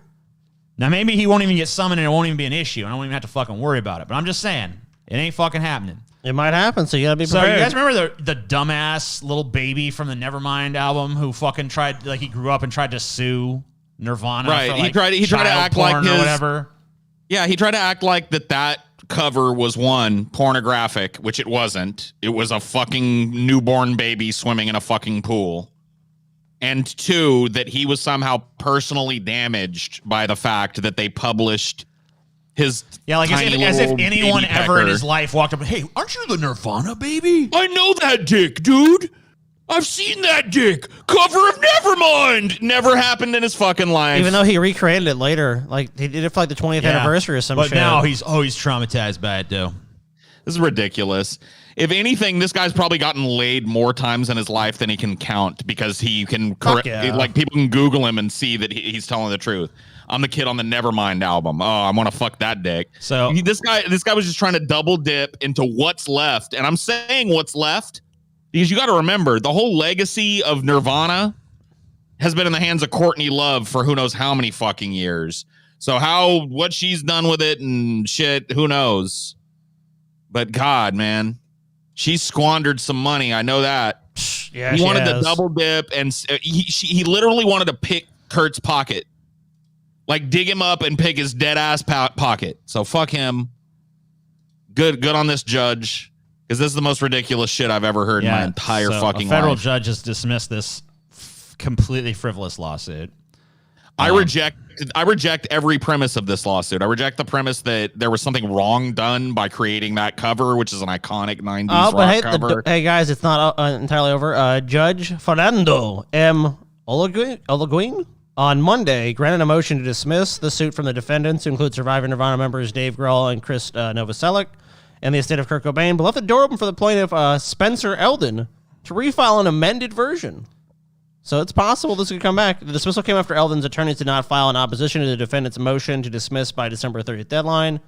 Now maybe he won't even get summoned and it won't even be an issue. And I won't even have to fucking worry about it. But I'm just saying, it ain't fucking happening. It might happen, so you gotta be So prepared. you guys remember the dumbass little baby from the Nevermind album who fucking tried, like he grew up and tried to sue Nirvana? Right, For, he like, tried to child act like porn or his- whatever. Yeah, he tried to act like that cover was one, pornographic, which it wasn't. It was a fucking newborn baby swimming in a fucking pool. And two, that he was somehow personally damaged by the fact that they published his Yeah, like tiny as if little anyone baby ever in pecker. his life walked up and, hey, aren't you the Nirvana baby? I know that dick, dude. I've seen that dick. Cover of Nevermind. Never happened in his fucking life. Even though he recreated it later, like he did it for like the 20th anniversary or some but shit. now he's traumatized by it, though. This is ridiculous. If anything, this guy's probably gotten laid more times in his life than he can count because he can correct. yeah. Like people can Google him and see that he's telling the truth. I'm the kid on the Nevermind album. Oh, I want to fuck that dick. So this guy was just trying to double dip into what's left, and I'm saying what's left because you got to remember the whole legacy of Nirvana has been in the hands of Courtney Love for who knows how many fucking years. So what she's done with it and shit, who knows? But God, man, she squandered some money. I know that. Yeah, he wanted to double dip, and he literally wanted to pick Kurt's pocket, like dig him up and pick his dead ass pocket. So fuck him. Good on this judge, because this is the most ridiculous shit I've ever heard in my entire fucking life. A federal judge has dismissed this completely frivolous lawsuit. I reject every premise of this lawsuit. I reject the premise that there was something wrong done by creating that cover, which is an iconic 90s rock cover. Hey, guys, it's not entirely over. Judge Fernando M. Olaguin on Monday granted a motion to dismiss the suit from the defendants, who include surviving Nirvana members Dave Grohl and Chris Novoselic, and the estate of Kurt Cobain, but left the door open for the plaintiff, Spencer Eldon, to refile an amended version. So it's possible this could come back. The dismissal came after Eldon's attorneys did not file an opposition to the defendant's motion to dismiss by December 30th deadline.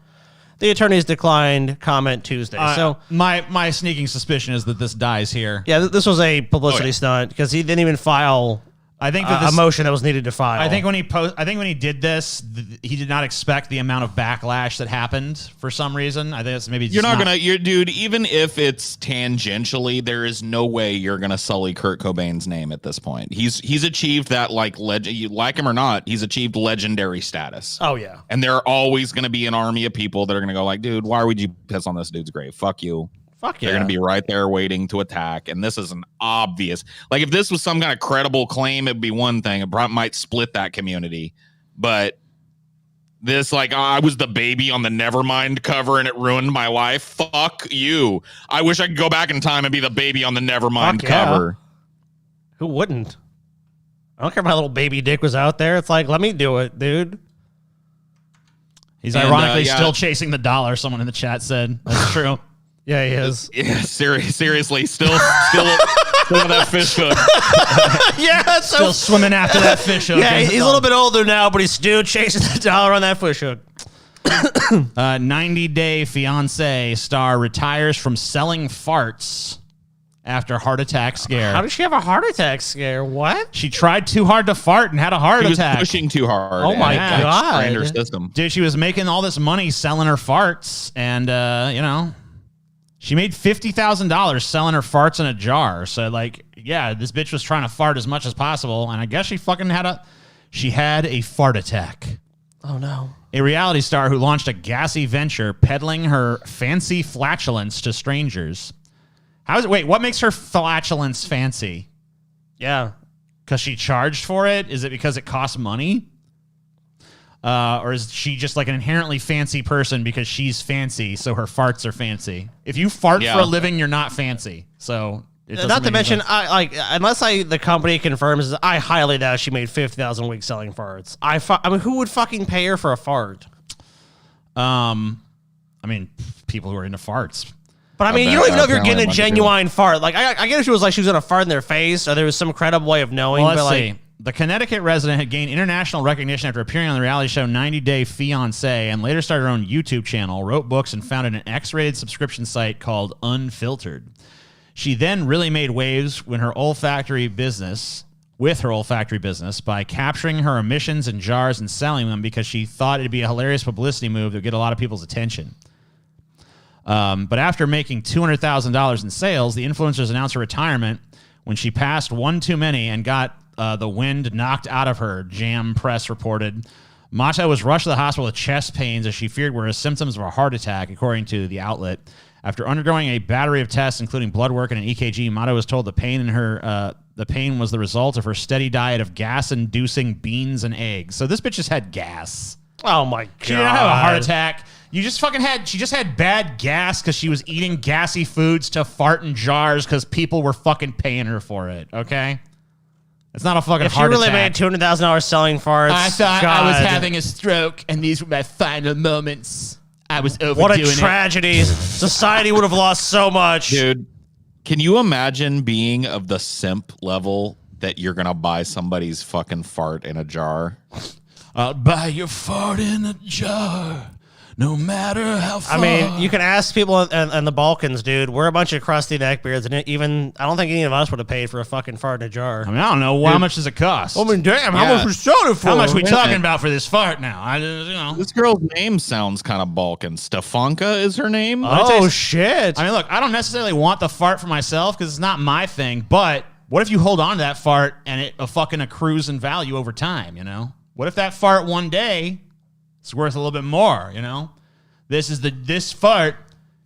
The attorneys declined comment Tuesday. So my sneaking suspicion is that this dies here. yeah, this was a publicity stunt because he didn't even file I think that a motion that was needed to file. I think when he did this, he did not expect the amount of backlash that happened for some reason. I think that's maybe dude, even if it's tangentially, there is no way you're gonna sully Kurt Cobain's name at this point. He's achieved that, like, you like him or not, he's achieved legendary status. Oh yeah, and there are always gonna be an army of people that are gonna go like, dude, why would you piss on this dude's grave? Fuck you. Fuck yeah. They're going to be right there waiting to attack. And this is an obvious, like, if this was some kind of credible claim, it'd be one thing. It might split that community. But this, like, I was the baby on the Nevermind cover and it ruined my life. Fuck you. I wish I could go back in time and be the baby on the Nevermind cover. Who wouldn't? I don't care if my little baby dick was out there. It's like, let me do it, dude. He's ironically still chasing the dollar, someone in the chat said. That's true. Yeah, he is. Yeah, seriously, still with that fish hook. Yeah, still swimming after that fish hook. Yeah, he's a little bit older now, but he's still chasing the dollar on that fish hook. 90-Day Fiancé star retires from selling farts after heart attack scare. How did she have a heart attack scare? What? She tried too hard to fart and had a heart attack. She was pushing too hard. Oh my God. Strained her system. Dude, she was making all this money selling her farts, and she made $50,000 selling her farts in a jar. So, like, yeah, this bitch was trying to fart as much as possible, and I guess she fucking had a fart attack. Oh no. A reality star who launched a gassy venture peddling her fancy flatulence to strangers. What makes her flatulence fancy? Yeah. Because she charged for it? Is it because it costs money? Or is she just like an inherently fancy person because she's fancy, so her farts are fancy? If you fart for a living, you're not fancy. So not to mention, unless the company confirms, I highly doubt she made 50,000 a week selling farts. I mean, who would fucking pay her for a fart? I mean, people who are into farts. But I mean, you don't even know if you're getting a genuine fart. Like, I guess she was going to fart in their face, or there was some credible way of knowing. Well, let's see. The Connecticut resident had gained international recognition after appearing on the reality show 90-Day Fiancé and later started her own YouTube channel, wrote books, and founded an X-rated subscription site called Unfiltered. She then really made waves with her olfactory business by capturing her emissions in jars and selling them because she thought it'd be a hilarious publicity move that would get a lot of people's attention. But after making $200,000 in sales, the influencers announced her retirement when she passed one too many and got the wind knocked out of her, Jam Press reported. Mata was rushed to the hospital with chest pains as she feared were symptoms of a heart attack, according to the outlet. After undergoing a battery of tests, including blood work and an EKG, Mata was told the pain was the result of her steady diet of gas-inducing beans and eggs. So this bitch just had gas. Oh my God. She did not have a heart attack. She just had bad gas because she was eating gassy foods to fart in jars because people were fucking paying her for it, okay? It's not a fucking heart attack. If she really made $200,000 selling farts, I thought I was having a stroke, and these were my final moments. I was overdoing it. What a tragedy. Society would have lost so much. Dude, can you imagine being of the simp level that you're going to buy somebody's fucking fart in a jar? I'll buy your fart in a jar. No matter how far. I mean, you can ask people in the Balkans, dude. We're a bunch of crusty neckbeards, and even I don't think any of us would have paid for a fucking fart in a jar. I mean, I don't know. How much does it cost? I mean, damn, how Yeah. much we selling it for? How much we talking about for this fart now? This girl's name sounds kind of Balkan. Stefanka is her name. Oh, shit. I mean, look, I don't necessarily want the fart for myself because it's not my thing, but what if you hold on to that fart and it fucking accrues in value over time, you know? What if that fart one day is worth a little bit more, you know? This fart,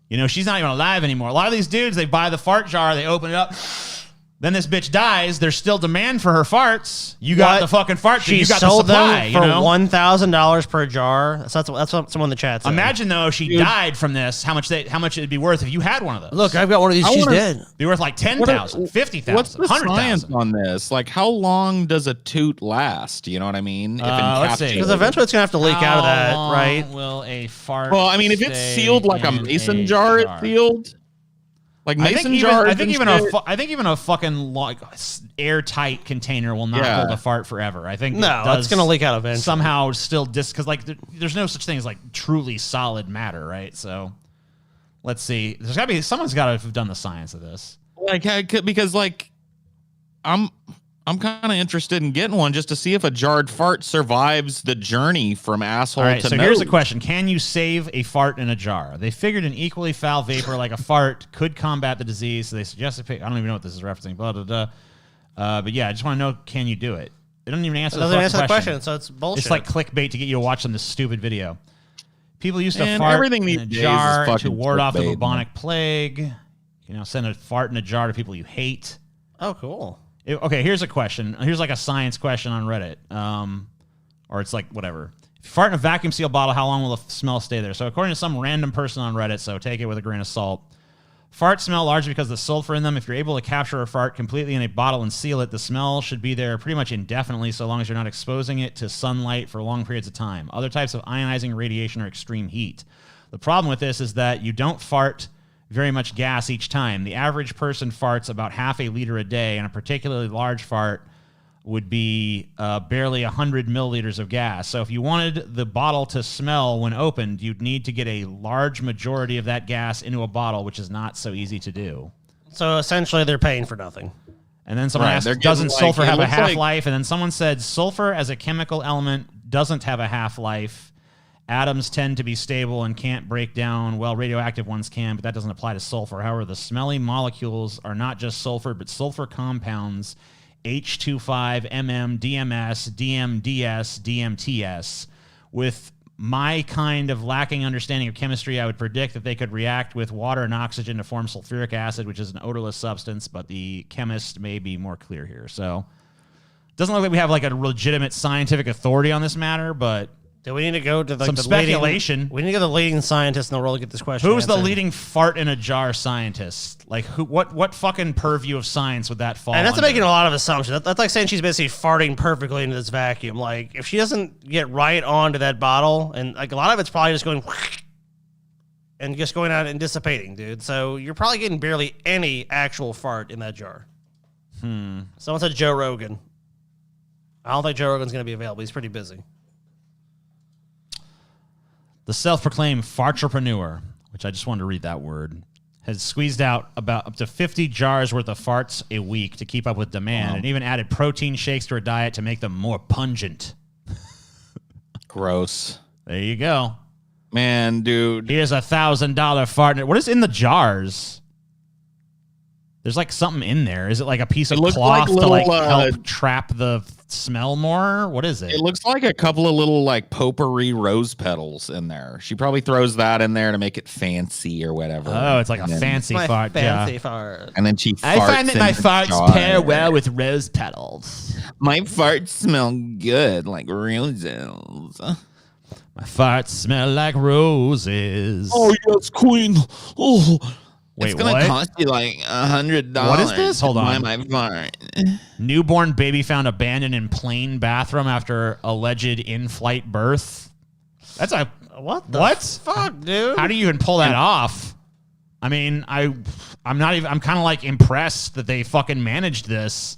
you know, she's not even alive anymore. A lot of these dudes, they buy the fart jar, they open it up, then this bitch dies. There's still demand for her farts. You got the fucking fart. She you got sold the supply, them for you know? $1,000 per jar. That's what someone in the chat said. Imagine though, if she died from this, how much it'd be worth if you had one of those. Look, I've got one of these. She's dead. Be worth like 10,000, 50,000, What's the science 100,000. on this? Like, how long does a toot last? You know what I mean? If Let's see. Because eventually it's gonna have to leak out of that, How right? long will a fart? Well, I mean, if it's stay sealed like a in mason jar, it's sealed. Like mason jars. I think and even shit. I think even a fucking like airtight container will not hold a fart forever. I think No, it does it's gonna leak out eventually. somehow still because like there's no such thing as like truly solid matter, right? So let's see. There's got to be someone's got to have done the science of this. Like, because like, I'm kind of interested in getting one just to see if a jarred fart survives the journey from asshole All right, to so nose. here's the question. Can you save a fart in a jar? They figured an equally foul vapor like a fart could combat the disease, so they suggested... I don't even know what this is referencing, blah, blah, blah. But yeah, I just want to know, can you do it? They don't even answer It the doesn't fucking answer the question. question, so it's bullshit. It's like clickbait to get you to watch some this stupid video. People used to Man, fart everything in these a days is jar to fucking ward off the clickbait, bubonic plague. You know, send a fart in a jar to people you hate. Oh, cool. Okay, here's a question. Here's like a science question on Reddit. Or it's like whatever. If you fart in a vacuum seal bottle, how long will the smell stay there? So according to some random person on Reddit, so take it with a grain of salt, farts smell largely because of the sulfur in them. If you're able to capture a fart completely in a bottle and seal it, the smell should be there pretty much indefinitely so long as you're not exposing it to sunlight for long periods of time. Other types of ionizing radiation or extreme heat. The problem with this is that you don't fart very much gas each time. The average person farts about half a liter a day, and a particularly large fart would be barely 100 milliliters of gas. So if you wanted the bottle to smell when opened, you'd need to get a large majority of that gas into a bottle, which is not so easy to do. So essentially, they're paying for nothing. And then someone Right, they're asked, getting doesn't like- sulfur it have a looks like- half-life? And then someone said, sulfur as a chemical element doesn't have a half-life. Atoms tend to be stable and can't break down. Well, radioactive ones can, but that doesn't apply to sulfur. However, the smelly molecules are not just sulfur, but sulfur compounds, H25, MM, DMS, DMDS, DMTS. With my kind of lacking understanding of chemistry, I would predict that they could react with water and oxygen to form sulfuric acid, which is an odorless substance, but the chemist may be more clear here. So it doesn't look like we have like a legitimate scientific authority on this matter, but Do we need to go to like some the speculation. We need to go to the leading scientist in the world to get this question. Who's the answered. leading fart in a jar scientist? Like, who? What fucking purview of science would that fall? And that's under? making a lot of assumptions. That's like saying she's basically farting perfectly into this vacuum. Like, if she doesn't get right onto that bottle, and like a lot of it's probably just going and just going out and dissipating, dude. So you're probably getting barely any actual fart in that jar. Someone said Joe Rogan. I don't think Joe Rogan's going to be available. He's pretty busy. The self-proclaimed fartrepreneur, which I just wanted to read that word, has squeezed out about up to 50 jars worth of farts a week to keep up with demand, and even added protein shakes to her diet to make them more pungent. Gross. There you go. Man, dude. Here's $1,000 fart. What is in the jars? There's like something in there. Is it like a piece of looks cloth like to like little, help trap the smell more? What is it? It looks like a couple of little like potpourri rose petals in there. She probably throws that in there to make it fancy or whatever. Oh, it's like a And then- fancy My fart. fancy Yeah. fart. And then she farts I find that my in the farts jar. pair well with rose petals. My farts smell good, like roses. My farts smell like roses. Oh yes, queen. Oh, Wait, it's gonna what? cost you like $100. What is this? Hold to buy on. my fart. Newborn baby found abandoned in plain bathroom after alleged in-flight birth. That's a What the what? fuck, dude? How do you even pull that off? I mean, I'm kind of like impressed that they fucking managed this.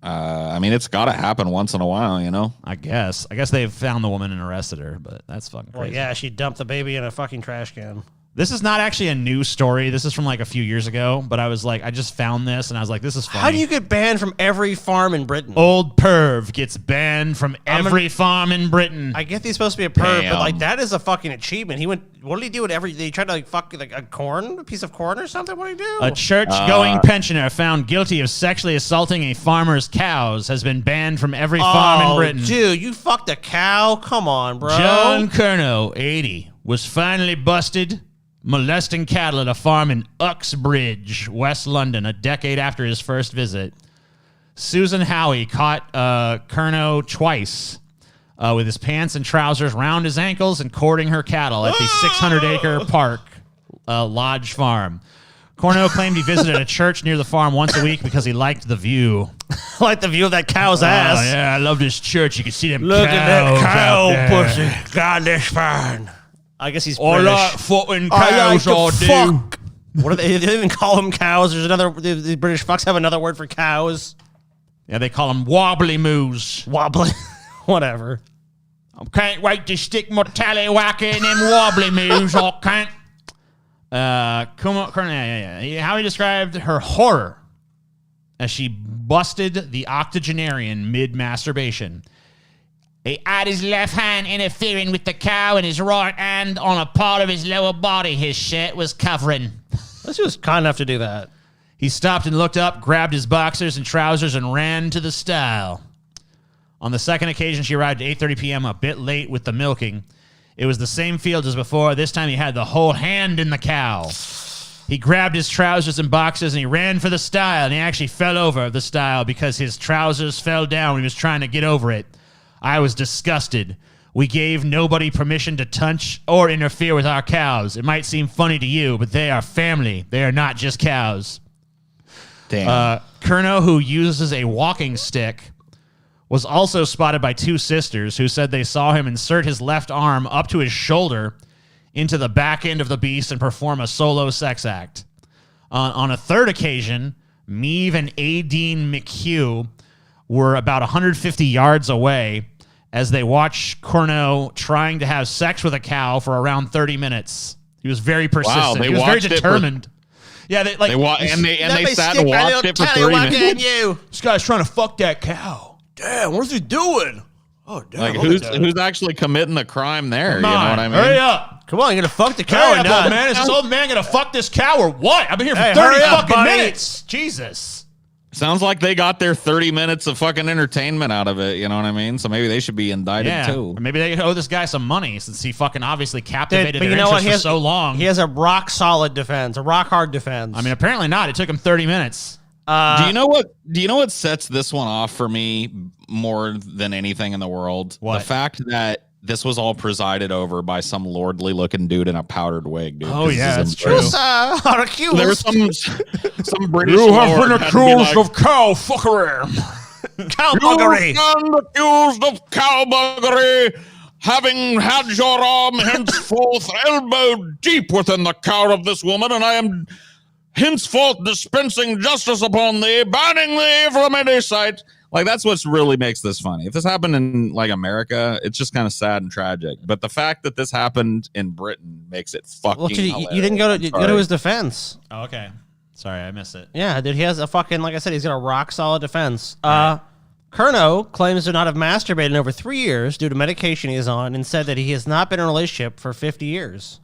I mean, it's got to happen once in a while, you know? I guess they've found the woman and arrested her, but that's fucking crazy. Well, yeah, she dumped the baby in a fucking trash can. This is not actually a new story. This is from like a few years ago, but I was like, I just found this and I was like, this is funny. How do you get banned from every farm in Britain? Old perv gets banned from every farm in Britain. I get he's supposed to be a perv, Damn. but like that is a fucking achievement. He went. What did he do? He tried to like fuck like a piece of corn or something. What did he do? A church-going pensioner found guilty of sexually assaulting a farmer's cows has been banned from every farm in Britain. Dude, you fucked a cow? Come on, bro. John Curnow, 80, was finally busted molesting cattle at a farm in Uxbridge, West London, a decade after his first visit. Susan Howie caught Curnow twice with his pants and trousers round his ankles and courting her cattle at the 600-acre park lodge farm. Curnow claimed he visited a church near the farm once a week because he liked the view. Like the view of that cow's ass. Oh, yeah, I love this church. You can see them Look cows at that out cow there. pussy. God, that's fine. I guess he's I British. like fucking I cows, like I to do. fuck. What are they didn't even call them cows. There's another. The British fucks have another word for cows. Yeah, they call them wobbly moos. Wobbly. Whatever. I can't wait to stick my tallywhacker in them wobbly moos. I can't. How he described her horror as she busted the octogenarian mid-masturbation. He had his left hand interfering with the cow and his right hand on a part of his lower body his shirt was covering. Let's just kind enough to do that. He stopped and looked up, grabbed his boxers and trousers, and ran to the stile. On the second occasion, she arrived at 8:30 p.m., a bit late with the milking. It was the same field as before. This time he had the whole hand in the cow. He grabbed his trousers and boxers, and he ran for the stile, and he actually fell over the stile because his trousers fell down when he was trying to get over it. I was disgusted. We gave nobody permission to touch or interfere with our cows. It might seem funny to you, but they are family. They are not just cows. Damn. Curnow, who uses a walking stick, was also spotted by two sisters who said they saw him insert his left arm up to his shoulder into the back end of the beast and perform a solo sex act. On a third occasion, Meave and Adine McHugh were about 150 yards away as they watched Curnow trying to have sex with a cow for around 30 minutes. He was very persistent. They he was very watched it for- determined. Yeah, they sat and watched it for 30 minutes. You. This guy's trying to fuck that cow. Damn, what's he doing? Oh, damn. Like, who's actually committing the crime there? You know what I mean? Hurry up. Come on, you're gonna fuck the cow Hurry or up, not? old man. Is this old man gonna fuck this cow or what? I've been here for Hey, 30 hurry up, fucking buddy. minutes. Jesus. Sounds like they got their 30 minutes of fucking entertainment out of it. You know what I mean? So maybe they should be indicted Yeah. too. Or maybe they owe this guy some money since he fucking obviously captivated But their you know what? interest for so long. He has a rock solid defense, a rock hard defense. I mean, apparently not. It took him 30 minutes. Do you know what sets this one off for me more than anything in the world? What? The fact that this was all presided over by some lordly looking dude in a powdered wig, dude. Oh, This yeah, is that's in Britain. true. are accused. There's some British You have lord been had to be accused like, of cow fuckery. Cowbuggery. You stand accused of cowbuggery, having had your arm henceforth elbow deep within the cow of this woman, and I am henceforth dispensing justice upon thee, banning thee from any sight. Like, that's what really makes this funny. If this happened in like America, it's just kind of sad and tragic. But the fact that this happened in Britain makes it fucking Well, you hilarious. didn't go I'm to sorry. his defense. Oh, okay. Sorry, I missed it. Yeah, dude, he has a fucking, like I said, he's got a rock solid defense. Curnow claims to not have masturbated in over 3 years due to medication he is on and said that he has not been in a relationship for 50 years.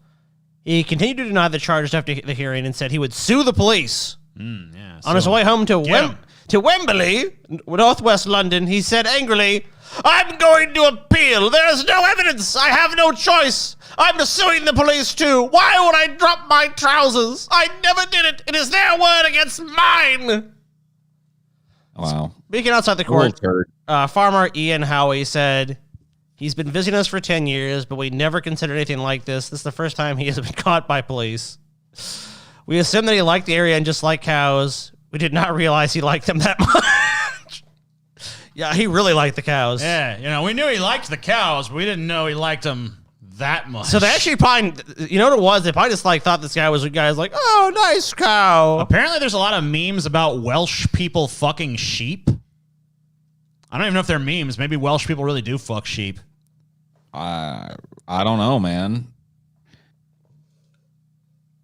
He continued to deny the charges after the hearing and said he would sue the police. Yeah. On his way home to him. Wembley, northwest London, he said angrily, "I'm going to appeal. There is no evidence. I have no choice. I'm suing the police too. Why would I drop my trousers? I never did it. It is their word against mine." Wow. Speaking outside the Little court, turd. Farmer Ian Howie said, "He's been visiting us for 10 years, but we never considered anything like this. This is the first time he has been caught by police. We assumed that he liked the area and just liked cows. We did not realize he liked them that much." Yeah, he really liked the cows. Yeah, we knew he liked the cows, but we didn't know he liked them that much. So they actually probably, you know what it was? They probably just thought this guy was a guy who's like, "Oh, nice cow." Apparently there's a lot of memes about Welsh people fucking sheep. I don't even know if they're memes. Maybe Welsh people really do fuck sheep. I don't know, man.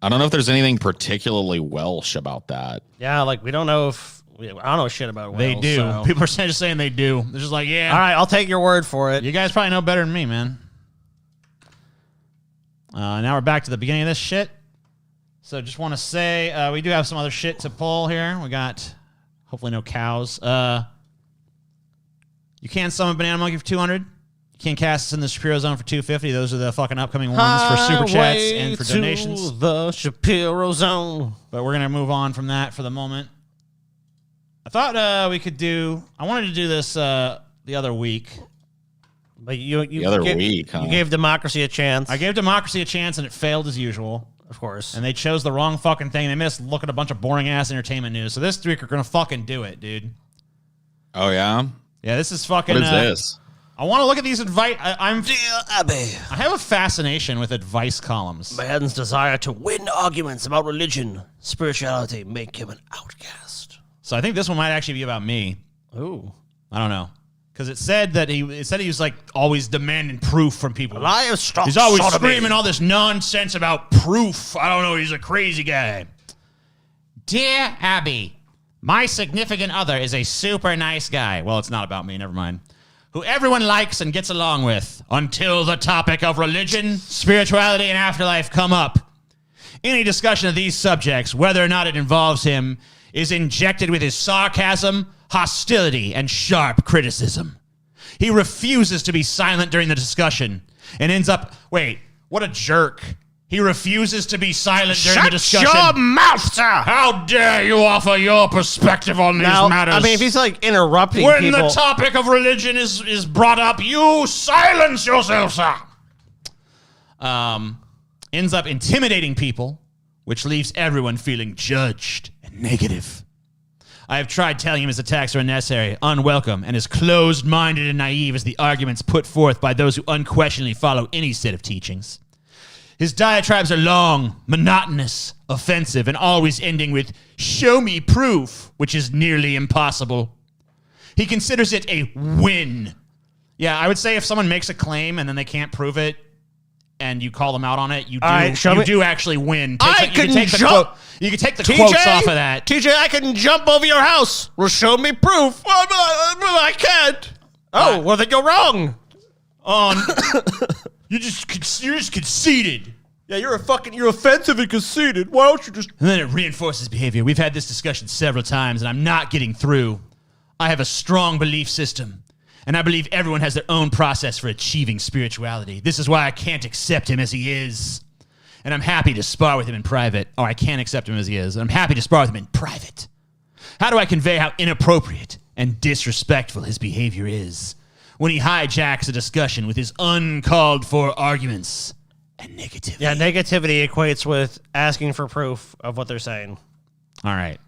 I don't know if there's anything particularly Welsh about that. Yeah, like we don't know if I don't know shit about Wales. They do. So. People are just saying they do. They're just like, yeah. All right, I'll take your word for it. You guys probably know better than me, man. Now we're back to the beginning of this shit. So just want to say we do have some other shit to pull here. We got hopefully no cows. You can summon Banana Monkey for 200. You can cast us in the Shapiro Zone for 250. Those are the fucking upcoming ones for super chats and for donations. To the Shapiro Zone. But we're gonna move on from that for the moment. I thought we could do. I wanted to do this the other week. But you week, huh? You gave democracy a chance. I gave democracy a chance and it failed as usual. Of course. And they chose the wrong fucking thing. They made us look at a bunch of boring ass entertainment news. So this week we're gonna fucking do it, dude. Oh yeah? Yeah, this is fucking. What is this? I want to look at these advice. Dear Abby, I have a fascination with advice columns. man's desire to win arguments about religion, spirituality, make him an outcast. So I think this one might actually be about me. Ooh. I don't know. Because it said he was like always demanding proof from people. Livestock He's always sodomy. screaming all this nonsense about proof. I don't know. He's a crazy guy. Dear Abby, my significant other is a super nice guy. Well, it's not about me. Never mind. Who everyone likes and gets along with until the topic of religion, spirituality, and afterlife come up. Any discussion of these subjects, whether or not it involves him, is injected with his sarcasm, hostility, and sharp criticism. He refuses to be silent during the discussion and ends up... Wait, what a jerk. He refuses to be silent during the discussion. Shut your mouth, sir! How dare you offer your perspective on these matters? I mean, if he's like interrupting when people... the topic of religion is brought up, you silence yourself, sir. Ends up intimidating people, which leaves everyone feeling judged and negative. I have tried telling him his attacks are unnecessary, unwelcome, and as closed-minded and naive as the arguments put forth by those who unquestionably follow any set of teachings. His diatribes are long, monotonous, offensive, and always ending with, show me proof, which is nearly impossible. He considers it a win. Yeah, I would say if someone makes a claim and then they can't prove it, and you call them out on it, you do actually win. You can take the quotes off of that. TJ, I can jump over your house. Well, show me proof. Well, I can't. Oh, well, then you're wrong. You're just conceited. Yeah, you're offensive and conceited. Why don't you just... And then it reinforces behavior. We've had this discussion several times, and I'm not getting through. I have a strong belief system, and I believe everyone has their own process for achieving spirituality. This is why I can't accept him as he is. And I'm happy to spar with him in private. Or I can't accept him as he is. And I'm happy to spar with him in private. How do I convey how inappropriate and disrespectful his behavior is when he hijacks a discussion with his uncalled for arguments and negativity? Yeah, negativity equates with asking for proof of what they're saying. All right.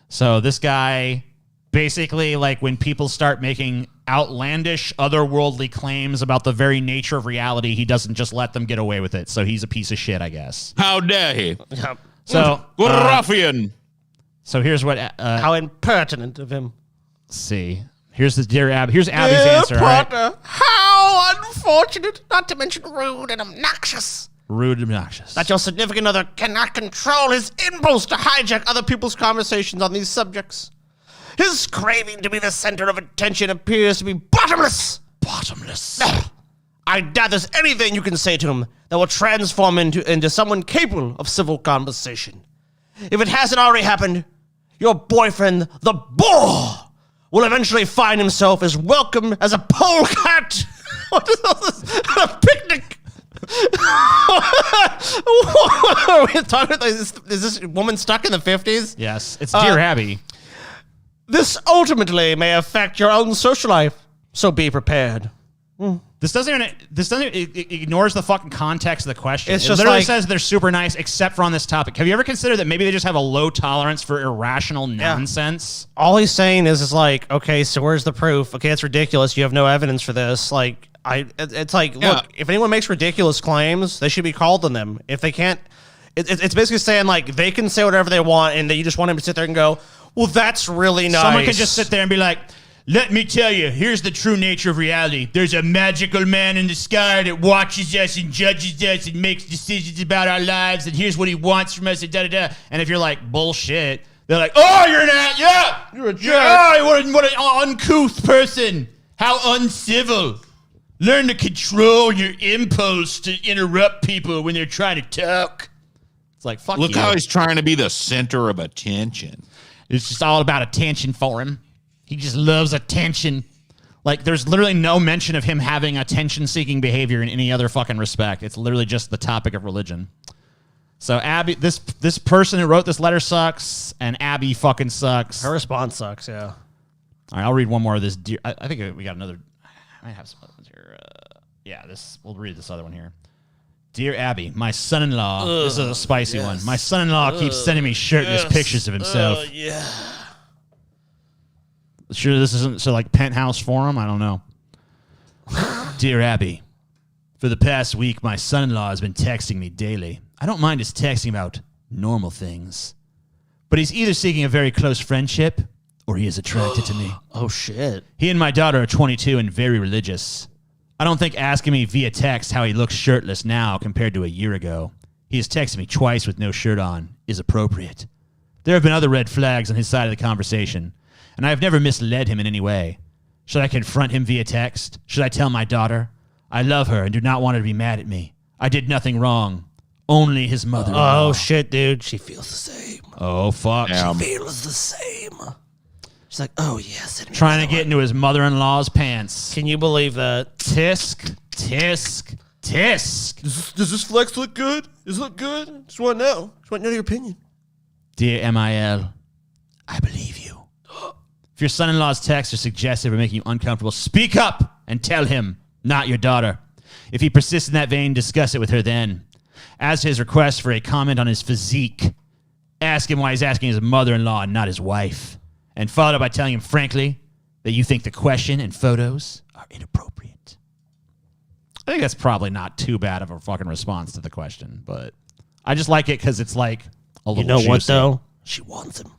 So this guy, basically, like when people start making outlandish, otherworldly claims about the very nature of reality, he doesn't just let them get away with it. So he's a piece of shit, I guess. How dare he? Yep. So, What a ruffian! so here's what. How impertinent of him. Let's see. Here's the dear Ab. Here's Abby's answer. All right? partner, how unfortunate, not to mention rude and obnoxious, Rude and obnoxious. that your significant other cannot control his impulse to hijack other people's conversations on these subjects. His craving to be the center of attention appears to be bottomless. Bottomless. I doubt there's anything you can say to him that will transform into someone capable of civil conversation. If it hasn't already happened, your boyfriend, the bore, will eventually find himself as welcome as a polecat. What is this? At a picnic. Are we talking about, is this woman stuck in the 50s? Yes, it's dear Abby. This ultimately may affect your own social life, so be prepared. This it ignores the fucking context of the question. It's It just literally like- says they're super nice, except for on this topic. Have you ever considered that maybe they just have a low tolerance for irrational nonsense? All he's saying is like, okay, so where's the proof? Okay, it's ridiculous. You have no evidence for this. Like, it's like, look, if anyone makes ridiculous claims, they should be called on them. If they can't, it's basically saying like they can say whatever they want, and that you just want him to sit there and go, well, that's really nice. Someone can just sit there and be like, Let me tell you, here's the true nature of reality. There's a magical man in the sky that watches us and judges us and makes decisions about our lives, and here's what he wants from us, and da-da-da. And if you're like, bullshit, they're like, oh, you're an ass, yeah! You're a jerk. Oh, what an uncouth person. How uncivil. Learn to control your impulse to interrupt people when they're trying to talk. It's like, fuck Look you. how he's trying to be the center of attention. It's just all about attention for him. He just loves attention. Like, there's literally no mention of him having attention-seeking behavior in any other fucking respect. It's literally just the topic of religion. So Abby, this person who wrote this letter sucks, and Abby fucking sucks. Her response sucks, yeah. All right, I'll read one more of this. I think we got another. I might have some other ones here. We'll read this other one here. Dear Abby, my son-in-law. This is a spicy one. My son-in-law keeps sending me shirtless pictures of himself. Yeah. Sure, this isn't so like penthouse forum. I don't know. Dear Abby, for the past week, my son-in-law has been texting me daily. I don't mind his texting about normal things, but he's either seeking a very close friendship or he is attracted to me. Oh, shit. He and my daughter are 22 and very religious. I don't think asking me via text how he looks shirtless now compared to a year ago, he has texted me twice with no shirt on, is appropriate. There have been other red flags on his side of the conversation, and I have never misled him in any way. Should I confront him via text? Should I tell my daughter? I love her and do not want her to be mad at me. I did nothing wrong. Only his mother-in-law. Oh, shit, dude. She feels the same. Oh, fuck. Damn. She feels the same. She's like, oh, yes. Trying to get into his mother-in-law's pants. Can you believe that? Tisk, tisk, tisk. Does this flex look good? Does it look good? Just want to know. Just want to know your opinion. Dear MIL, I believe you. If your son-in-law's texts are suggestive or making you uncomfortable, speak up and tell him, not your daughter. If he persists in that vein, discuss it with her then. As to his request for a comment on his physique, ask him why he's asking his mother-in-law and not his wife. And followed up by telling him frankly that you think the question and photos are inappropriate. I think that's probably not too bad of a fucking response to the question, but I just like it because it's like a little You know what, juicy. though? She wants him.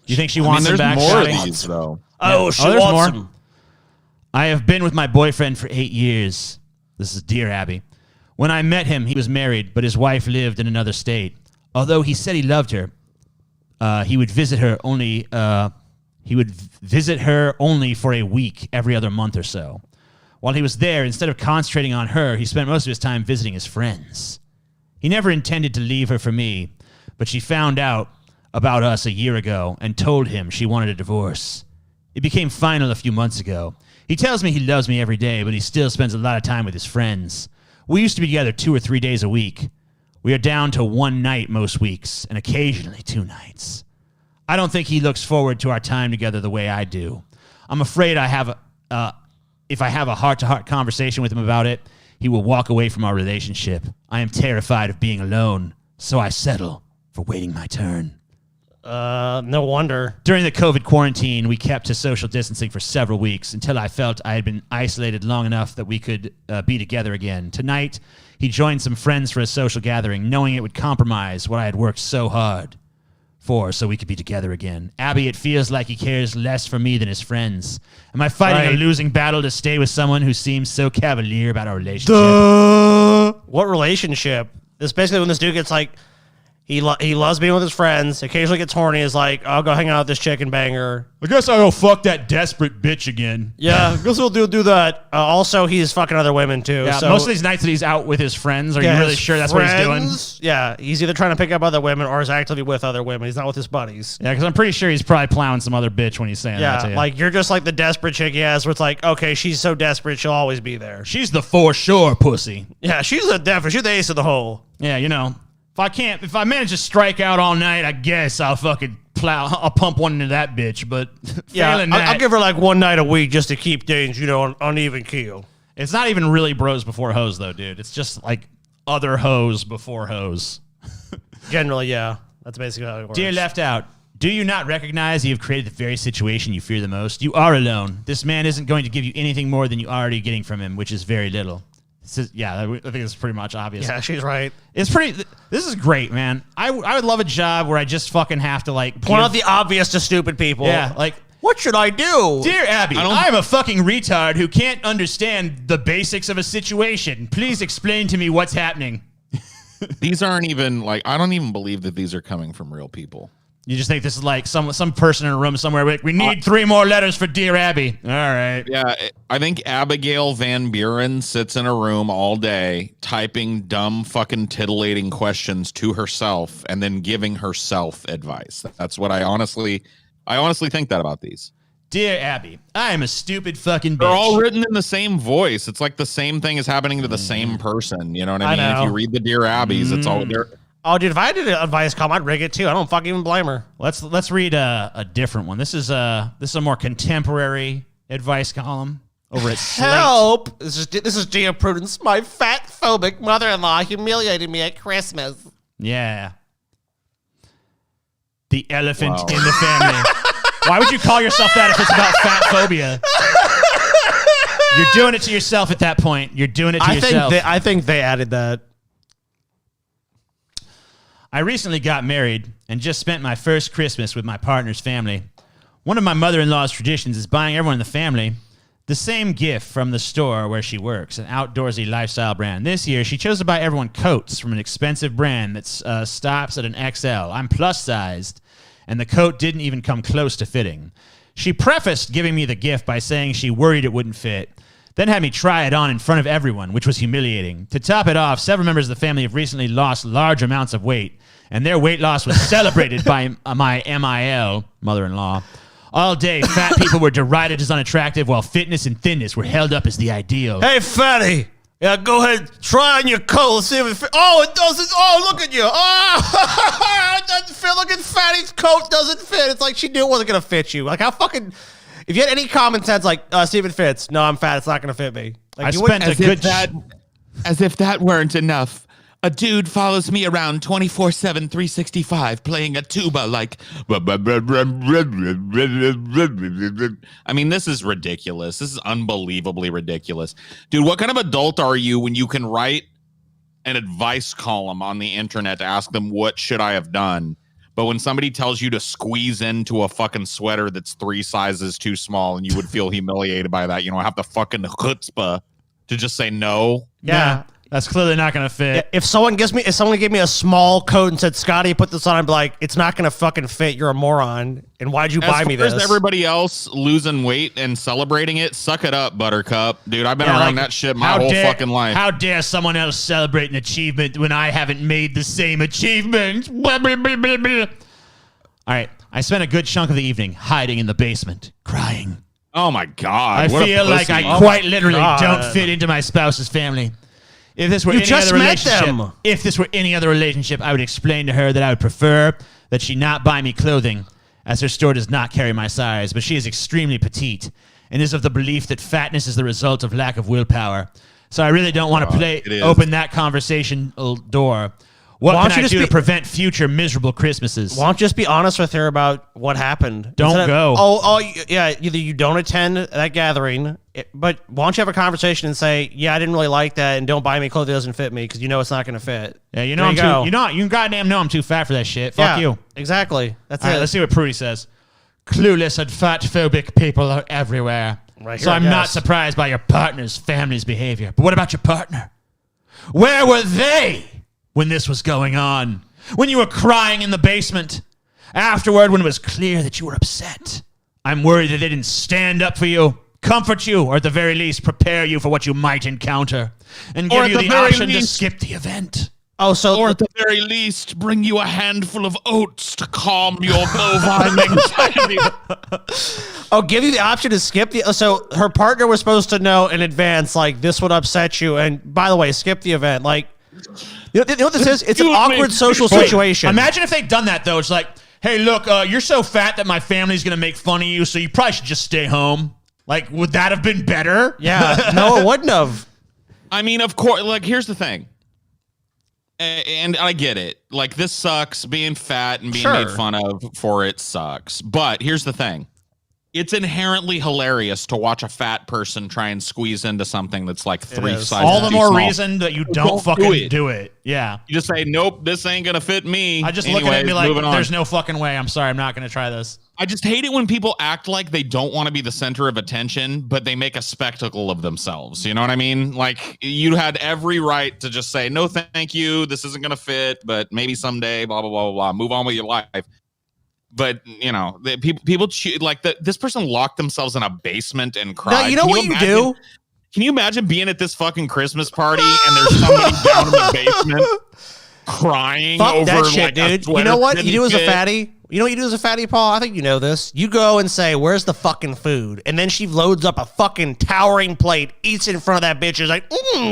You think she wants him there's back? more of Shotty? these, though. Oh, she there's wants more. him. I have been with my boyfriend for 8 years. This is Dear Abby. When I met him, he was married, but his wife lived in another state. Although he said he loved her, he would visit her only. He would visit her only for a week every other month or so. While he was there, instead of concentrating on her, he spent most of his time visiting his friends. He never intended to leave her for me, but she found out about us a year ago and told him she wanted a divorce. It became final a few months ago. He tells me he loves me every day, but he still spends a lot of time with his friends. We used to be together 2 or 3 days a week. We are down to one night most weeks, and occasionally 2 nights. I don't think he looks forward to our time together the way I do. I'm afraid if I have a heart-to-heart conversation with him about it, he will walk away from our relationship. I am terrified of being alone, so I settle for waiting my turn. No wonder. During the COVID quarantine, we kept to social distancing for several weeks until I felt I had been isolated long enough that we could be together again. Tonight, he joined some friends for a social gathering, knowing it would compromise what I had worked so hard for so we could be together again. Abby, it feels like he cares less for me than his friends. Am I fighting a losing battle to stay with someone who seems so cavalier about our relationship? What relationship? This basically when this dude gets like, he loves being with his friends, occasionally gets horny, is like, I'll go hang out with this chick and bang her. I guess I'll go fuck that desperate bitch again. Yeah, I guess we'll do that. Also, he's fucking other women too. Yeah, so most of these nights that he's out with his friends, are you really his sure that's what he's doing? friends, Yeah, he's either trying to pick up other women or is actively with other women. He's not with his buddies. Yeah, because I'm pretty sure he's probably plowing some other bitch when he's saying that to Yeah, you. like you're just like the desperate chick he has where it's like, okay, she's so desperate, she'll always be there. she's the for sure pussy. Yeah, she's the ace of the hole. Yeah, you know. If I manage to strike out all night, I guess I'll fucking I'll pump one into that bitch. But Yeah, failing that, I'll give her like one night a week just to keep things, on even keel. it's not even really bros before hoes, though, dude. It's just like other hoes before hoes. Generally, yeah. That's basically how it works. Dear Left Out, do you not recognize you have created the very situation you fear the most? You are alone. This man isn't going to give you anything more than you're already getting from him, which is very little. I think it's pretty much obvious. Yeah, she's right. It's pretty. This is great, man. I would love a job where I just fucking have to like Point out the obvious to stupid people. Yeah, like What should I do? Dear Abby, I don't- I'm a fucking retard who can't understand the basics of a situation. Please explain to me what's happening. These aren't even like, I don't even believe that these are coming from real people. You just think this is like some person in a room somewhere. Like, we need 3 more letters for Dear Abby. All right. Yeah, I think Abigail Van Buren sits in a room all day typing dumb fucking titillating questions to herself and then giving herself advice. That's what I honestly think that about these. Dear Abby, I am a stupid fucking bitch. They're all written in the same voice. It's like the same thing is happening to the same person. You know what I mean? know. If you read the Dear Abbeys, it's all there. Oh, dude, if I did an advice column, I'd rig it too. I don't fucking even blame her. Let's read a different one. This is a more contemporary advice column over at Slate. Help! This is Dear Prudence. My fat-phobic mother-in-law humiliated me at Christmas. Yeah. The elephant in the family. Why would you call yourself that if it's about fat phobia? You're doing it to yourself at that point. You're doing it to yourself. I think they added that. I recently got married and just spent my first Christmas with my partner's family. One of my mother-in-law's traditions is buying everyone in the family the same gift from the store where she works, an outdoorsy lifestyle brand. This year, she chose to buy everyone coats from an expensive brand that stops at an XL. I'm plus-sized, and the coat didn't even come close to fitting. She prefaced giving me the gift by saying she worried it wouldn't fit, then had me try it on in front of everyone, which was humiliating. To top it off, several members of the family have recently lost large amounts of weight, and their weight loss was celebrated by my MIL, mother-in-law. All day, fat people were derided as unattractive, while fitness and thinness were held up as the ideal. Hey, fatty. Yeah, go ahead. Try on your coat. Let's see if it fits. Oh, it doesn't. Oh, look at you. Oh, it doesn't fit. Look at fatty's coat. Doesn't fit. It's like she knew it wasn't going to fit you. Like, how fucking... If you had any common sense, like, see if it fits. No, I'm fat. It's not going to fit me. Like, I you spent wouldn't- a good... As if that weren't enough. A dude follows me around 24/7, 365, playing a tuba like. I mean, this is ridiculous. This is unbelievably ridiculous. Dude, what kind of adult are you when you can write an advice column on the internet to ask them what should I have done? But when somebody tells you to squeeze into a fucking sweater that's 3 sizes too small and you would feel humiliated by that, you know, have the fucking chutzpah to just say no. Yeah. That's clearly not going to fit. Yeah, if someone gave me a small coat and said, Scotty, put this on, I'd be like, it's not going to fucking fit. You're a moron. And why'd you buy me this? As everybody else losing weight and celebrating it, suck it up, Buttercup. Dude, I've been around that shit my whole fucking life. How dare someone else celebrate an achievement when I haven't made the same achievement? All right. I spent a good chunk of the evening hiding in the basement, crying. Oh, my God. I what a feel like pussy. I quite literally God. don't fit into my spouse's family. If this were You any just other met relationship, them. if this were any other relationship, I would explain to her that I would prefer that she not buy me clothing, as her store does not carry my size. But she is extremely petite and is of the belief that fatness is the result of lack of willpower. So I really don't want to open that conversation door. What Why can don't you I just do be- to prevent future miserable Christmases? Why don't you just be honest with her about what happened? Don't Instead of, go. Yeah, either you don't attend that gathering, but why don't you have a conversation and say, yeah, I didn't really like that, and don't buy me clothing that doesn't fit me, because you know it's not going to fit. Yeah, you know There you goddamn know I'm too fat for that shit. Fuck you. Exactly. That's All it. right, let's see what Prudy says. Clueless and fat-phobic people are everywhere. Right So here, I I'm not guess. surprised by your partner's family's behavior. But what about your partner? Where were they when this was going on? When you were crying in the basement? Afterward, when it was clear that you were upset? I'm worried that they didn't stand up for you, comfort you, or at the very least, prepare you for what you might encounter, and give Or you at the the very option to least- skip the event. Oh, so Or at the very least, bring you a handful of oats to calm your bovine anxiety. give you the option to skip the. So her partner was supposed to know in advance, like, this would upset you, and by the way, skip the event. Like, you know what this is? It's an Excuse me. awkward social situation. Imagine if they'd done that, though. It's like, hey, look, you're so fat that my family's going to make fun of you, so you probably should just stay home. Like, would that have been better? Yeah, no, it wouldn't have. I mean, of course, like, here's the thing. And I get it. Like, this sucks. Being fat and being Sure. made fun of for it sucks. But here's the thing. It's inherently hilarious to watch a fat person try and squeeze into something that's like 3 is. sizes All the too more small. reason that you don't fucking do it. Yeah. You just say, nope, this ain't going to fit me. I just Anyways, look at it and be like, moving on. there's no fucking way. I'm sorry. I'm not going to try this. I just hate it when people act like they don't want to be the center of attention, but they make a spectacle of themselves. You know what I mean? Like, you had every right to just say, no, thank you. This isn't going to fit, but maybe someday, blah, blah, blah, blah, blah. Move on with your life. But, you know, people like this person locked themselves in a basement and cried. No, you know what you do? Can you imagine being at this fucking Christmas party and there's somebody down in the basement crying Fuck over that shit, like dude. a You know what you do as a fit? fatty? You know what you do as a fatty, Paul? I think you know this. You go and say, where's the fucking food? And then she loads up a fucking towering plate, eats it in front of that bitch, is like,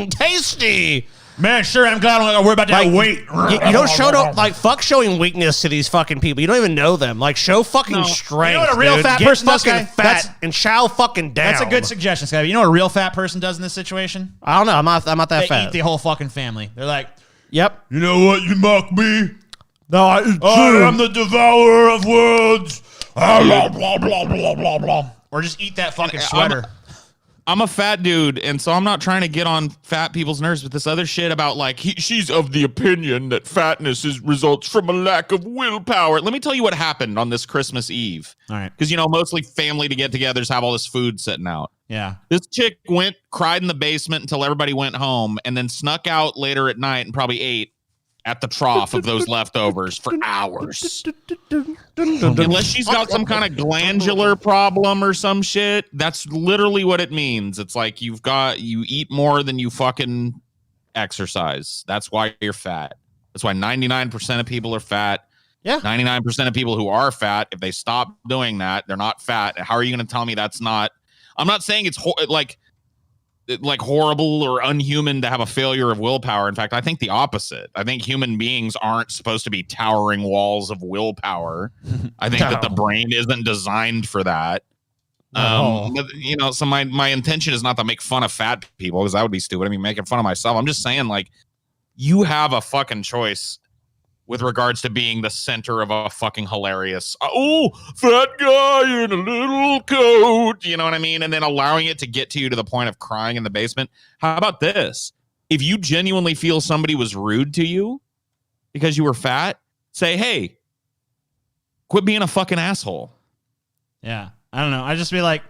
tasty. Man, sure, I'm glad I don't gotta worry about that weight. You don't show fuck showing weakness to these fucking people. You don't even know them. Like, show fucking strength. You know what a real dude. fat Get person does, fucking guy? fat and chow fucking down. That's a good suggestion, Scotty. You know what a real fat person does in this situation? I don't know. I'm not that They fat. eat the whole fucking family. They're like, Yep. You know what? You mock me. No, I am the devourer of words. Blah, blah, blah, blah, blah, blah. or just eat that fucking sweater. I'm a fat dude, and so I'm not trying to get on fat people's nerves with this other shit about like she's of the opinion that fatness results from a lack of willpower. Let me tell you what happened on this Christmas Eve. All right. Because, you know, mostly family to get-togethers have all this food sitting out. Yeah. This chick cried in the basement until everybody went home, and then snuck out later at night and probably ate at the trough of those leftovers for hours. Unless she's got some kind of glandular problem or some shit, that's literally what it means. It's like you eat more than you fucking exercise. That's why you're fat. That's why 99% of people are fat. Yeah. 99% of people who are fat, if they stop doing that, they're not fat. How are you going to tell me that's not? I'm not saying it's like horrible or unhuman to have a failure of willpower. In fact, I think the opposite. I think human beings aren't supposed to be towering walls of willpower. I think that the brain isn't designed for that. But, you know, so my intention is not to make fun of fat people, because that would be stupid. I mean, making fun of myself. I'm just saying, like, you have a fucking choice with regards to being the center of a fucking hilarious, fat guy in a little coat, you know what I mean? And then allowing it to get to you to the point of crying in the basement. How about this? If you genuinely feel somebody was rude to you because you were fat, say, hey, quit being a fucking asshole. Yeah. I don't know. I just be like,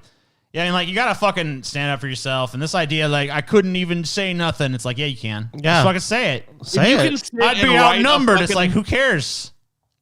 yeah, I mean, like, you gotta fucking stand up for yourself. And this idea, like, I couldn't even say nothing. It's like, yeah, you can. Yeah. Just fucking say it. Say it. I'd be outnumbered. It's like, who cares?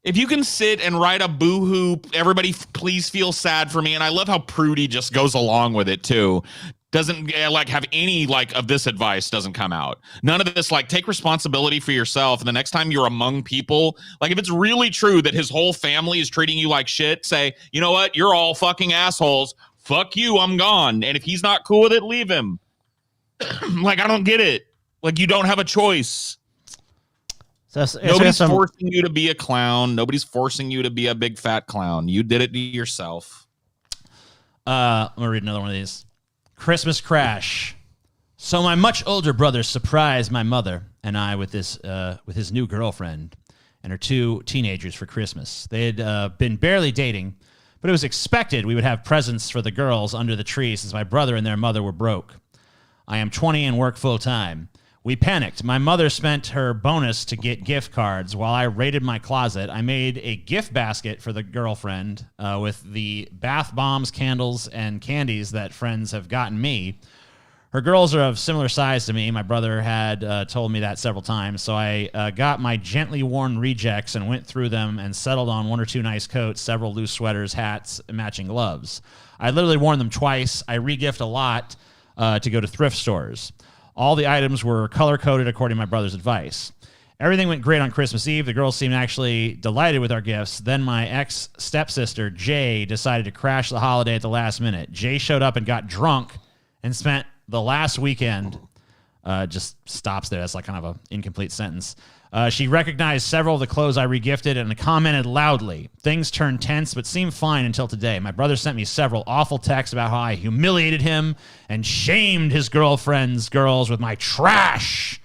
If you can sit and write a boo-hoo, everybody please feel sad for me. And I love how Prudy just goes along with it too. Doesn't like have any like of this advice doesn't come out. None of this, like, take responsibility for yourself. And the next time you're among people, like, if it's really true that his whole family is treating you like shit, say, you know what? You're all fucking assholes. Fuck you, I'm gone. And if he's not cool with it, leave him. Like, I don't get it. Like, you don't have a choice. Nobody's forcing you to be a clown. Nobody's forcing you to be a big fat clown. You did it to yourself. I'm gonna read another one of these. Christmas crash. So my much older brother surprised my mother and I with his new girlfriend and her two teenagers for Christmas. They had been barely dating, but it was expected we would have presents for the girls under the tree since my brother and their mother were broke. I am 20 and work full time. We panicked. My mother spent her bonus to get gift cards while I raided my closet. I made a gift basket for the girlfriend with the bath bombs, candles, and candies that friends have gotten me. Her girls are of similar size to me. My brother had told me that several times. So I got my gently worn rejects and went through them and settled on one or two nice coats, several loose sweaters, hats, and matching gloves. I literally worn them twice. I re-gift a lot to go to thrift stores. All the items were color-coded according to my brother's advice. Everything went great on Christmas Eve. The girls seemed actually delighted with our gifts. Then my ex-stepsister, Jay, decided to crash the holiday at the last minute. Jay showed up and got drunk and spent the last weekend, just stops there. That's like kind of an incomplete sentence. She recognized several of the clothes I regifted and commented loudly. Things turned tense, but seemed fine until today. My brother sent me several awful texts about how I humiliated him and shamed his girlfriend's girls with my trash.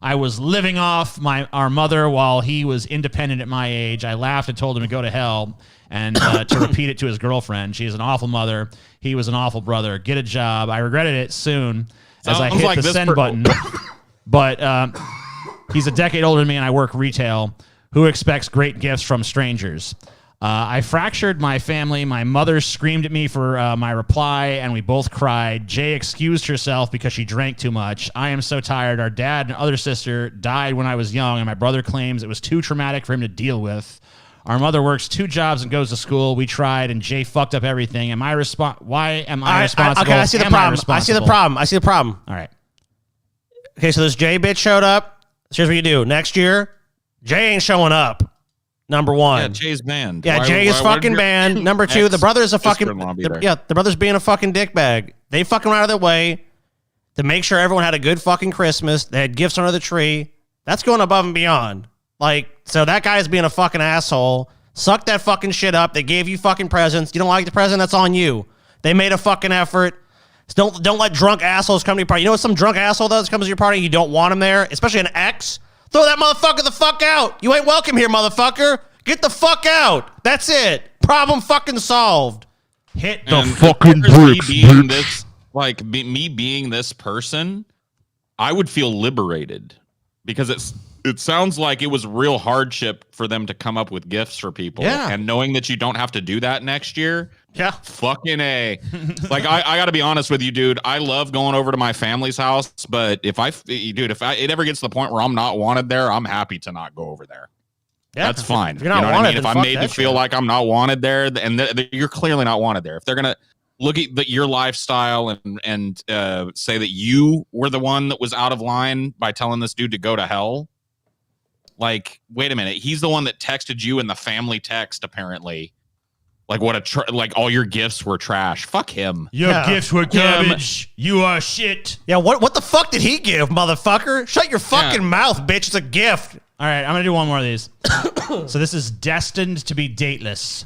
I was living off our mother while he was independent at my age. I laughed and told him to go to hell and to repeat it to his girlfriend. She is an awful mother. He was an awful brother. Get a job. I regretted it soon as I hit the send button. But he's a decade older than me and I work retail. Who expects great gifts from strangers? I fractured my family. My mother screamed at me for my reply, and we both cried. Jay excused herself because she drank too much. I am so tired. Our dad and other sister died when I was young, and my brother claims it was too traumatic for him to deal with. Our mother works 2 jobs and goes to school. We tried, and Jay fucked up everything. Why am I responsible? Okay, I see the problem. I see the problem. All right. Okay, so this Jay bitch showed up. Here's what you do. Next year, Jay ain't showing up. Number 1. Yeah, Jay's banned. Yeah, Jay is fucking banned. Number 2, the brother is a fucking... the brother's being a fucking dickbag. They fucking went out of their way to make sure everyone had a good fucking Christmas. They had gifts under the tree. That's going above and beyond. Like, so that guy is being a fucking asshole. Suck that fucking shit up. They gave you fucking presents. You don't like the present? That's on you. They made a fucking effort. Don't let drunk assholes come to your party. You know what some drunk asshole does comes to your party? You don't want him there, especially an ex. Throw that motherfucker the fuck out. You ain't welcome here, motherfucker. Get the fuck out. That's it. Problem fucking solved. Hit And the fucking bricks, being this, like me being this person, I would feel liberated because it sounds like it was real hardship for them to come up with gifts for people. Yeah. And knowing that you don't have to do that next year. Yeah. Fucking A. Like, I got to be honest with you, dude. I love going over to my family's house, but if it ever gets to the point where I'm not wanted there, I'm happy to not go over there. Yeah, That's fine. If you're not wanted, if I'm made to feel like I'm not wanted there, and you're clearly not wanted there. If they're gonna look at your lifestyle and say that you were the one that was out of line by telling this dude to go to hell, like, wait a minute, he's the one that texted you in the family text apparently. Like like all your gifts were trash. Fuck him. Your gifts were garbage. You are shit. Yeah, what the fuck did he give, motherfucker? Shut your fucking mouth, bitch. It's a gift. All right, I'm going to do one more of these. So this is destined to be dateless.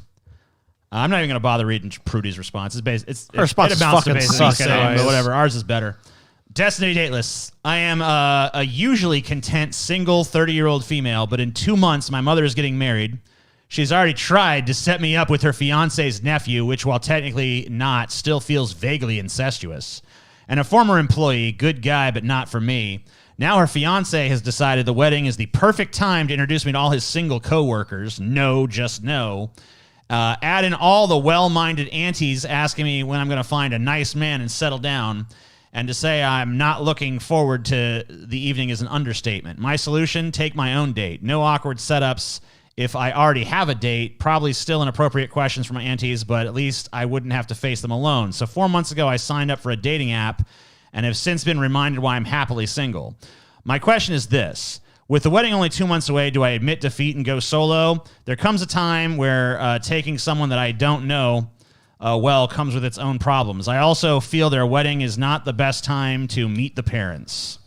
I'm not even going to bother reading Prudy's response. Her response it amounts to fucking basically the suck same, anyways. but whatever. Ours is better. Destined to be dateless. I am a usually content single 30-year-old female, but in 2 months, my mother is getting married. She's already tried to set me up with her fiance's nephew, which, while technically not, still feels vaguely incestuous. And a former employee, good guy, but not for me. Now her fiance has decided the wedding is the perfect time to introduce me to all his single coworkers. No, just no. Add in all the well-minded aunties asking me when I'm going to find a nice man and settle down. And to say I'm not looking forward to the evening is an understatement. My solution, take my own date. No awkward setups. If I already have a date, probably still inappropriate questions for my aunties, but at least I wouldn't have to face them alone. So 4 months ago, I signed up for a dating app and have since been reminded why I'm happily single. My question is this. With the wedding only 2 months away, do I admit defeat and go solo? There comes a time where taking someone that I don't know well comes with its own problems. I also feel their wedding is not the best time to meet the parents.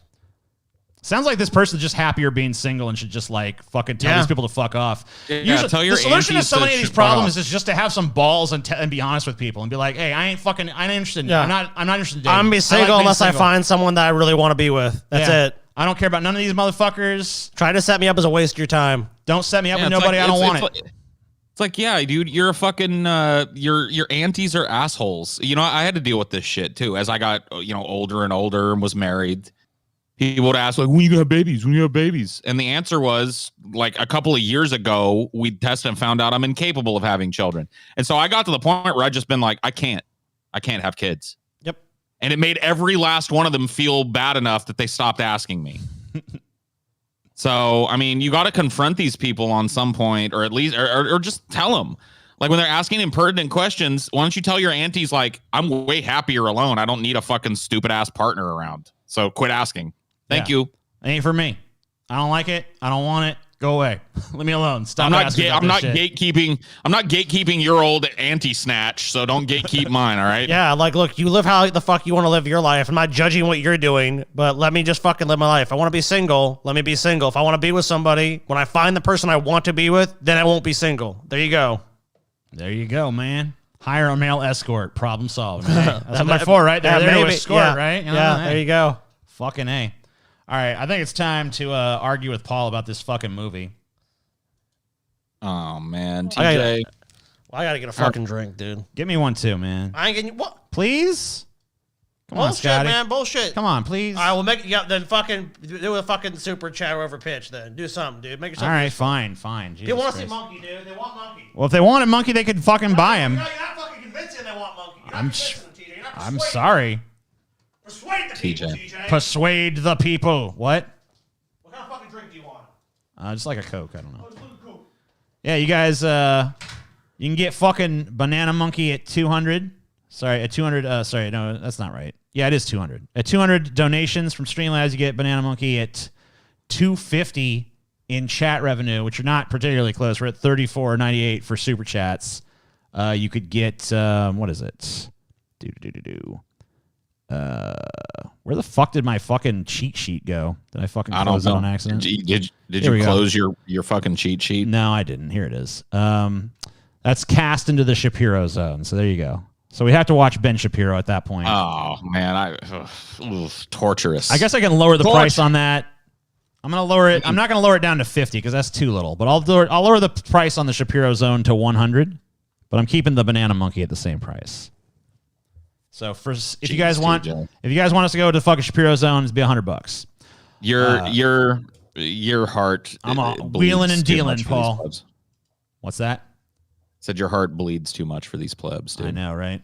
Sounds like this person's just happier being single and should just like fucking tell these people to fuck off. Yeah, tell your the solution to aunties so many to of these fuck problems off. is just to have some balls and be honest with people and be like, hey, I ain't interested. Yeah. I'm not interested in dating. I'm gonna be single being unless I single. find someone that I really want to be with. That's Yeah. it. I don't care about none of these motherfuckers. Try to set me up as a waste of your time. Don't set me up Yeah, with it's nobody. like- I don't want it's it. like- It's like, yeah, dude, you're a fucking, your aunties are assholes. You know, I had to deal with this shit too. As I got, older and older and was married, people would ask, like, when you gonna have babies? When you have babies? And the answer was, like, a couple of years ago, we tested and found out I'm incapable of having children. And so I got to the point where I'd just been like, I can't have kids. Yep. And it made every last one of them feel bad enough that they stopped asking me. So, I mean, you got to confront these people on some point, or at least, or just tell them. Like, when they're asking impertinent questions, why don't you tell your aunties, like, I'm way happier alone. I don't need a fucking stupid ass partner around. So quit asking. Thank you. It ain't for me. I don't like it. I don't want it. Go away. Leave me alone. Stop. I'm not asking about this shit. gatekeeping. I'm not gatekeeping your old auntie snatch. So don't gatekeep mine. All right. Yeah, like, look, you live how the fuck you want to live your life. I'm not judging what you're doing, but let me just fucking live my life. I want to be single. Let me be single. If I want to be with somebody, when I find the person I want to be with, then I won't be single. There you go. There you go, man. Hire a male escort. Problem solved. Hey, that's number 4 right there. Yeah, There to maybe. escort, Yeah. right? Yeah, there you go. Fucking A. All right, I think it's time to argue with Paul about this fucking movie. Oh man, I TJ. Well, I gotta get a fucking drink, dude. Give me one too, man. I ain't getting what? Please? Come on, Bullshit, Scotty. man. Bullshit. Come on, please. All right, we'll make then fucking do a fucking super chat over pitch then. Do something, dude. Make yourself. All right, fine. Jesus They want to see Christ. Monkey, dude. They want Monkey. Well, if they wanted Monkey, they could fucking buy him. No, you're not fucking convincing they want Monkey. You're not convincing them, TJ. You're not I'm persuading sorry. them. Persuade the people, TJ. Persuade the people. What? What kind of fucking drink do you want? Just like a Coke. I don't know. Oh, it's a little cool. Yeah, you guys, you can get fucking Banana Monkey at 200. Sorry, at 200. Sorry, no, that's not right. Yeah, it is 200. At 200 donations from Streamlabs, you get Banana Monkey at 250 in chat revenue, which are not particularly close. We're at 34.98 for super chats. You could get what is it? Where the fuck did my fucking cheat sheet go? Did I fucking close it on accident? Did you close your fucking cheat sheet? No, I didn't. Here it is. That's cast into the Shapiro zone. So there you go. So we have to watch Ben Shapiro at that point. Oh man, torturous. I guess I can lower the price on that. I'm gonna lower it. I'm not gonna lower it down to 50 because that's too little. But I'll lower the price on the Shapiro zone to 100. But I'm keeping the Banana Monkey at the same price. So if you guys want us to go to the fucking Shapiro zone, it'd be $100. Your heart. I'm wheeling and dealing, Paul. What's that? Said your heart bleeds too much for these plebs, dude. I know, right?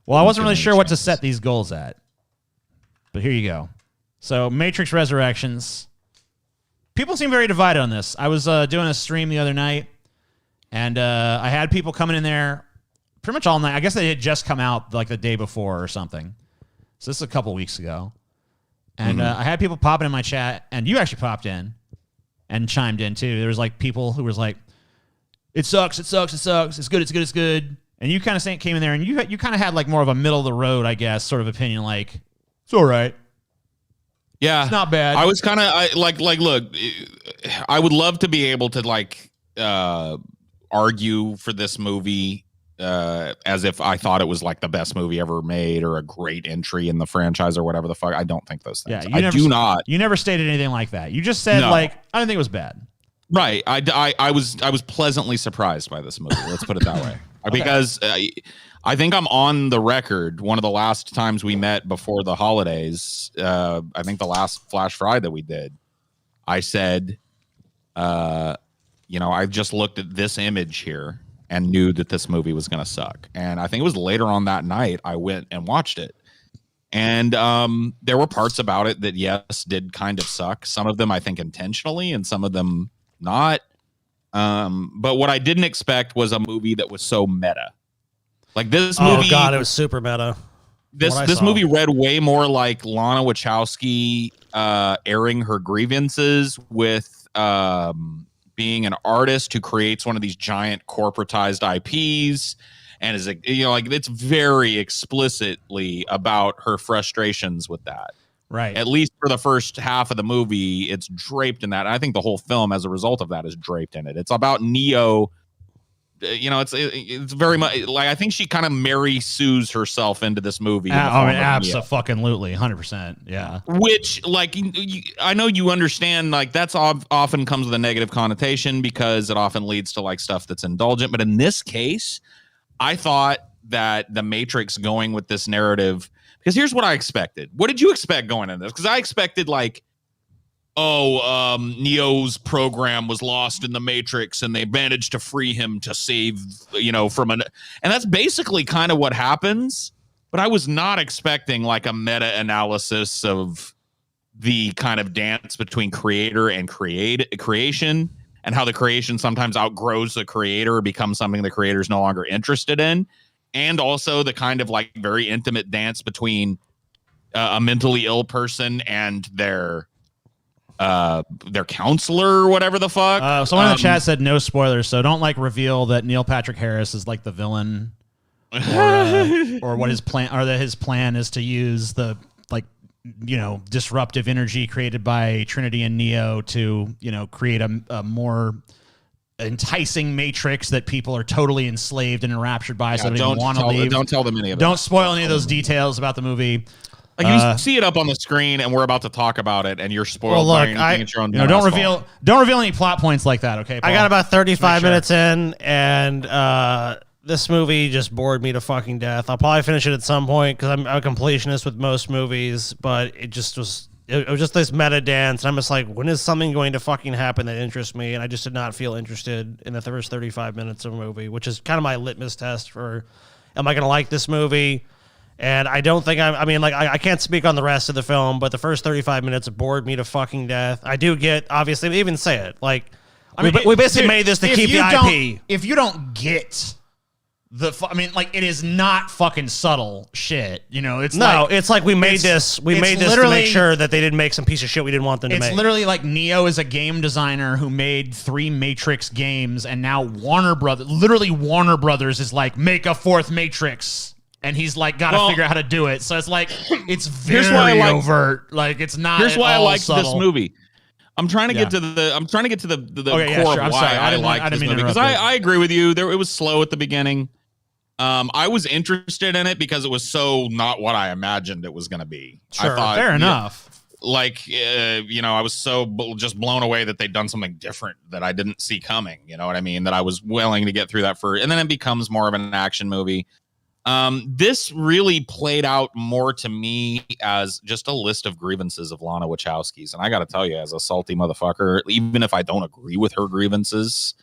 Well, I wasn't really sure what to set these goals at. But here you go. So, Matrix Resurrections. People seem very divided on this. I was doing a stream the other night, and I had people coming in there pretty much all night. I guess they had just come out like the day before or something. So, this is a couple weeks ago. And I had people popping in my chat, and you actually popped in and chimed in, too. There was like people who was like, it sucks, it sucks, it sucks. It's good, it's good, it's good. And you kind of came in there and you kind of had like more of a middle of the road, I guess, sort of opinion, like, it's all right. Yeah. It's not bad. I was kind of like, look, I would love to be able to like argue for this movie as if I thought it was like the best movie ever made or a great entry in the franchise or whatever the fuck. I don't think those things. Yeah, do not. You never stated anything like that. You just said like, I didn't think it was bad. Right. I was pleasantly surprised by this movie. Let's put it that way. Okay. Because I think I'm on the record. One of the last times we met before the holidays, I think the last Flash Friday that we did, I said, I just looked at this image here and knew that this movie was going to suck. And I think it was later on that night I went and watched it. And there were parts about it that, yes, did kind of suck. Some of them, I think, intentionally, and some of them not. But what I didn't expect was a movie that was so meta. Like this movie. Oh god, it was super meta. This movie read way more like Lana Wachowski airing her grievances with being an artist who creates one of these giant corporatized IPs and is it's very explicitly about her frustrations with that. Right. At least for the first half of the movie, it's draped in that. And I think the whole film, as a result of that, is draped in it. It's about Neo. It's very much like I think she kind of Mary Sue's herself into this movie. Absolutely, 100%. Yeah. Which, like, I know you understand, like, that's often comes with a negative connotation because it often leads to like stuff that's indulgent. But in this case, I thought that the Matrix going with this narrative. Because here's what I expected. What did you expect going into this? Because I expected like, Neo's program was lost in the Matrix and they managed to free him to save, and that's basically kind of what happens. But I was not expecting like a meta-analysis of the kind of dance between creator and creation and how the creation sometimes outgrows the creator, becomes something the creator is no longer interested in. And also the kind of like very intimate dance between a mentally ill person and their counselor or whatever the fuck. Someone in the chat said no spoilers, so don't like reveal that Neil Patrick Harris is like the villain, or what his plan, or that his plan is to use the disruptive energy created by Trinity and Neo to create a more enticing matrix that people are totally enslaved and enraptured by, so they don't want to leave. Don't tell them any of that. Don't spoil any of those details about the movie. Like you see it up on the screen, and we're about to talk about it, and you're spoiled. Well, look, don't reveal any plot points like that. Okay, Paul? I got about 35 minutes in, and this movie just bored me to fucking death. I'll probably finish it at some point because I'm a completionist with most movies, but it just was. It was just this meta dance, and I'm just like, when is something going to fucking happen that interests me? And I just did not feel interested in the first 35 minutes of a movie, which is kind of my litmus test for, am I going to like this movie? And I don't think I can't speak on the rest of the film, but the first 35 minutes bored me to fucking death. I do get, obviously, we even say it. Like, we basically made this to keep the IP. If you don't get it is not fucking subtle shit. You know, it's like we made this to make sure that they didn't make some piece of shit we didn't want them to make. It's literally like Neo is a game designer who made 3 Matrix games, and now Warner Brothers is like, make a 4th Matrix. And he's like, got to figure out how to do it. So it's like, it's very overt. Like, it's not. Here's why I like subtle. this movie. I'm trying to get to the core of why I like this movie, because I agree with you. It was slow at the beginning. I was interested in it because it was so not what I imagined it was going to be. Sure, I thought, fair enough. I was so just blown away that they'd done something different that I didn't see coming. You know what I mean? That I was willing to get through that and then it becomes more of an action movie. This really played out more to me as just a list of grievances of Lana Wachowski's. And I got to tell you, as a salty motherfucker, even if I don't agree with her grievances,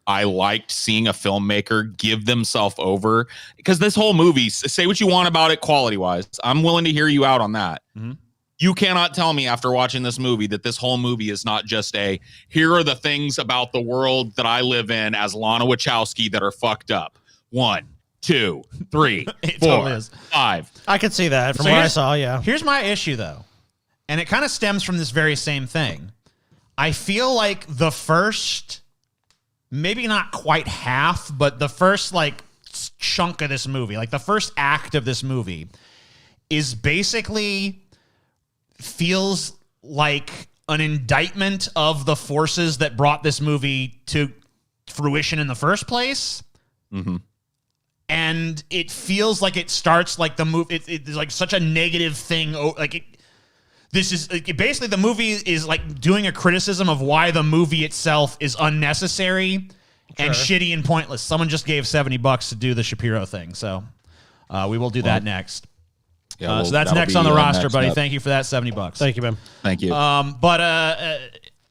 I liked seeing a filmmaker give themselves over, because this whole movie, say what you want about it quality wise, I'm willing to hear you out on that. Mm-hmm. You cannot tell me after watching this movie that this whole movie is not just here are the things about the world that I live in as Lana Wachowski that are fucked up. 1, 2, 3, 4, 5. I could see that from what I saw, yeah. Here's my issue, though, and it kind of stems from this very same thing. I feel like the first, maybe not quite half, but the first, chunk of this movie, the first act of this movie is basically feels like an indictment of the forces that brought this movie to fruition in the first place. Mm-hmm. And it feels like it starts like the movie. It's like such a negative thing. Basically the movie is like doing a criticism of why the movie itself is unnecessary and shitty and pointless. Someone just gave $70 to do the Shapiro thing, so we will do that next. Yeah, so that's next on the roster, buddy. Thank you for that $70. Thank you, man. Thank you. But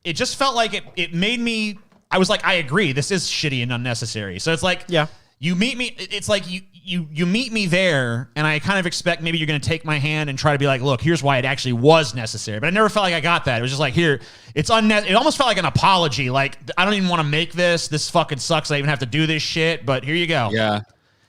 it just felt like it made me. I was like, I agree. This is shitty and unnecessary. So it's like, yeah. You meet me. It's like you meet me there, and I kind of expect maybe you're going to take my hand and try to be like, look, here's why it actually was necessary. But I never felt like I got that. It was just like, here, it's unnecessary. It almost felt like an apology. Like, I don't even want to make this. This fucking sucks. I even have to do this shit. But here you go. Yeah.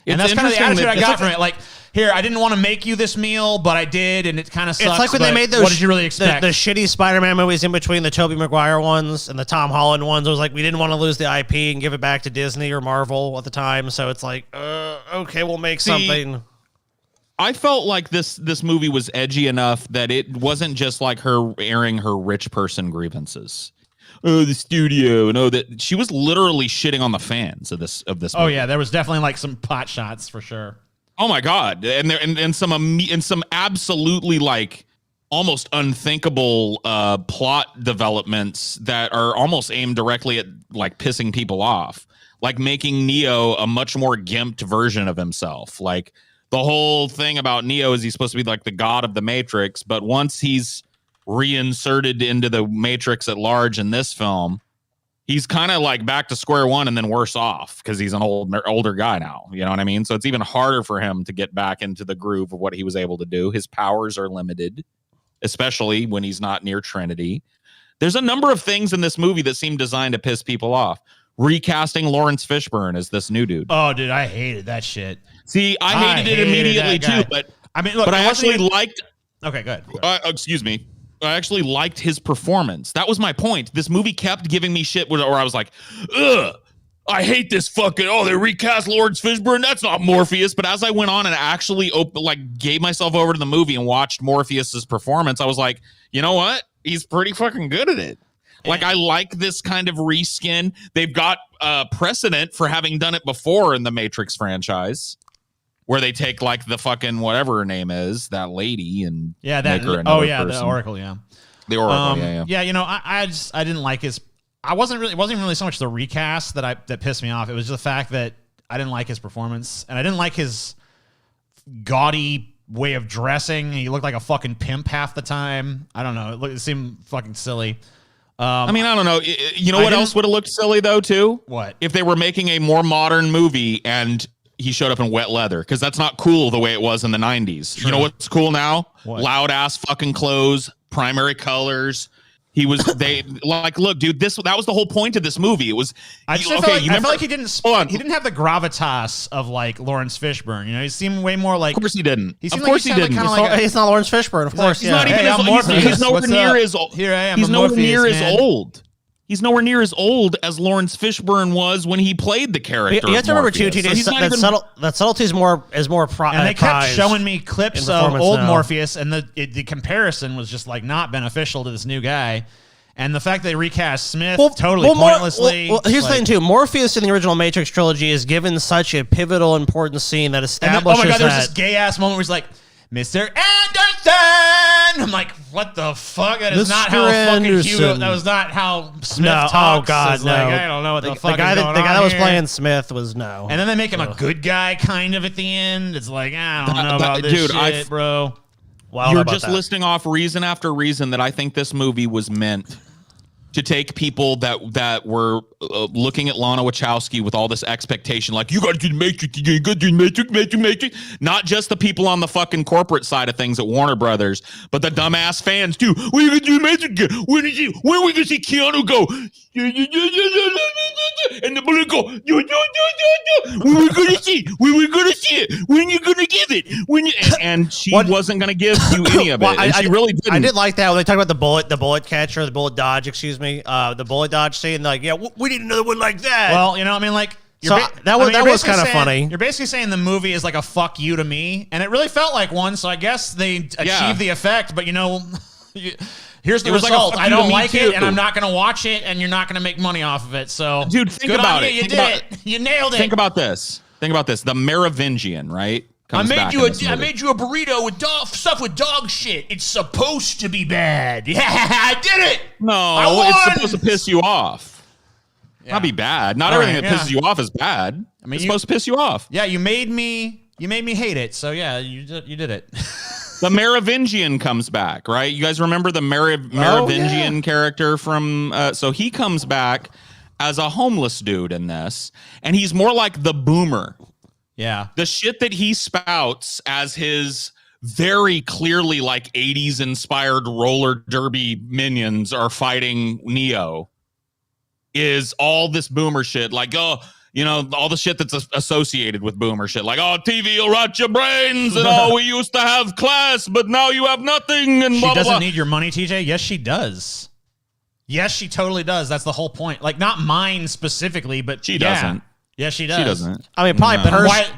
And that's kind of the attitude I got from it. Like, here, I didn't want to make you this meal, but I did, and it kind of sucks. It's like when they made those. What did you really expect? The shitty Spider-Man movies in between the Tobey Maguire ones and the Tom Holland ones. It was like we didn't want to lose the IP and give it back to Disney or Marvel at the time. So it's like, okay, we'll make something. I felt like this movie was edgy enough that it wasn't just like her airing her rich person grievances. Oh, the studio, and that she was literally shitting on the fans of this movie. Oh yeah, there was definitely like some pot shots for sure. Oh my god, and some absolutely like almost unthinkable plot developments that are almost aimed directly at like pissing people off, like making Neo a much more gimped version of himself. Like the whole thing about Neo is he's supposed to be like the god of the Matrix, but once he's reinserted into the Matrix at large in this film, he's kind of like back to square one and then worse off because he's an older guy now. You know what I mean? So it's even harder for him to get back into the groove of what he was able to do. His powers are limited, especially when he's not near Trinity. There's a number of things in this movie that seem designed to piss people off. Recasting Lawrence Fishburne as this new dude. Oh, dude, I hated that shit. See, I hated it immediately too, but I mean, look, but I actually liked. Okay, good. Excuse me. I actually liked his performance. That was my point. This movie kept giving me shit where I was like, ugh, I hate this fucking, they recast Lawrence Fishburne. That's not Morpheus. But as I went on and actually gave myself over to the movie and watched Morpheus's performance, I was like, you know what? He's pretty fucking good at it. Like, I like this kind of reskin. They've got precedent for having done it before in the Matrix franchise, where they take like the fucking whatever her name is, that lady, and make her person. The Oracle, yeah. The Oracle, yeah. Yeah, you know, I didn't like his. It wasn't really so much the recast that pissed me off. It was just the fact that I didn't like his performance, and I didn't like his gaudy way of dressing. He looked like a fucking pimp half the time. I don't know. It seemed fucking silly. I mean, I don't know. You know what else would have looked silly though, too? What? If they were making a more modern movie and he showed up in wet leather, because that's not cool the way it was in the 90s. True. You know what's cool now? What? Loud ass fucking clothes, primary colors. He was like, look, dude, that was the whole point of this movie. It was I feel like he didn't have the gravitas of like Lawrence Fishburne. You know, he seemed way more like. Of course he didn't. He of course he didn't. He's not Lawrence Fishburne, of course. He's not even. He's nowhere near as old. Here I am. He's nowhere near as old. He's nowhere near as old as Lawrence Fishburne was when he played the character. You have to remember too, that subtlety is more and they kept showing me clips of old Morpheus, and the comparison was just like not beneficial to this new guy. And the fact they recast Smith pointlessly. Here's the thing too: Morpheus in the original Matrix trilogy is given such a pivotal, important scene that establishes. Oh my god! There's this gay ass moment where he's like, "Mr. Anderson." I'm like, what the fuck? That is not how fucking Hugo. That was not how Smith talks. Oh god, no! Like, I don't know what the fuck. The guy that was playing Smith was no. And then they make him a good guy, kind of at the end. It's like, I don't know about this shit, bro. You're just listing off reason after reason that I think this movie was meant to take people that were looking at Lana Wachowski with all this expectation, like, you got to do the Matrix, you got to do the Matrix. Not just the people on the fucking corporate side of things at Warner Brothers, but the dumbass fans too. When are you going to do the Matrix? When are we going to see Keanu go? And the bullet go. When we going to see? When we going to see it? When you going to give it? And she wasn't going to give you any of it. And she really didn't. I did like that when they talked about the bullet catcher, the bullet dodge. Excuse me, the bullet dodge scene. Like, yeah, we need another one like that. Well, you know, I mean, like. That was kind of funny. You're basically saying the movie is like a fuck you to me, and it really felt like one. So I guess they achieved the effect. But you know, here's the result. Like I don't like it, and I'm not going to watch it, and you're not going to make money off of it. So, dude, think about it. You did it. You nailed it. Think about this. The Merovingian, right? I made you a burrito with stuff with dog shit. It's supposed to be bad. Yeah, I did it. No, it's supposed to piss you off. Not be bad. Not everything that pisses you off is bad. I mean, it's supposed to piss you off. Yeah, you made me hate it. So yeah, you did it. The Merovingian comes back, right? You guys remember the Merovingian character from? So he comes back as a homeless dude in this, and he's more like the boomer. Yeah, the shit that he spouts as his very clearly like 80s inspired roller derby minions are fighting Neo. Is all this boomer shit, like, oh, you know, all the shit that's associated with boomer shit, like, oh, TV will rot your brains, and oh, we used to have class, but now you have nothing, and blah, she doesn't blah, blah. need your money, TJ. Yes, she does. Yes, she totally does. That's the whole point. Like, not mine specifically, but she doesn't. Yes, she does. She doesn't. I mean, probably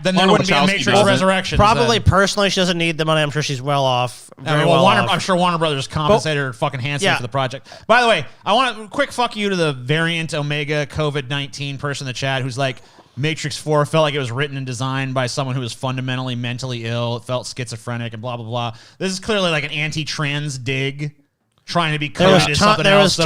then there wouldn't be a Matrix Resurrection. Probably personally, she doesn't need the money. I'm sure she's well off. I'm sure Warner Brothers compensated her fucking handsome for the project. By the way, I want a quick fuck you to the variant Omega COVID-19 person in the chat who's like, Matrix 4 felt like it was written and designed by someone who was fundamentally mentally ill. It felt schizophrenic and blah, blah, blah. This is clearly like an anti-trans dig. Trying to be coded as something else.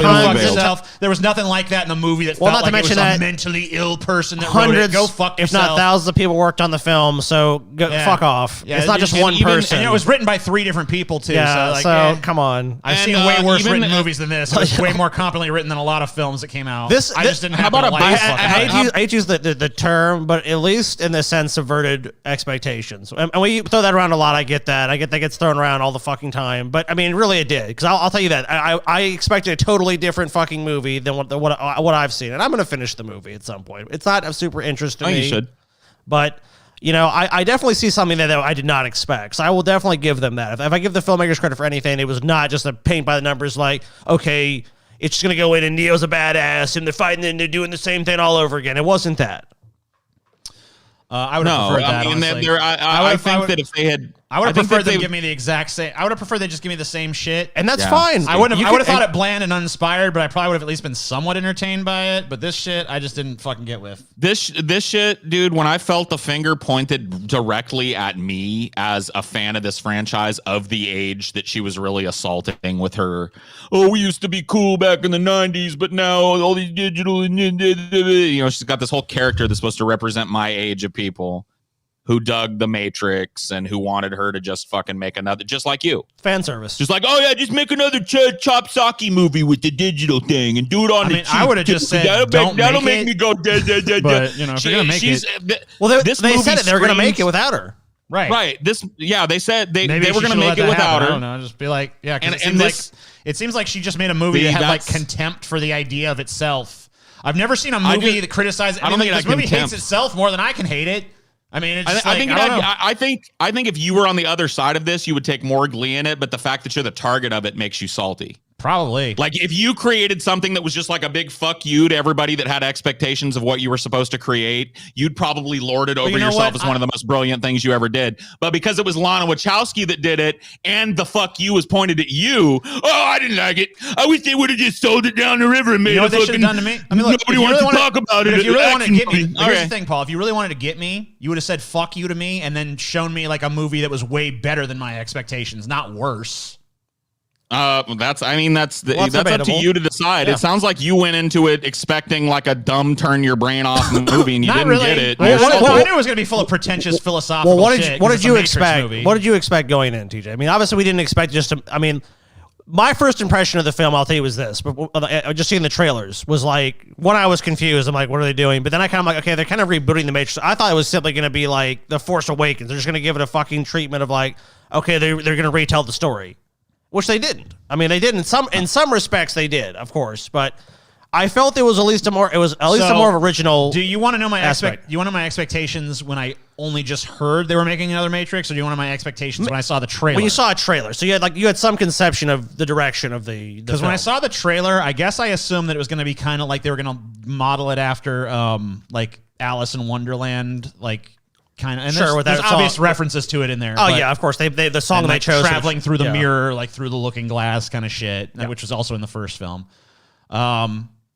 There was nothing like that in the movie that felt like it was a mentally ill person that wrote it. Go fuck yourself. If not thousands of people worked on the film, so fuck off. Yeah, it's not just one person. And it was written by 3 different people, too. Yeah, so come on. I've seen way worse written movies than this. It was way more competently written than a lot of films that came out. I just didn't have I hate to use the term, but at least in the sense subverted expectations. And we throw that around a lot. I get that. I get that gets thrown around all the fucking time. But, I mean, really it did. Because I'll tell you that I expected a totally different fucking movie than what I've seen, and I'm gonna finish the movie at some point. It's not of super interest to me. You should, but you know, I definitely see something that I did not expect. So I will definitely give them that. If I give the filmmakers credit for anything, it was not just a paint by the numbers. Like, okay, it's just gonna go in and Neo's a badass, and they're fighting and they're doing the same thing all over again. It wasn't that. I would have preferred that. I mean, I think that if they had. I would have think preferred that them they- give me the exact same. I would have preferred they just give me the same shit. And that's Yeah. fine. I would You have could- thought it bland and uninspired, but I probably would have at least been somewhat entertained by it. But this shit, I just didn't fucking get with. This shit, dude, when I felt the finger pointed directly at me as a fan of this franchise of the age that she was really assaulting with her, oh, we used to be cool back in the 90s, but now all these digital, you know, she's got this whole character that's supposed to represent my age of people who dug the Matrix and who wanted her to just fucking make another, just like you. fan service. Just like, oh yeah, just make another chop socky movie with the digital thing and do it on I the mean, cheap. I would have just said, that'll don't make it. me go da, da, da, da. But, you know, if you're gonna make She's- it- well, they this said movie it. They were going to make it screams- without her. Right. They said they Maybe were going to make it without I her. don't know. Just be like, yeah. 'Cause And it seems like she just made a movie See, that had like that's- contempt for the idea of itself. I've never seen a movie that criticizes. I don't think this it had movie hates contempt. itself more than I can hate it. I mean, it's just I think don't know. I think if you were on the other side of this, you would take more glee in it. But the fact that you're the target of it makes you salty. Probably. Like if you created something that was just like a big fuck you to everybody that had expectations of what you were supposed to create, you'd probably lord it over you know yourself what? as one of the most brilliant things you ever did. But because it was Lana Wachowski that did it and the fuck you was pointed at you, oh, I didn't like it. I wish they would have just sold it down the river and made You know a what they should fucking, have done to me? I mean, look, nobody wants to talk about it. If you really want to Action get me, movie. here's Okay. the thing, Paul. If you really wanted to get me, you would have said "fuck you" to me, and then shown me like a movie that was way better than my expectations, not worse. That's up debatable. to you to decide. Yeah. It sounds like you went into it expecting like a dumb turn your brain off movie and you Not didn't really. get it. I, Well, no, I knew it was going to be full of pretentious philosophical Well, what shit. did 'cause it's you a Matrix expect? movie. What did you expect going in, TJ? I mean, obviously we didn't expect just to. I mean, my first impression of the film, I'll tell you, was this. But just seeing the trailers was like, one, I was confused. I'm like, what are they doing? But then I kind of like, okay, they're kind of rebooting the Matrix. I thought it was simply going to be like The Force Awakens. They're just going to give it a fucking treatment of like, okay, they're going to retell the story, which they didn't. I mean, they did in some respects they did, of course, but I felt it was at least a more original. Do you want to know my aspect. You want to know my expectations when I only just heard they were making another Matrix, or do you want to know my expectations when I saw the trailer? When you saw a trailer, so you had some conception of the direction of the Because when I saw the trailer, I guess I assumed that it was going to be kind of like they were going to model it after like Alice in Wonderland, like kind of. And Sure, with there's that obvious song. references to it in there. Oh but- yeah, of course. The song and, they like, chose traveling through the yeah. mirror, like through the looking glass kind of shit, which was also in the first film.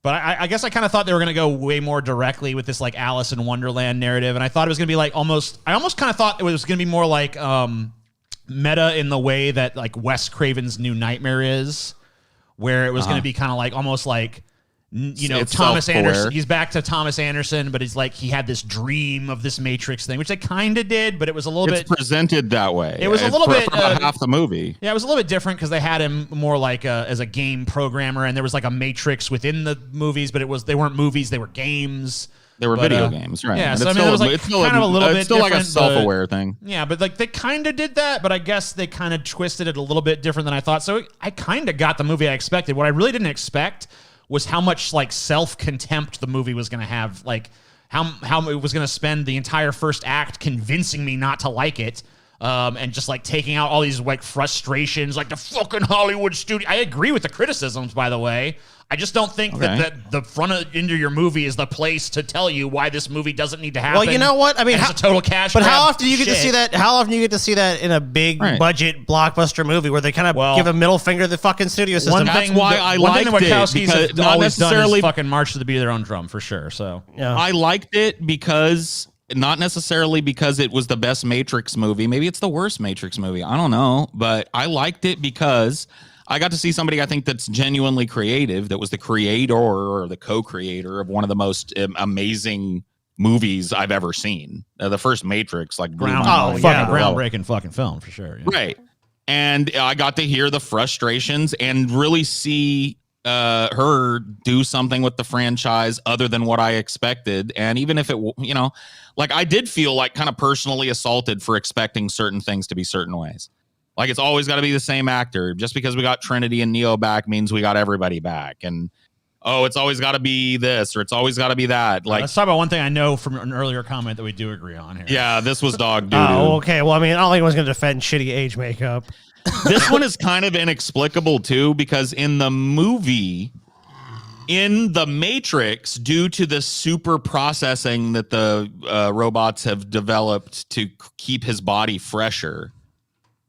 But I guess I kind of thought they were going to go way more directly with this like Alice in Wonderland narrative, and I thought it was going to be like I almost kind of thought it was going to be more like meta in the way that like Wes Craven's New Nightmare is, where it was going to be kind of like almost like It's Thomas self-aware. Anderson. He's back to Thomas Anderson, but he's like he had this dream of this Matrix thing, which they kind of did, but it was a little It's bit. presented that way. It was a little for bit, about half the movie. Yeah, it was a little bit different because they had him more like as a game programmer, and there was like a Matrix within the movies, but they weren't movies, they were games. They were But, video games, right? Yeah, And so I it's mean, it was still- like it's still kind of a little bit It's still like a different, but- self-aware thing. Yeah, but like they kind of did that, but I guess they kind of twisted it a little bit different than I thought. So I kind of got the movie I expected. What I really didn't expect was how much like self-contempt the movie was going to have, like how it was going to spend the entire first act convincing me not to like it. And just like taking out all these like frustrations, like the fucking Hollywood studio. I agree with the criticisms, by the way. I just don't think that the front end of your movie is the place to tell you why this movie doesn't need to happen. Well, you know what? I mean, and it's a total cash But grab. how often do you get to Shit. see that? How often do you get to see that in a big Right. budget blockbuster movie where they kind of give a middle finger to the fucking studio system? One That's thing, why the- I one thing liked the it, Wachowskis because have not always done necessarily- is fucking march to the beat of their own drum, for sure. So Yeah. I liked it because not necessarily because it was the best Matrix movie. Maybe it's the worst Matrix movie. I don't know, but I liked it because I got to see somebody I think that's genuinely creative, that was the creator or the co-creator of one of the most amazing movies I've ever seen. The first Matrix, like blew my mind. groundbreaking fucking film for sure. Yeah. Right. And I got to hear the frustrations and really see her do something with the franchise other than what I expected. And even if it, like I did feel like kind of personally assaulted for expecting certain things to be certain ways. Like it's always got to be the same actor. Just because we got Trinity and Neo back means we got everybody back. And it's always got to be this or it's always got to be that. Like, Let's talk about one thing I know from an earlier comment that we do agree on here. yeah, this was dog doo. Oh, okay. Well, I mean, I don't think anyone's going to defend shitty age makeup. This one is kind of inexplicable too, because in the movie, in the Matrix, due to the super processing that the robots have developed to keep his body fresher,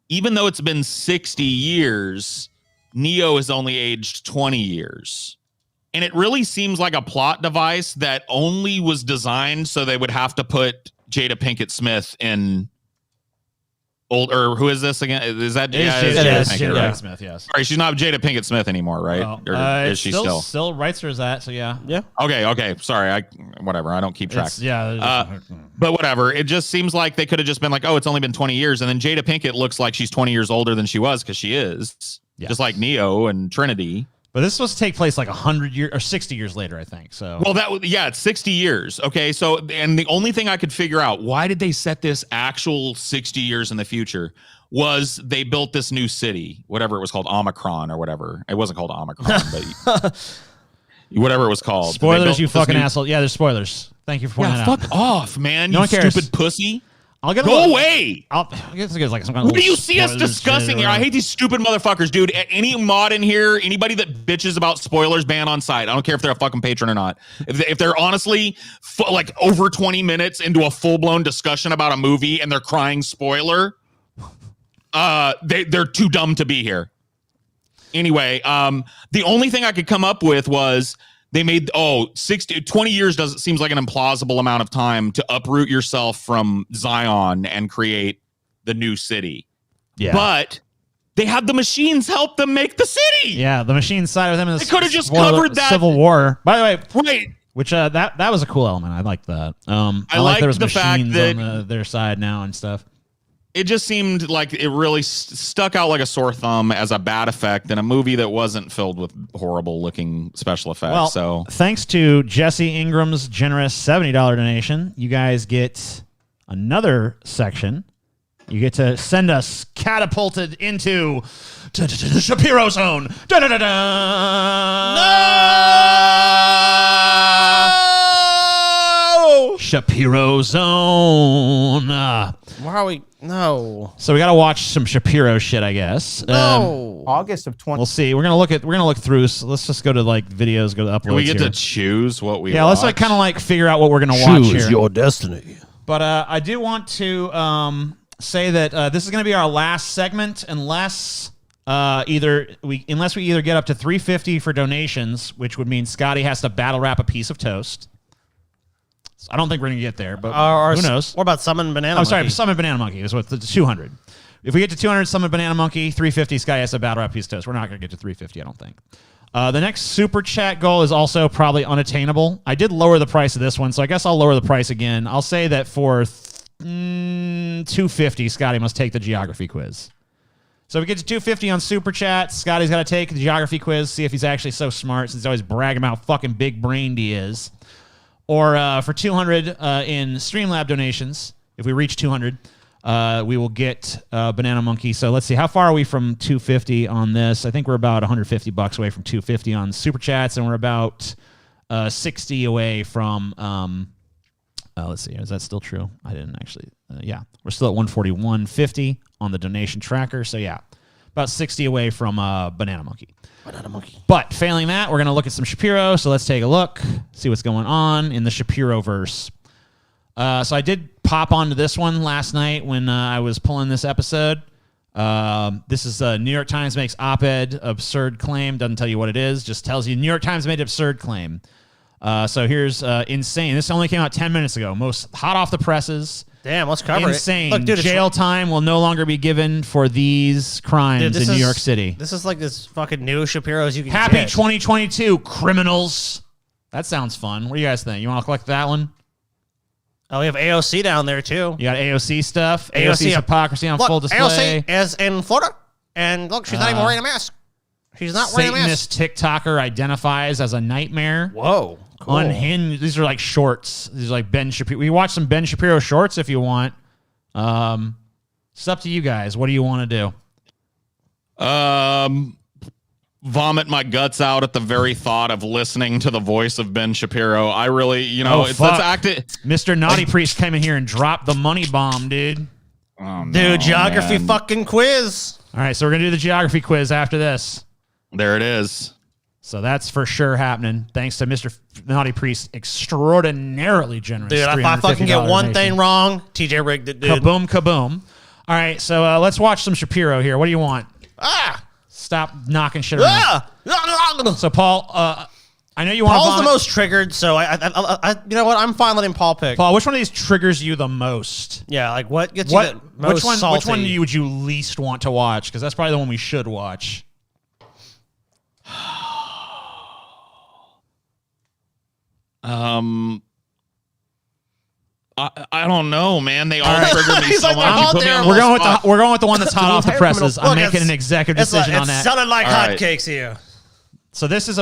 even though it's been 60 years, Neo has only aged 20 years. And it really seems like a plot device that only was designed so they would have to put Jada Pinkett Smith in old, or who is this again? Is that It is Jada Jada Pinkett, Pinkett right? Smith, yes. Sorry, she's not Jada Pinkett Smith anymore, right? Or is she still? Still writes her as that, so yeah. Yeah. Okay. Sorry, whatever. I don't keep track. Yeah. But whatever. It just seems like they could have just been like, oh, it's only been 20 years. And then Jada Pinkett looks like she's 20 years older than she was because she is. Yes. Just like Neo and Trinity. But this is supposed to take place like 100 years or 60 years later, I think. So Well, it's 60 years. Okay. So, and the only thing I could figure out, why did they set this actual 60 years in the future, was they built this new city, whatever it was called, Omicron or whatever. It wasn't called Omicron, but whatever it was called. spoilers, you fucking asshole. Yeah, there's spoilers. Thank you for pointing that out. Fuck off, man. No you one cares. stupid pussy. I'll get Go away. I guess it's like some kind of What do you little see us spoilers discussing shit here? or I hate these stupid motherfuckers, dude. Any mod in here, anybody that bitches about spoilers, ban on site. I don't care if they're a fucking patron or not. If they're honestly like over 20 minutes into a full-blown discussion about a movie and they're crying spoiler, they're too dumb to be here. Anyway, the only thing I could come up with was they made 20 years seems like an implausible amount of time to uproot yourself from Zion and create the new city. Yeah. But they had the machines help them make the city. Yeah, the machine side of them is They could have just covered that. Civil War. By the way, Right. which that was a cool element. I liked that. I liked there was the fact machines that- on their side now and stuff. It just seemed like it really stuck out like a sore thumb as a bad effect in a movie that wasn't filled with horrible looking special effects. Well, so thanks to Jesse Ingram's generous $70 donation, you guys get another section. You get to send us catapulted into the Shapiro zone. No! Shapiro zone. Why are we? No. So we got to watch some Shapiro shit, I guess. No. August of 20. We'll see. We're gonna look through. So let's just go to like videos, go to uploads. do we get here. to choose what we Yeah, watch? let's like kind of like figure out what we're gonna watch here. your destiny. But I do want to say that this is gonna be our last segment, unless we either get up to $3.50 for donations, which would mean Scotty has to battle wrap a piece of toast. So I don't think we're gonna get there, but who knows? What about Summon Banana I'm sorry, Monkey? Summon Banana Monkey is what the 200. If we get to 200, Summon Banana Monkey, 350, Sky has a battle rap piece of toast. We're not going to get to 350, I don't think. The next super chat goal is also probably unattainable. I did lower the price of this one, so I guess I'll lower the price again. I'll say that for 250, Scotty must take the geography quiz. So if we get to 250 on super chat, Scotty's got to take the geography quiz, see if he's actually so smart, since he's always bragging about how fucking big brained he is. Or for 200 in Streamlab donations, if we reach 200, we will get Banana Monkey. So let's see, how far are we from 250 on this? I think we're about $150 away from 250 on Super Chats, and we're about 60 away from, let's see, is that still true? I didn't actually, yeah. We're still at 141.50 on the donation tracker. So yeah, about 60 away from Banana Monkey. Banana Monkey. But failing that, we're going to look at some Shapiro. So let's take a look, see what's going on in the Shapiro verse. So I did pop onto this one last night when I was pulling this episode. This is New York Times makes op-ed absurd claim. Doesn't tell you what it is, just tells you New York Times made absurd claim. So here's insane. This only came out 10 minutes ago. Most hot off the presses. Damn, let's cover Insane. it. Look, dude, jail time will no longer be given for these crimes in New York City. This is like this fucking new Shapiro's you can Happy get. 2022, criminals. That sounds fun. What do you guys think? You want to collect that one? Oh, we have AOC down there too. You got AOC stuff. AOC's hypocrisy on full display. AOC is in Florida, and look, she's not even wearing a mask. She's not wearing a mask. Satanist TikToker identifies as a nightmare. Whoa. Cool. Unhinged. These are like shorts. These are like Ben Shapiro. We can watch some Ben Shapiro shorts if you want. It's up to you guys. What do you want to do? Vomit my guts out at the very thought of listening to the voice of Ben Shapiro. I really, let's act it. Mr. Naughty Priest came in here and dropped the money bomb, dude. Oh, no, Dude, geography man. fucking quiz. All right, so we're going to do the geography quiz after this. There it is. So that's for sure happening. Thanks to Mr. Naughty Priest, extraordinarily generous. Dude, if I fucking get one thing wrong, TJ rigged it, dude. Kaboom, kaboom. All right, so let's watch some Shapiro here. What do you want? Stop knocking shit around. So, Paul, I know you want to Paul's vomit. the most triggered, so I you know what? I'm fine letting Paul pick. Paul, which one of these triggers you the most? Yeah, like what gets you the most salty? Which one would you least want to watch? Because that's probably the one we should watch. I don't know, man. They all trigger me so like, much. You put me on the We're going spot. with the one that's hot off the presses. I'm making an executive decision on that. It sounded like All right. hotcakes here. So this is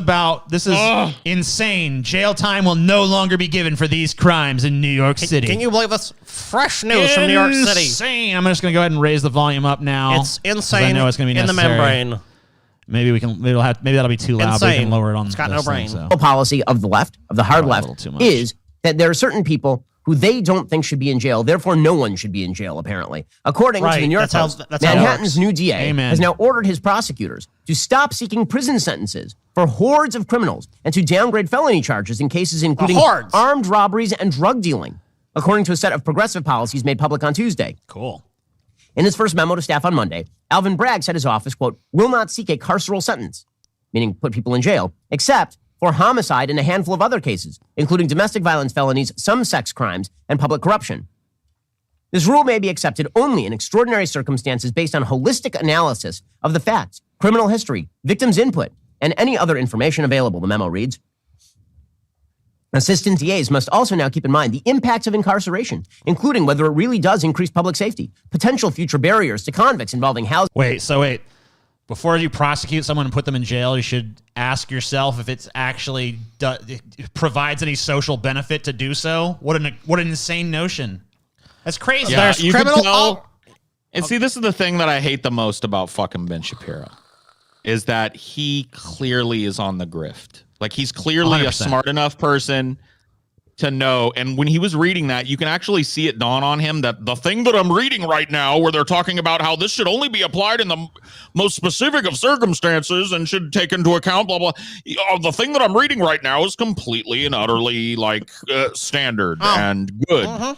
insane. Jail time will no longer be given for these crimes in New York City. Can you believe this? Fresh news from New York City. Insane. I'm just going to go ahead and raise the volume up now. It's insane. I know it's going to be in necessary. the membrane. Maybe we can. Maybe that'll be too loud. But we Insane. can lower it on. It's got this no thing, brain. so. Policy of the left, of the hard A left, little too much. is that there are certain people who they don't think should be in jail. Therefore, no one should be in jail, apparently. According to the Right, New York that's how- Post, that's how it Manhattan's works. new DA Amen. has now ordered his prosecutors to stop seeking prison sentences for hordes of criminals and to downgrade felony charges in cases including hordes. armed robberies and drug dealing, according to a set of progressive policies made public on Tuesday. Cool. In his first memo to staff on Monday, Alvin Bragg said his office, quote, will not seek a carceral sentence, meaning put people in jail, except for homicide and a handful of other cases, including domestic violence felonies, some sex crimes, and public corruption. This rule may be accepted only in extraordinary circumstances based on holistic analysis of the facts, criminal history, victims' input, and any other information available, the memo reads. Assistant DAs must also now keep in mind the impacts of incarceration, including whether it really does increase public safety, potential future barriers to convicts involving housing. Wait. Before you prosecute someone and put them in jail, you should ask yourself if it's actually provides any social benefit to do so. What an insane notion. That's crazy. Yeah, There's you can criminal. tell. And see, this is the thing that I hate the most about fucking Ben Shapiro, is that he clearly is on the grift. Like, he's clearly 100%. a smart enough person to know. And when he was reading that, you can actually see it dawn on him that the thing that I'm reading right now, where they're talking about how this should only be applied in the most specific of circumstances and should take into account blah blah. The thing that I'm reading right now is completely and utterly like standard and good.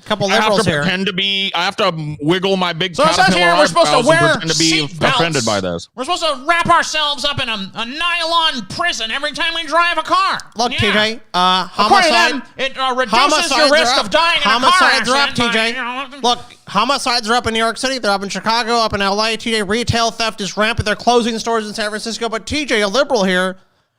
Couple I have liberals to here. pretend to be. I have to wiggle my big So it says caterpillar here we're supposed to eyebrows wear and pretend to be seat belts. offended by this. We're supposed to wrap ourselves up in a nylon prison every time we drive a car. Look, Yeah. TJ, According to homicide. them, it reduces your risk of dying in a car Homicides are up, accident. TJ. Look, homicides are up in New York City. They're up in Chicago, up in LA. TJ, retail theft is rampant. They're closing stores in San Francisco. But TJ, a liberal here,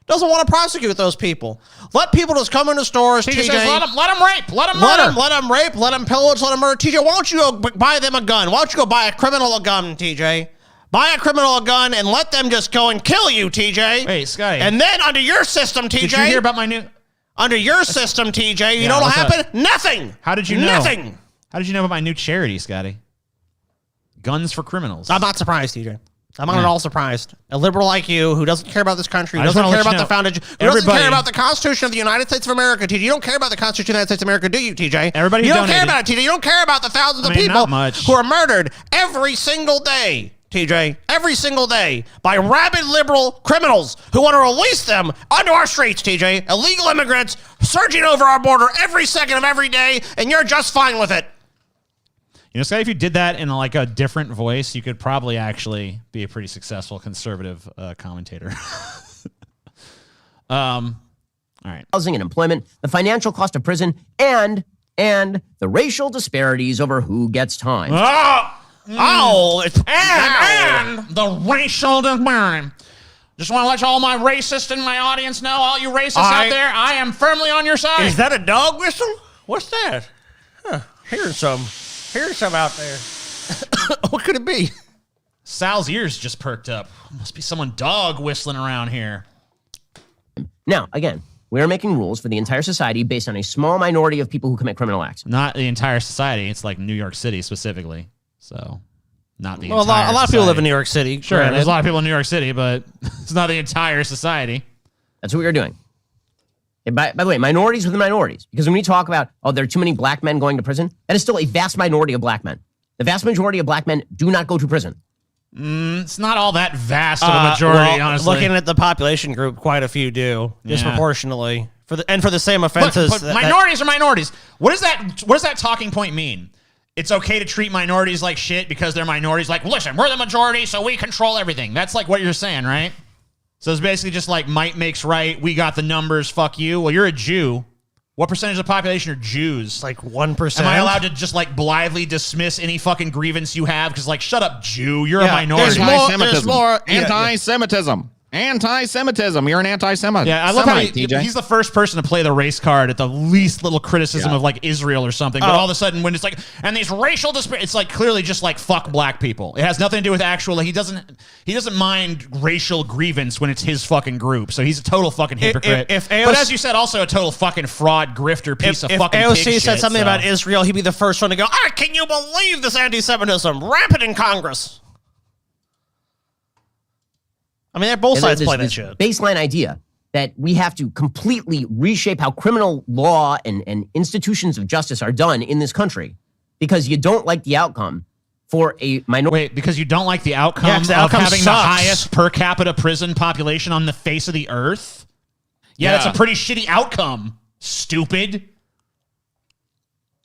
doesn't want to prosecute those people. Let people just come into stores, TJ. TJ says, let them rape, let them Let murder. them rape, let them pillage, let them murder. TJ, why don't you go buy them a gun? Why don't you go buy a criminal a gun, TJ? Buy a criminal a gun and let them just go and kill you, TJ. Wait, Scotty. And then under your system, TJ. Did you hear about my new... Under your system, TJ, you Yeah, know what'll what's happen? Nothing. How did you know? Nothing. How did you know about my new charity, Scotty? Guns for Criminals. I'm not surprised, TJ. I'm not at all surprised. A liberal like you who doesn't care about this country, who I just doesn't wanna care let about you the foundation, who know, doesn't care everybody- about the Constitution of the United States of America, TJ. You don't care about the Constitution of the United States of America, do you, TJ? Everybody you who don't care donated- about it, TJ. You don't care about the thousands I of mean, people not much. who are murdered every single day, TJ. Every single day by rabid liberal criminals who want to release them onto our streets, TJ. Illegal immigrants surging over our border every second of every day, and you're just fine with it. You know, Scotty, if you did that in like a different voice, you could probably actually be a pretty successful conservative commentator. All right. Housing and employment, the financial cost of prison, and the racial disparities over who gets time. Oh, it's And the racial disparity. Just want to let all my racists in my audience know, all you racists out there, I am firmly on your side. Is that a dog whistle? What's that? Huh, here's some out there. What could it be? Sal's ears just perked up. Must be someone dog whistling around here. Now, again, we are making rules for the entire society based on a small minority of people who commit criminal acts. Not the entire society. It's like New York City specifically. So, not the Well, entire a lot of people live in society. New York City. Sure, granted. there's a lot of people in New York City, but it's not the entire society. That's what we are doing. And by the way, minorities within minorities. Because when we talk about, oh, there are too many black men going to prison, that is still a vast minority of black men. The vast majority of black men do not go to prison. It's not all that vast of a majority, honestly. Looking at the population group, quite a few do disproportionately for the same offenses. But minorities are minorities. What does that talking point mean? it's okay to treat minorities like shit because they're minorities. Like, listen, we're the majority, so we control everything. That's like what you're saying, right? So it's basically just like might makes right. We got the numbers. Fuck you. Well, you're a Jew. What percentage of the population are Jews? Like 1%. Am I allowed to just like blithely dismiss any fucking grievance you have? Because like, shut up, Jew. You're a minority. There's more Anti-Semitism. Anti-Semitism. You're an anti-Semite. Yeah, I love how TJ. he's the first person to play the race card at the least little criticism of like Israel or something. But all of a sudden, when it's like, and these racial disparities, it's like clearly just like fuck black people. It has nothing to do with actual. Like, he doesn't mind racial grievance when it's his fucking group. So he's a total fucking hypocrite. If but as you said, also a total fucking fraud, grifter, piece of fucking. AOC pig said shit, something about Israel, he'd be the first one to go, can you believe this anti-Semitism rampant in Congress? I mean, both sides play that shit. Baseline idea that we have to completely reshape how criminal law and institutions of justice are done in this country because you don't like the outcome for a minority. Wait, because you don't like the outcome Yeah, 'cause the outcome having the sucks. highest per capita prison population on the face of the earth? Yeah, that's a pretty shitty outcome. Stupid.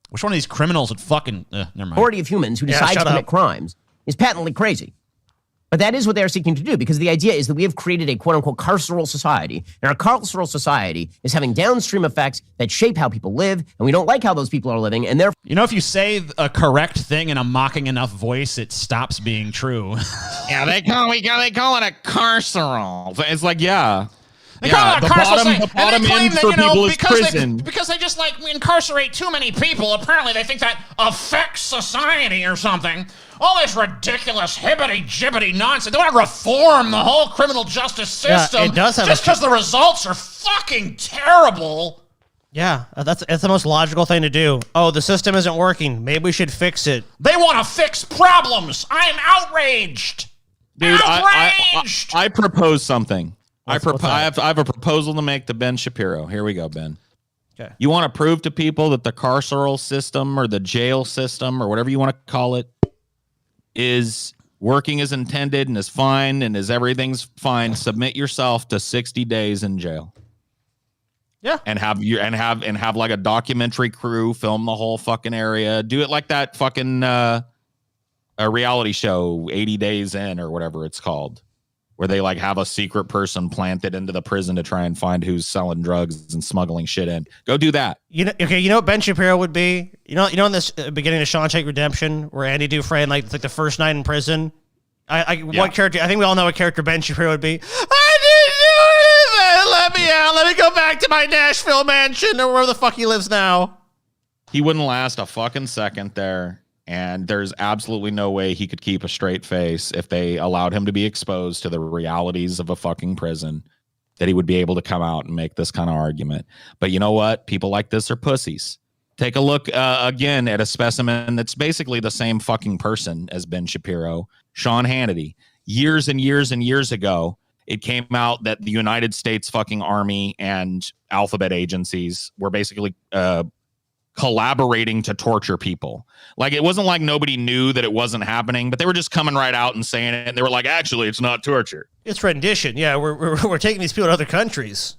Which one of these criminals would fucking... never mind. Majority of humans who decide to commit crimes is patently crazy. But that is what they're seeking to do, because the idea is that we have created a quote-unquote carceral society, and our carceral society is having downstream effects that shape how people live, and we don't like how those people are living, and therefore... You know, if you say a correct thing in a mocking enough voice, it stops being true. Yeah, they call it a carceral. It's like, yeah. They call it a carceral thing, the bottom and they claim end that, for you know, people is because prison. because they just like incarcerate too many people. Apparently, they think that affects society or something. All this ridiculous hibbity-jibbity nonsense. They want to reform the whole criminal justice system. Yeah, it does have just because the results are fucking terrible. Yeah, that's the most logical thing to do. Oh, the system isn't working. Maybe we should fix it. They want to fix problems. I am outraged. Dude, outraged. I propose something. I what's that? have a proposal to make to Ben Shapiro. Here we go, Ben. Okay. You want to prove to people that the carceral system or the jail system or whatever you want to call it is working as intended and is fine and is everything's fine. Submit yourself to 60 days in jail. Yeah. And have like a documentary crew film the whole fucking area. Do it like that fucking a reality show 80 Days In or whatever it's called, where they like have a secret person planted into the prison to try and find who's selling drugs and smuggling shit in. Go do that. You know what Ben Shapiro would be? You know in this beginning of Shawshank Redemption, where Andy Dufresne, like the first night in prison. What character? I think we all know what character Ben Shapiro would be. I didn't do anything. Let me out. Let me go back to my Nashville mansion or where the fuck he lives now. He wouldn't last a fucking second there. And there's absolutely no way he could keep a straight face if they allowed him to be exposed to the realities of a fucking prison, that he would be able to come out and make this kind of argument. But you know what? People like this are pussies. Take a look again at a specimen that's basically the same fucking person as Ben Shapiro, Sean Hannity. Years and years and years ago, it came out that the United States fucking Army and alphabet agencies were basically collaborating to torture people. Like, it wasn't like nobody knew that it wasn't happening, but they were just coming right out and saying it. And they were like, actually, it's not torture. It's rendition. Yeah, we're taking these people to other countries.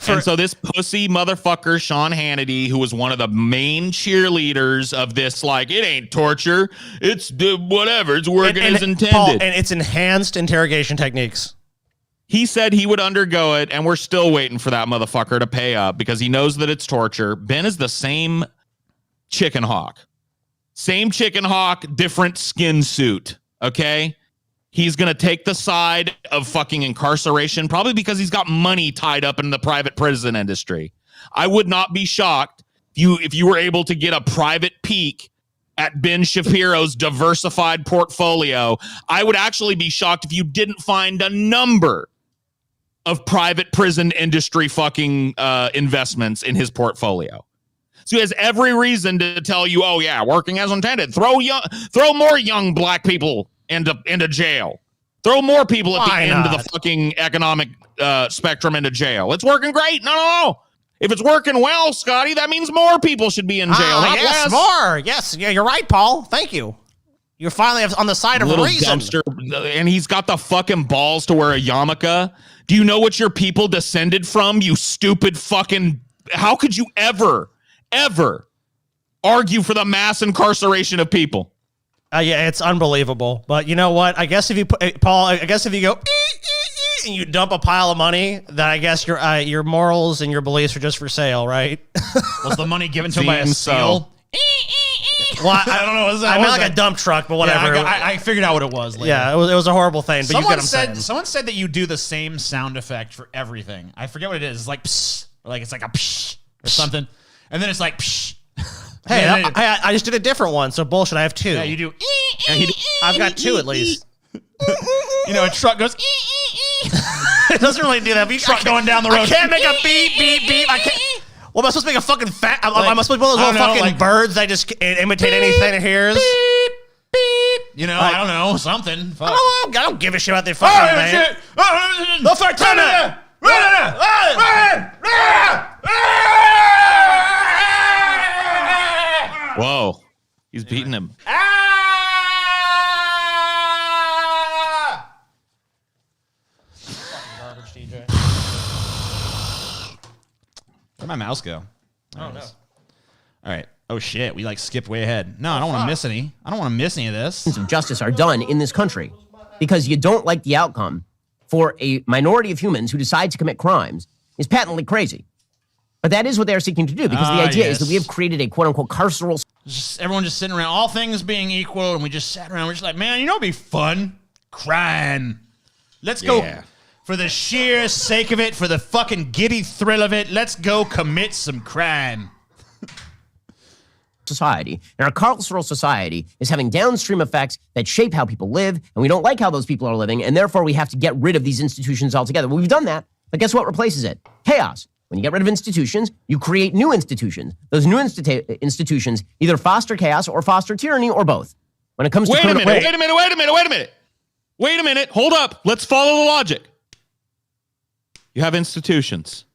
And so this pussy motherfucker, Sean Hannity, who was one of the main cheerleaders of this, like, it ain't torture, it's whatever, it's working as intended. Paul, and it's enhanced interrogation techniques. He said he would undergo it, and we're still waiting for that motherfucker to pay up because he knows that it's torture. Ben is the same chicken hawk. Same chicken hawk, different skin suit, okay? He's going to take the side of fucking incarceration, probably because he's got money tied up in the private prison industry. I would not be shocked if you were able to get a private peek at Ben Shapiro's diversified portfolio. I would actually be shocked if you didn't find a number of private prison industry fucking investments in his portfolio. So he has every reason to tell you, oh yeah, working as intended. Throw more young black people into jail. Throw more people at the end of the fucking economic spectrum into jail. It's working great. No. If it's working well, Scotty, that means more people should be in jail. Not yes, less. more. Yes, yeah, you're right, Paul. Thank you. You're finally on the side of Little reason. Dumpster, and he's got the fucking balls to wear a yarmulke. Do you know what your people descended from, you stupid fucking... How could you ever argue for the mass incarceration of people. Yeah, it's unbelievable. But you know what? I guess if you put, Paul, I guess if you go and you dump a pile of money, then I guess your morals and your beliefs are just for sale, right? Was the money given to him by a seal? Well, I don't know. I meant like a dump truck, but whatever. Yeah, I figured out what it was later. Yeah, it was a horrible thing. But you get what I'm saying. Someone said that you do the same sound effect for everything. I forget what it is. It's like psh, or like it's like a psh or something, and then it's like psh. Hey, I just did a different one, so bullshit. I have two. Yeah, you do. I've got two at least. You know, a truck goes. It doesn't really do that. Truck going down the road. I can't make a beep, beep, beep. I can't. Well, am I supposed to make a fucking fat? Am I supposed to be one of those little fucking like, birds that just imitate anything it hears? Beep, beep. You know, I don't know, something. Fuck. I don't give a shit about their fucking thing. They'll start turning it. Whoa. He's beating him. Where'd my mouse go? Oh, no. All right. Oh, shit. We, like, skipped way ahead. No, I don't want to miss any. I don't want to miss any of this. Of justice are done in this country because you don't like the outcome for a minority of humans who decide to commit crimes is patently crazy. But that is what they are seeking to do because the idea is that we have created a quote-unquote carceral... Everyone just sitting around, all things being equal, and we just sat around. We're just like, man, you know what'd be fun? Crime. Let's go... For the sheer sake of it, for the fucking giddy thrill of it, let's go commit some crime. Society. And our carceral society is having downstream effects that shape how people live, and we don't like how those people are living, and therefore we have to get rid of these institutions altogether. Well, we've done that, but guess what replaces it? Chaos. When you get rid of institutions, you create new institutions. Those new institutions either foster chaos or foster tyranny or both. When it comes to... Wait a minute. Hold up. Let's follow the logic. You have institutions.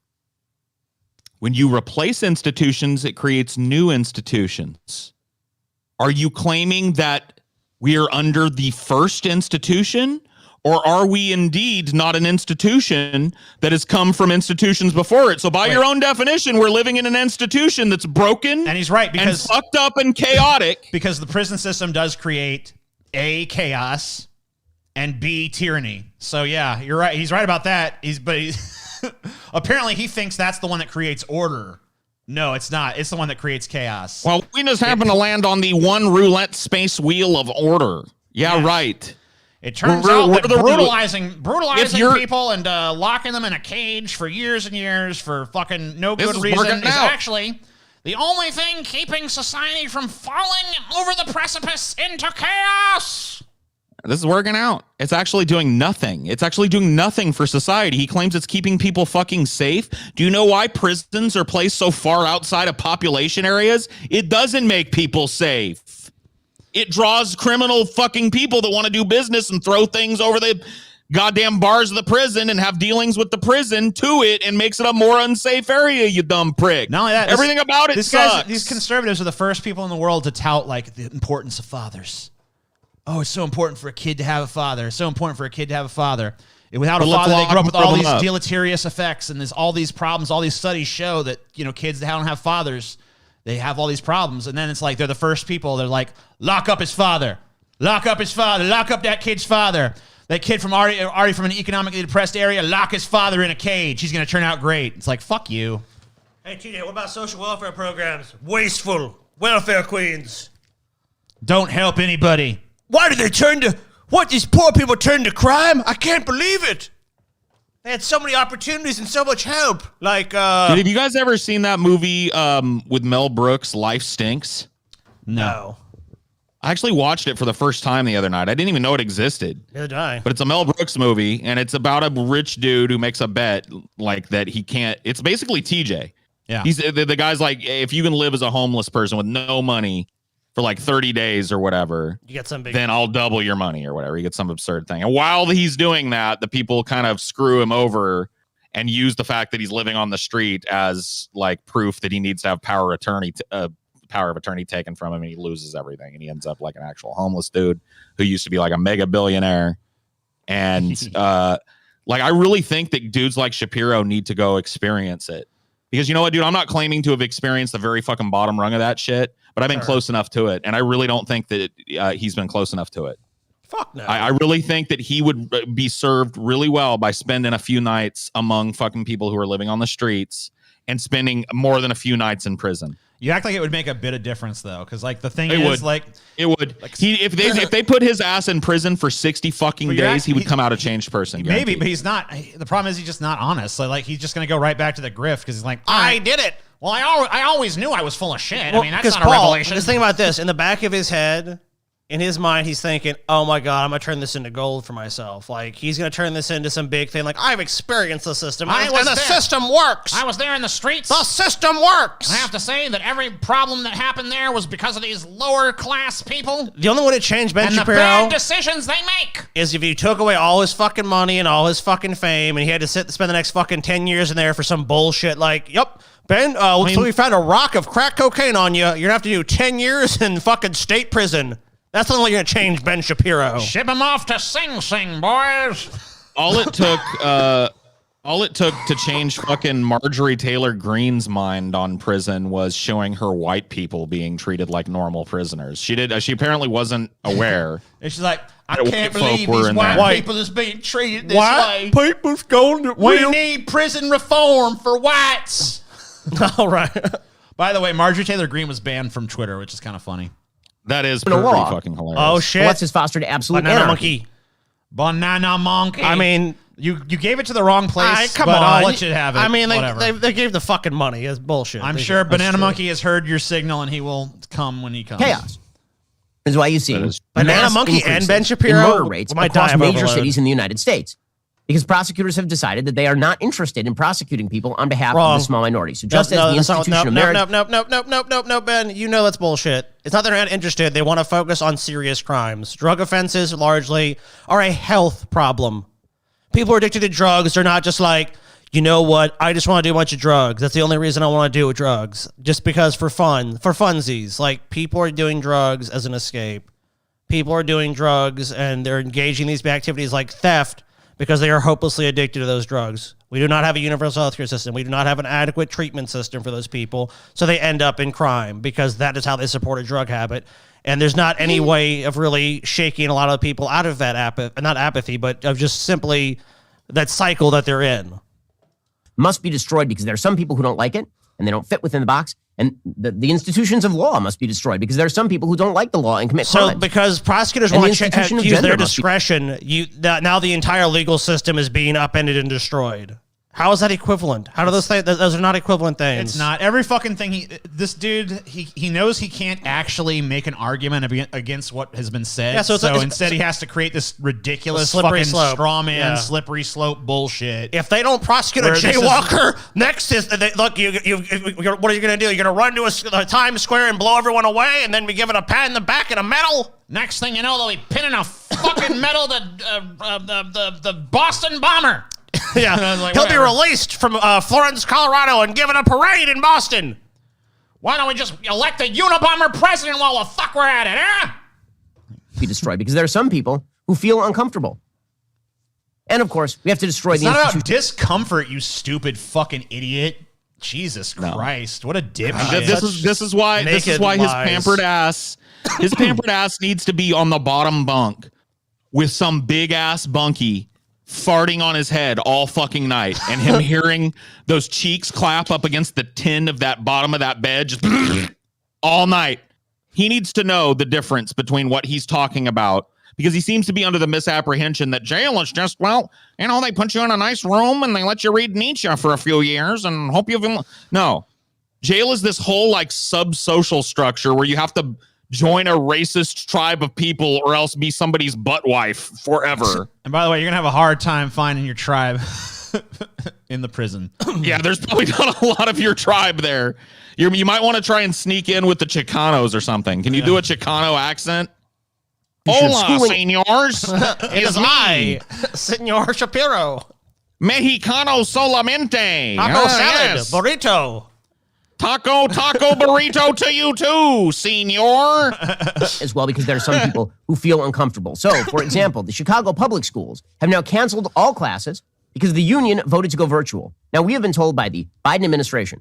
When you replace institutions, it creates new institutions. Are you claiming that we are under the first institution? Or are we indeed not an institution that has come from institutions before it? So by your own definition, we're living in an institution that's broken. And he's right, because and fucked up and chaotic. Because the prison system does create A, chaos, and B, tyranny. So yeah, you're right. He's right about that. Apparently he thinks that's the one that creates order. No, it's not. It's the one that creates chaos. Well, we just happen to land on the one roulette space wheel of order. Yeah. Right. It turns out that brutalizing people and locking them in a cage for years and years for fucking no good reason is actually the only thing keeping society from falling over the precipice into chaos. This is working out. It's actually doing nothing. It's actually doing nothing for society. He claims it's keeping people fucking safe. Do you know why prisons are placed so far outside of population areas? It doesn't make people safe. It draws criminal fucking people that want to do business and throw things over the goddamn bars of the prison and have dealings with the prison to it and makes it a more unsafe area, you dumb prick. Not only that, everything about it sucks. These conservatives are the first people in the world to tout like the importance of fathers. Oh, it's so important for a kid to have a father. It's so important for a kid to have a father. Without a father, they grow up with all these deleterious effects, and there's all these problems. All these studies show that, you know, kids that don't have fathers, they have all these problems. And then it's like they're the first people. They're like, lock up his father. Lock up his father. Lock up that kid's father. That kid from already from an economically depressed area, lock his father in a cage. He's going to turn out great. It's like, fuck you. Hey, TJ, what about social welfare programs? Wasteful. Welfare queens. Don't help anybody. Why did they these poor people turn to crime? I can't believe it. They had so many opportunities and so much help. Like, have you guys ever seen that movie with Mel Brooks, Life Stinks? No. I actually watched it for the first time the other night. I didn't even know it existed. Neither did I. But it's a Mel Brooks movie, and it's about a rich dude who makes a bet like that he can't. It's basically TJ. Yeah. He's the guy's like, if you can live as a homeless person with no money for like 30 days or whatever, you get some big, then I'll double your money or whatever. You get some absurd thing. And while he's doing that, the people kind of screw him over and use the fact that he's living on the street as like proof that he needs to have power of attorney taken from him, and he loses everything, and he ends up like an actual homeless dude who used to be like a mega billionaire. And like, I really think that dudes like Shapiro need to go experience it, because you know what, dude, I'm not claiming to have experienced the very fucking bottom rung of that shit, but I've been close enough to it, and I really don't think that he's been close enough to it. Fuck no. I really think that he would be served really well by spending a few nights among fucking people who are living on the streets and spending more than a few nights in prison. You act like it would make a bit of difference though, because like the thing It is would. like It would. If they put his ass in prison for 60 fucking days, he would come out a changed person. maybe, guaranteed. but he's not. The problem is he's just not honest. So like he's just gonna go right back to the grift because he's like, I did it. Well, I always knew I was full of shit. Well, I mean, that's 'cause not a Paul, revelation. Just think about this. In the back of his head, in his mind, he's thinking, oh my God, I'm going to turn this into gold for myself. Like, he's going to turn this into some big thing. Like, I've experienced the system. And the system works. I was there in the streets. The system works. I have to say that every problem that happened there was because of these lower class people The only way to change Ben and the Shapiro bad decisions they make. is if you took away all his fucking money and all his fucking fame and he had to spend the next fucking 10 years in there for some bullshit like, yep, Ben, so we found a rock of crack cocaine on you. You're going to have to do 10 years in fucking state prison. That's the only way you're going to change Ben Shapiro. Ship him off to Sing Sing, boys. All it took to change fucking Marjorie Taylor Greene's mind on prison was showing her white people being treated like normal prisoners. She apparently wasn't aware. And she's like, I That can't white folk believe were these in white there. people is being treated this way. people's going to We need prison reform for whites. All right. By the way, Marjorie Taylor Greene was banned from Twitter, which is kind of funny. That is In a pretty law. fucking hilarious. Oh, shit. What's has fostered absolute Banana anarchy. monkey. Banana monkey. I mean, you gave it to the wrong place. come but on. I'll let you have it. I mean, whatever. they gave the fucking money. It's bullshit. I'm They sure did. That's Banana true. Monkey has heard your signal and he will come when he comes. Chaos. This is why you see Banana mass Monkey and increases Ben Shapiro in murder rates might across die of major overload. cities in the United States. Because prosecutors have decided that they are not interested in prosecuting people on behalf of the small minority. So just as the institution of marriage... No, Ben. You know that's bullshit. It's not that they're not interested. They want to focus on serious crimes. Drug offenses largely are a health problem. People who are addicted to drugs are not just like, you know what, I just want to do a bunch of drugs. That's the only reason I want to do drugs. Just because for fun, for funsies. Like, people are doing drugs as an escape. People are doing drugs and they're engaging in these activities like theft because they are hopelessly addicted to those drugs. We do not have a universal healthcare system. We do not have an adequate treatment system for those people. So they end up in crime because that is how they support a drug habit. And there's not any way of really shaking a lot of people out of that not apathy, but of just simply that cycle that they're in. must be destroyed because there are some people who don't like it and they don't fit within the box. And the institutions of law must be destroyed because there are some people who don't like the law and commit So crimes. because prosecutors And want the to institution of use their gender must be- discretion, now the entire legal system is being upended and destroyed. How is that equivalent? How do those things? Those are not equivalent things. It's not. Every fucking thing this dude, he knows he can't actually make an argument against what has been said. Yeah, so instead he has to create this ridiculous slippery fucking slope. straw man, Yeah. slippery slope bullshit. If they don't prosecute a Where this is- jaywalker, next is look. What are you going to do? You're going to run to a Times Square and blow everyone away, and then be given a pat in the back and a medal. Next thing you know, they'll be pinning a fucking medal to the Boston bomber. Yeah, Like, he'll whatever. be released from Florence, Colorado, and given a parade in Boston. Why don't we just elect a Unabomber president while the fuck we're at it, huh? Be destroyed because there are some people who feel uncomfortable. And of course, we have to destroy It's the not institution. about discomfort, you stupid fucking idiot. Jesus Christ, what a dipshit. This is why his lies. pampered ass needs to be on the bottom bunk with some big ass bunkie farting on his head all fucking night, and him hearing those cheeks clap up against the tin of that bottom of that bed just all night. He needs to know the difference between what he's talking about, because he seems to be under the misapprehension that jail is just, well, they put you in a nice room and they let you read Nietzsche for a few years and hope you've... No. Jail is this whole like sub-social structure where you have to join a racist tribe of people or else be somebody's butt wife forever. And by the way, you're going to have a hard time finding your tribe in the prison. Yeah, there's probably not a lot of your tribe there. You might want to try and sneak in with the Chicanos or something. Can you do a Chicano accent? Hola, senors. It is I, Senor Shapiro. Mexicano solamente. Taco salad, yes. burrito. Taco burrito to you too, senor. As well, because there are some people who feel uncomfortable. So, for example, the Chicago public schools have now canceled all classes because the union voted to go virtual. Now, we have been told by the Biden administration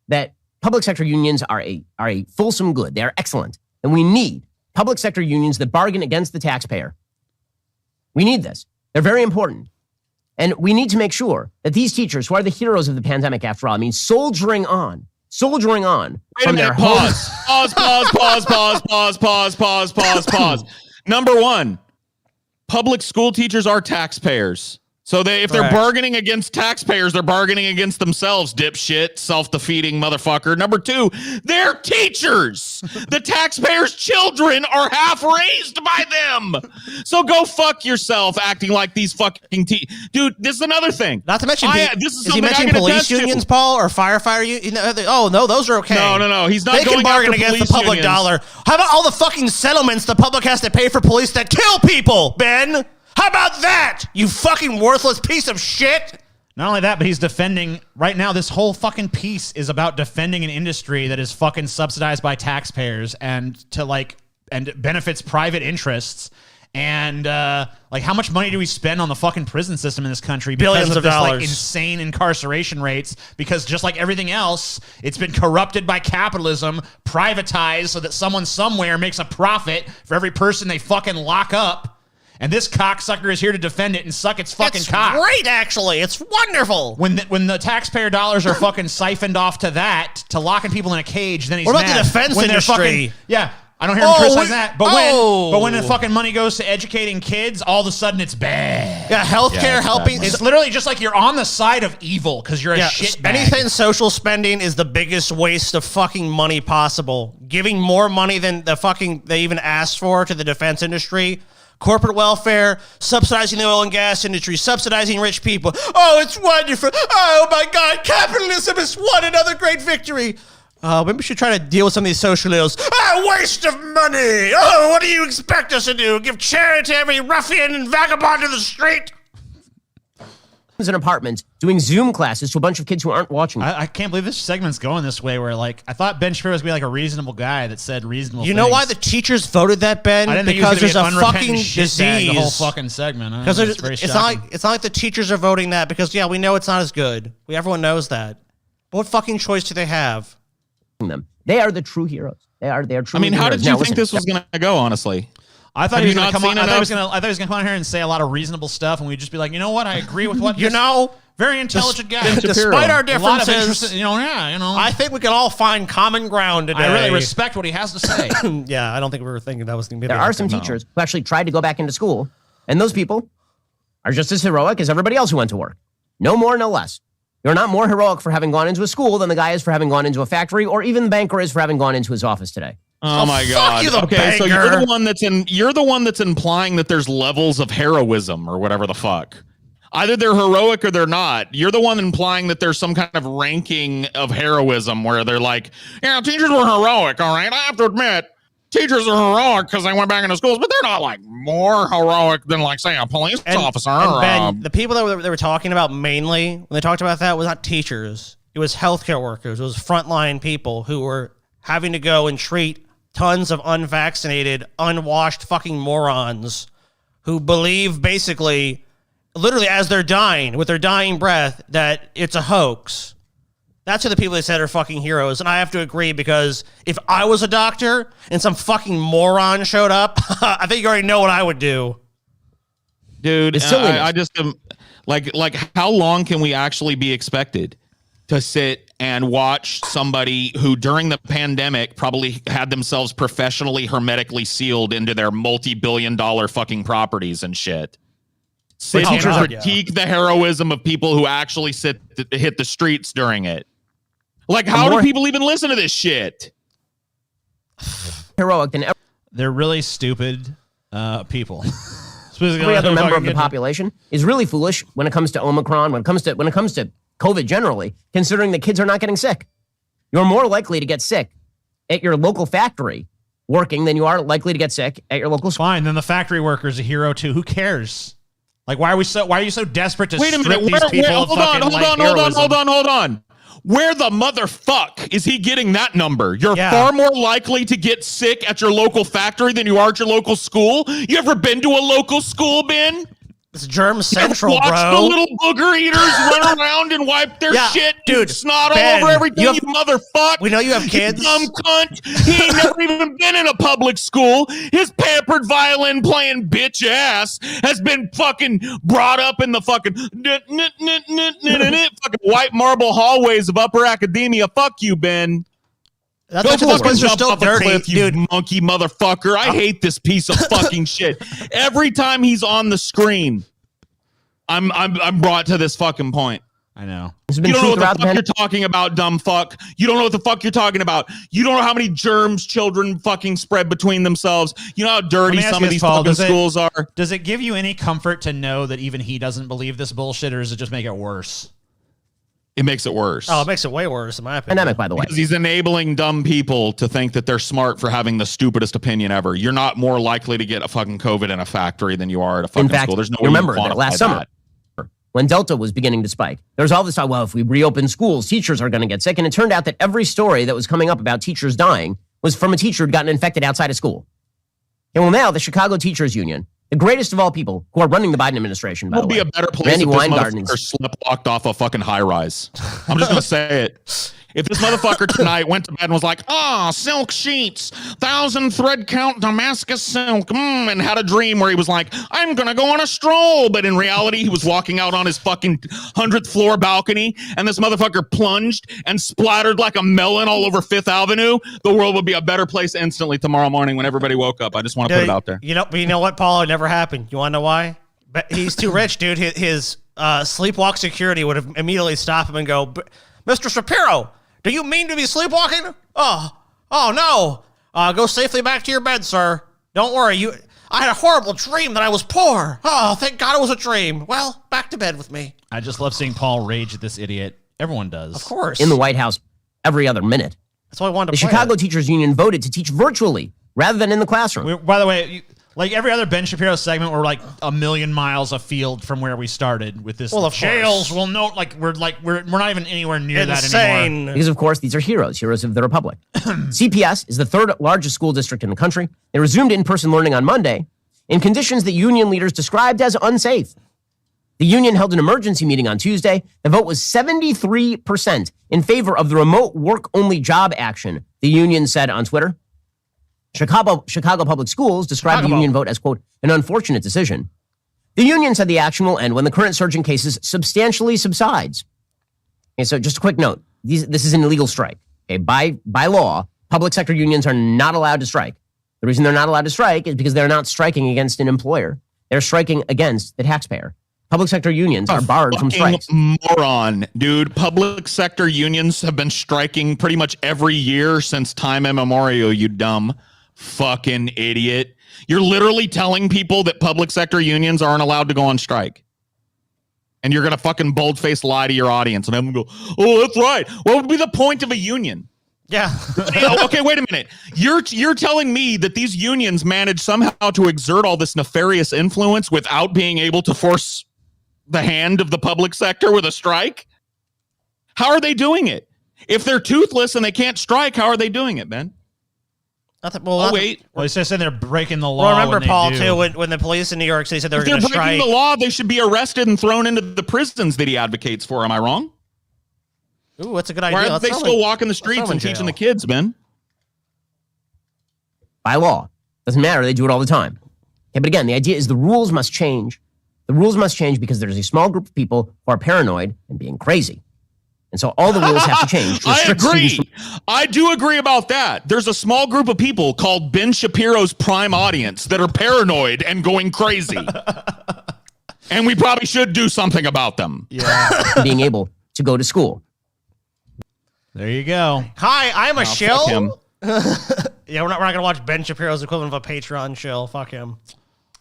that public sector unions are a fulsome good. They are excellent. And we need public sector unions that bargain against the taxpayer. We need this. They're very important. And we need to make sure that these teachers, who are the heroes of the pandemic after all, I mean, soldiering on Wait a from their minute, homes. Pause. Number one, public school teachers are taxpayers. So if they're bargaining against taxpayers, they're bargaining against themselves, dipshit, self-defeating motherfucker. Number two, they're teachers. The taxpayers' children are half raised by them. So go fuck yourself acting like these fucking dude, this is another thing. Not to mention, this is he mentioning police unions, Paul, or firefighter unions? Oh, no, those are okay. No. He's not They going can bargain after against the police public unions. dollar. How about all the fucking settlements the public has to pay for police that kill people, Ben? How about that, you fucking worthless piece of shit? Not only that, but he's defending right now. This whole fucking piece is about defending an industry that is fucking subsidized by taxpayers and benefits private interests. And like, how much money do we spend on the fucking prison system in this country because Billions of this dollars. like insane incarceration rates? Because just like everything else, it's been corrupted by capitalism, privatized so that someone somewhere makes a profit for every person they fucking lock up. And this cocksucker is here to defend it and suck its fucking cock. It's great, actually. It's wonderful. When the taxpayer dollars are fucking siphoned off to that, to locking people in a cage, then he's What about mad. the defense When they're industry? I don't hear him criticize that. But Oh. when the fucking money goes to educating kids, all of a sudden it's bad. Yeah, healthcare helping. It's literally just like you're on the side of evil because you're a shitbag. Anything social spending is the biggest waste of fucking money possible. Giving more money than they even asked for to the defense industry. Corporate welfare, subsidizing the oil and gas industry, subsidizing rich people. Oh, it's wonderful. Oh, my God. Capitalism has won another great victory. Maybe we should try to deal with some of these social ills. Waste of money. Oh, what do you expect us to do? Give charity to every ruffian and vagabond in the street? An apartment doing Zoom classes to a bunch of kids who aren't watching. I can't believe this segment's going this way where, like, I thought Ben Shapiro was going to be like a reasonable guy that said reasonable You know why the teachers voted that, Ben? I didn't think Because there's he was a gonna be an fucking unrepentant shitbag disease. the whole fucking segment. Because very it's shocking. not like the teachers are voting that because we know it's not as good. Everyone knows that. But what fucking choice do they have? Them. They are the true heroes. They are true I mean, how heroes. did you Now, think listen, this was going to go, honestly? I thought Have he was you going to not come on. seen I thought he was enough? going to come on here and say a lot of reasonable stuff, and we'd just be like, you know what? I agree with what very intelligent guy. Despite our A lot of differences, interest, I think we can all find common ground today. I really respect what he has to say. Yeah, I don't think we were thinking that was going to be. there are some teachers who actually tried to go back into school, and those people are just as heroic as everybody else who went to work. No more, no less. You're not more heroic for having gone into a school than the guy is for having gone into a factory, or even the banker is for having gone into his office today. Oh my God! you, the Okay, so banker. you're the one that's implying that there's levels of heroism or whatever the fuck. Either they're heroic or they're not. You're the one implying that there's some kind of ranking of heroism where they're like, yeah, teachers were heroic. All right, I have to admit, teachers are heroic because they went back into schools, but they're not like more heroic than like say a police officer. And or, Ben, the people that they were talking about mainly when they talked about that was not teachers. It was healthcare workers. It was frontline people who were having to go and treat tons of unvaccinated, unwashed fucking morons who believe basically, literally as they're dying, with their dying breath, that it's a hoax. That's who the people they said are fucking heroes. And I have to agree because if I was a doctor and some fucking moron showed up, I think you already know what I would do. dude, It's silliness. I just am like how long can we actually be expected to sit and watch somebody who during the pandemic probably had themselves professionally hermetically sealed into their multi-billion-dollar fucking properties and shit? Sit and God, critique the heroism of people who actually hit the streets during it. Like, how do people even listen to this shit? Heroic than They're really stupid people. every other member of the population is really foolish when it comes to Omicron, when it comes to COVID generally, considering that kids are not getting sick. You're more likely to get sick at your local factory working than you are likely to get sick at your local school. Fine, then the factory worker's a hero too. Who cares? Like, why are you so desperate to Wait a strip minute. these people of fucking Hold on. Where the motherfuck is he getting that number? You're far more likely to get sick at your local factory than you are at your local school. You ever been to a local school, Ben? It's germ central, Watch bro. the little booger eaters run around and wipe their shit, dude. snot Ben, all over everything. you You, have- motherfucker! We know you have kids. You dumb cunt. He ain't never even been in a public school. His pampered violin playing bitch ass has been fucking brought up in the fucking fucking white marble hallways of upper academia. Fuck you, Ben. That's Go actually those fucking kids are jump still off a dirty, cliff, you dude. monkey motherfucker. I hate this piece of fucking shit. Every time he's on the screen, I'm brought to this fucking point. I know. This has You been don't know true what the throughout fuck the you're talking about, dumb fuck. You don't know what the fuck you're talking about. You don't know how many germs children fucking spread between themselves. You know how dirty Let me ask some you of this, these Paul, fucking schools are. Does it give you any comfort to know that even he doesn't believe this bullshit, or does it just make it worse? It makes it worse. Oh, it makes it way worse, in my opinion. Pandemic, by the way. Because he's enabling dumb people to think that they're smart for having the stupidest opinion ever. You're not more likely to get a fucking COVID in a factory than you are at a fucking In fact, school. There's no you way remember to that quantify last summer, that. when Delta was beginning to spike, there was all this talk, well, if we reopen schools, teachers are going to get sick. And it turned out that every story that was coming up about teachers dying was from a teacher who'd gotten infected outside of school. And well, now the Chicago Teachers Union, the greatest of all people who are running the Biden administration, by It the would way, be a better place Randy if this Weingarten motherfucker slept off a fucking high rise. I'm just gonna say it. If this motherfucker tonight went to bed and was like, silk sheets, 1,000 thread count Damascus silk, and had a dream where he was like, I'm gonna go on a stroll, but in reality he was walking out on his fucking 100th floor balcony, and this motherfucker plunged and splattered like a melon all over Fifth Avenue, the world would be a better place instantly tomorrow morning when everybody woke up. I just want to put it out there. You know what, Paul? It never happened. You want to know why? But he's too rich, dude. His sleepwalk security would have immediately stopped him and go, Mr. Shapiro, do you mean to be sleepwalking? Oh no. Go safely back to your bed, sir. Don't worry. I had a horrible dream that I was poor. Oh, thank God it was a dream. Well, back to bed with me. I just love seeing Paul rage at this idiot. Everyone does. Of course. in the White House every other minute. That's why I wanted The to play Chicago it. Teachers Union voted to teach virtually rather than in the classroom. By the way, like every other Ben Shapiro segment, we're like a million miles afield from where we started with this. Well, of jails. course. We'll note we're not even anywhere near that Insane. anymore. Because, of course, these are heroes of the Republic. CPS is the third largest school district in the country. They resumed in-person learning on Monday in conditions that union leaders described as unsafe. The union held an emergency meeting on Tuesday. The vote was 73% in favor of the remote work-only job action, the union said on Twitter. Chicago Public Schools described the union vote as, quote, an unfortunate decision. The union said the action will end when the current surge in cases substantially subsides. Okay, so just a quick note. This is an illegal strike. Okay, by law, public sector unions are not allowed to strike. The reason they're not allowed to strike is because they're not striking against an employer. They're striking against the taxpayer. Public sector unions are barred from strikes. Moron, dude. Public sector unions have been striking pretty much every year since time immemorial, you dumb fucking idiot. You're literally telling people that public sector unions aren't allowed to go on strike. And you're going to fucking bold-faced lie to your audience and have them go, oh, that's right. What would be the point of a union? Yeah. Okay, wait a minute. You're telling me that these unions manage somehow to exert all this nefarious influence without being able to force the hand of the public sector with a strike? How are they doing it? If they're toothless and they can't strike, how are they doing it, Ben? Wait. Well, he's just saying they're breaking the law. Well, remember, when they Paul, do. too, when the police in New York City said they were If they're going to breaking strike. the law, they should be arrested and thrown into the prisons that he advocates for. Am I wrong? Ooh, that's a good idea. Why are Let's they throw still him- walking the let's throw streets him in and teaching jail. the kids, Ben? By law. Doesn't matter. They do it all the time. Okay, but again, the idea is the rules must change. The rules must change because there's a small group of people who are paranoid and being crazy. And so all the rules have to change. To I restrict students agree. I do agree about that. There's a small group of people called Ben Shapiro's prime audience that are paranoid and going crazy. And we probably should do something about them. from being able to go to school. There you go. Hi, I'm a fuck shill. him. Yeah, we're not going to watch Ben Shapiro's equivalent of a Patreon shill. Fuck him.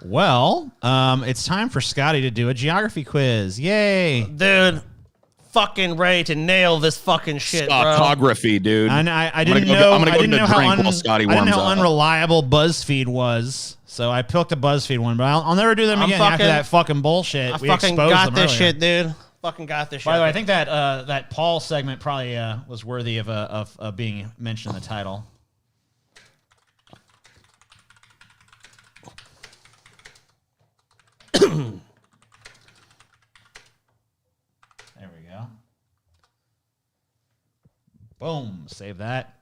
Well, it's time for Scotty to do a geography quiz. Yay! Dude, fucking ready to nail this fucking shit, bro. Photography, dude. I I'm didn't gonna know. I'm gonna I go didn't get know a how drink while Scotty I didn't warms know how up. unreliable BuzzFeed was, so I picked a BuzzFeed one. But I'll never do them I'm again after fucking- that fucking bullshit. I We fucking exposed got them this earlier. shit, dude. Fucking got this shit. By the way, I think that Paul segment probably was worthy of being mentioned in the title. go. Boom. Save that.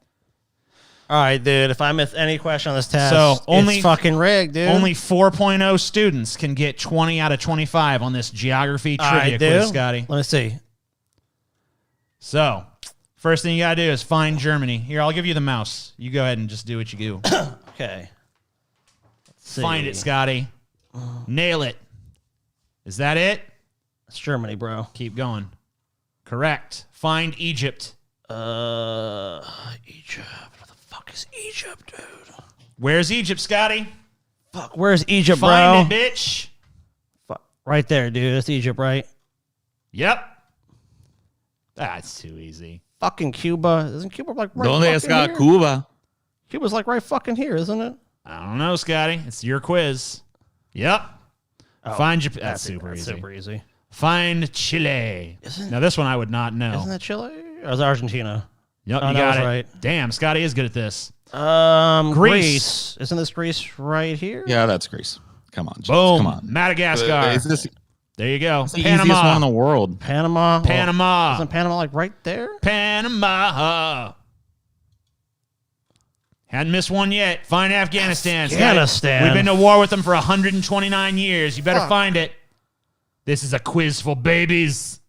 All right, dude. If I miss any question on this test, So, only- it's fucking rigged, dude. Only 4.0 students can get 20 out of 25 on this geography All trivia right, quiz, dude. Scotty. Let me see. So, first thing you got to do is find Germany. Here, I'll give you the mouse. You go ahead and just do what you do. Okay. Let's see. Find it, Scotty. Nail it. Is that it? It's Germany, bro. Keep going. Correct. Find Egypt. Egypt. What the fuck is Egypt, dude? Where's Egypt, Scotty? Fuck, where's Egypt, bro? Find it, bitch. Fuck. Right there, dude. That's Egypt, right? Yep. That's too easy. Fucking Cuba. Isn't Cuba like right Donde fucking está here? Cuba? Cuba's like right fucking here, isn't it? I don't know, Scotty. It's your quiz. Yep. Find Japan. That's super easy. Super easy. Find Chile. Now, this one I would not know. Isn't that Chile? Or is it Argentina? Yep, Oh, you that got was it. right. Damn, Scotty is good at this. Greece. Isn't this Greece right here? Yeah, that's Greece. Come on, James. Boom. Come on. Madagascar. Is this There you go. the easiest one in the world? Panama. Panama. Isn't Panama like right there? Panama. Hadn't missed one yet. Find Afghanistan. Scotty. Afghanistan. We've been to war with them for 129 years. You better Fuck. find it. This is a quiz for babies.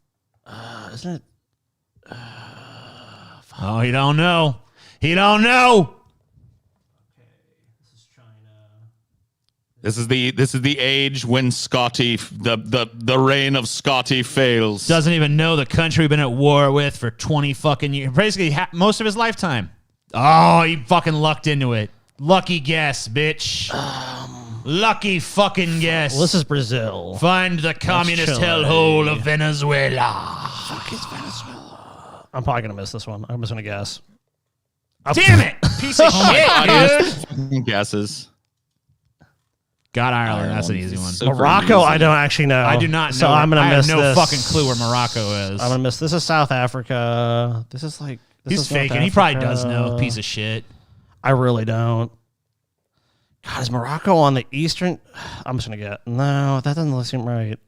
Isn't it? Oh, he don't know. He don't know. This is the age when Scotty the reign of Scotty fails. Doesn't even know the country we've been at war with for 20 fucking years. Basically, most of his lifetime. Oh, he fucking lucked into it. Lucky guess, bitch. Lucky fucking guess. Well, this is Brazil. Find the communist Chile. hellhole of Venezuela. Fuck is Venezuela? I'm probably gonna miss this one. I'm just gonna guess. Damn it. Piece of shit, dude. Guesses. Got Ireland. That's an easy one. Super Morocco, easy. I don't actually know. I do not know. So I'm gonna I miss have no this. fucking clue where Morocco is. I'm gonna miss. This is South Africa. This is like. This He's is North faking. He probably Africa. does know. Piece of shit. I really don't. God, is Morocco on the eastern? I'm just gonna get. No, that doesn't seem right.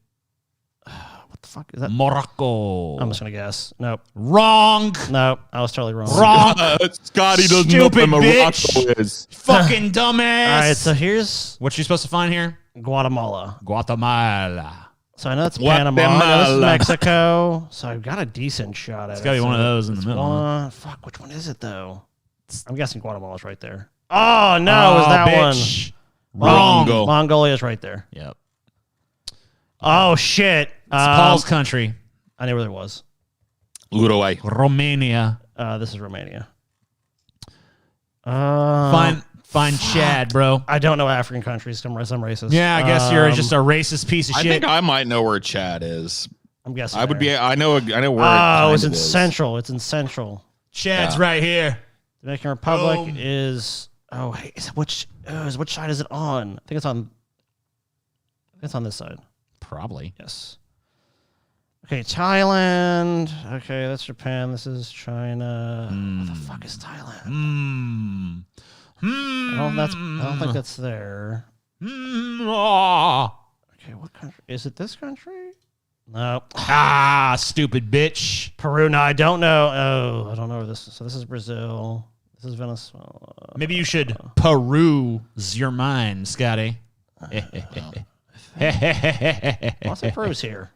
What the fuck is that? Morocco. I'm just gonna guess. Nope. Wrong. Nope. I was totally wrong. Wrong. Scotty doesn't know Stupid where Morocco bitch. is. Fucking dumbass. All right, so here's what you supposed to find here? Guatemala. Guatemala. So I know it's Panama. I know this is Guatemala. Mexico. So I've got a decent shot at it. It's gotta be one of So those in the it's middle. one- Fuck, which one is it though? I'm guessing Guatemala's right there. Oh no, is that bitch. one? Wrong. Mongo. Mongolia's right there. Yep. Oh shit. It's Paul's country. I knew where there was. Uruguay. Romania. This is Romania. Find Chad, bro. I don't know African countries. I'm racist. Yeah, I guess you're just a racist piece of I shit. think I might know where Chad is. I'm guessing. I would there. be. I know where. Oh, it's it in is. Central. It's in Central. Chad's Yeah. right here. Dominican Republic Boom. is. Oh, hey, which side is it on? I think it's on. It's on this side. Probably. Yes. Okay, Thailand. Okay, that's Japan. This is China. What the fuck is Thailand? I don't think that's there. Okay, what country is it? This country? No. Ah, stupid bitch. Peru. No, I don't know. Oh, I don't know where this is. So this is Brazil. This is Venezuela. Maybe you should peruse your mind, Scotty. I'll say Peru's here.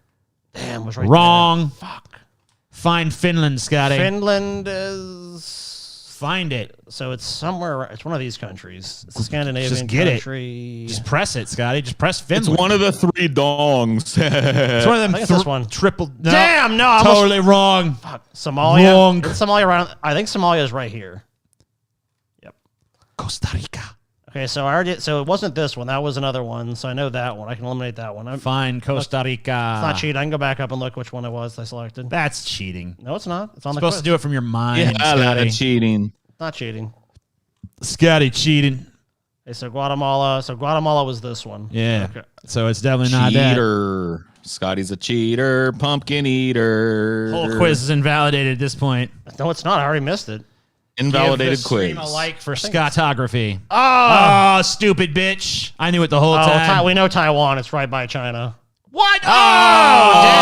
Damn, was right Wrong. there. Fuck. Find Finland, Scotty. Finland is. Find it. So it's somewhere. It's one of these countries. It's a Scandinavian Just get it. country. Just press it, Scotty. Just press It's Finland. one of the three dongs. It's one of them I think it's this one. triple. No, Damn, no, I almost- totally wrong. Fuck. Somalia. Wrong. It's Somalia around. I think Somalia is right here. Yep. Costa Rica. Okay, so I already. So it wasn't this one. That was another one. So I know that one. I can eliminate that one. It's Find Costa Rica. not cheating. I can go back up and look which one it was I selected. That's cheating. No, it's not. It's on the Supposed quiz. to do it from your mind, Yeah, a lot Scotty. of cheating. Not cheating. Scotty cheating. Okay, so Guatemala. So Guatemala was this one. Yeah. Okay. So it's definitely not that. Cheater. Scotty's a cheater. Pumpkin eater. Whole quiz is invalidated at this point. No, it's not. I already missed it. Invalidated Give the quiz. stream a like for Scotography. Oh, stupid bitch. I knew it the whole Oh, time. we know Taiwan. It's right by China. What?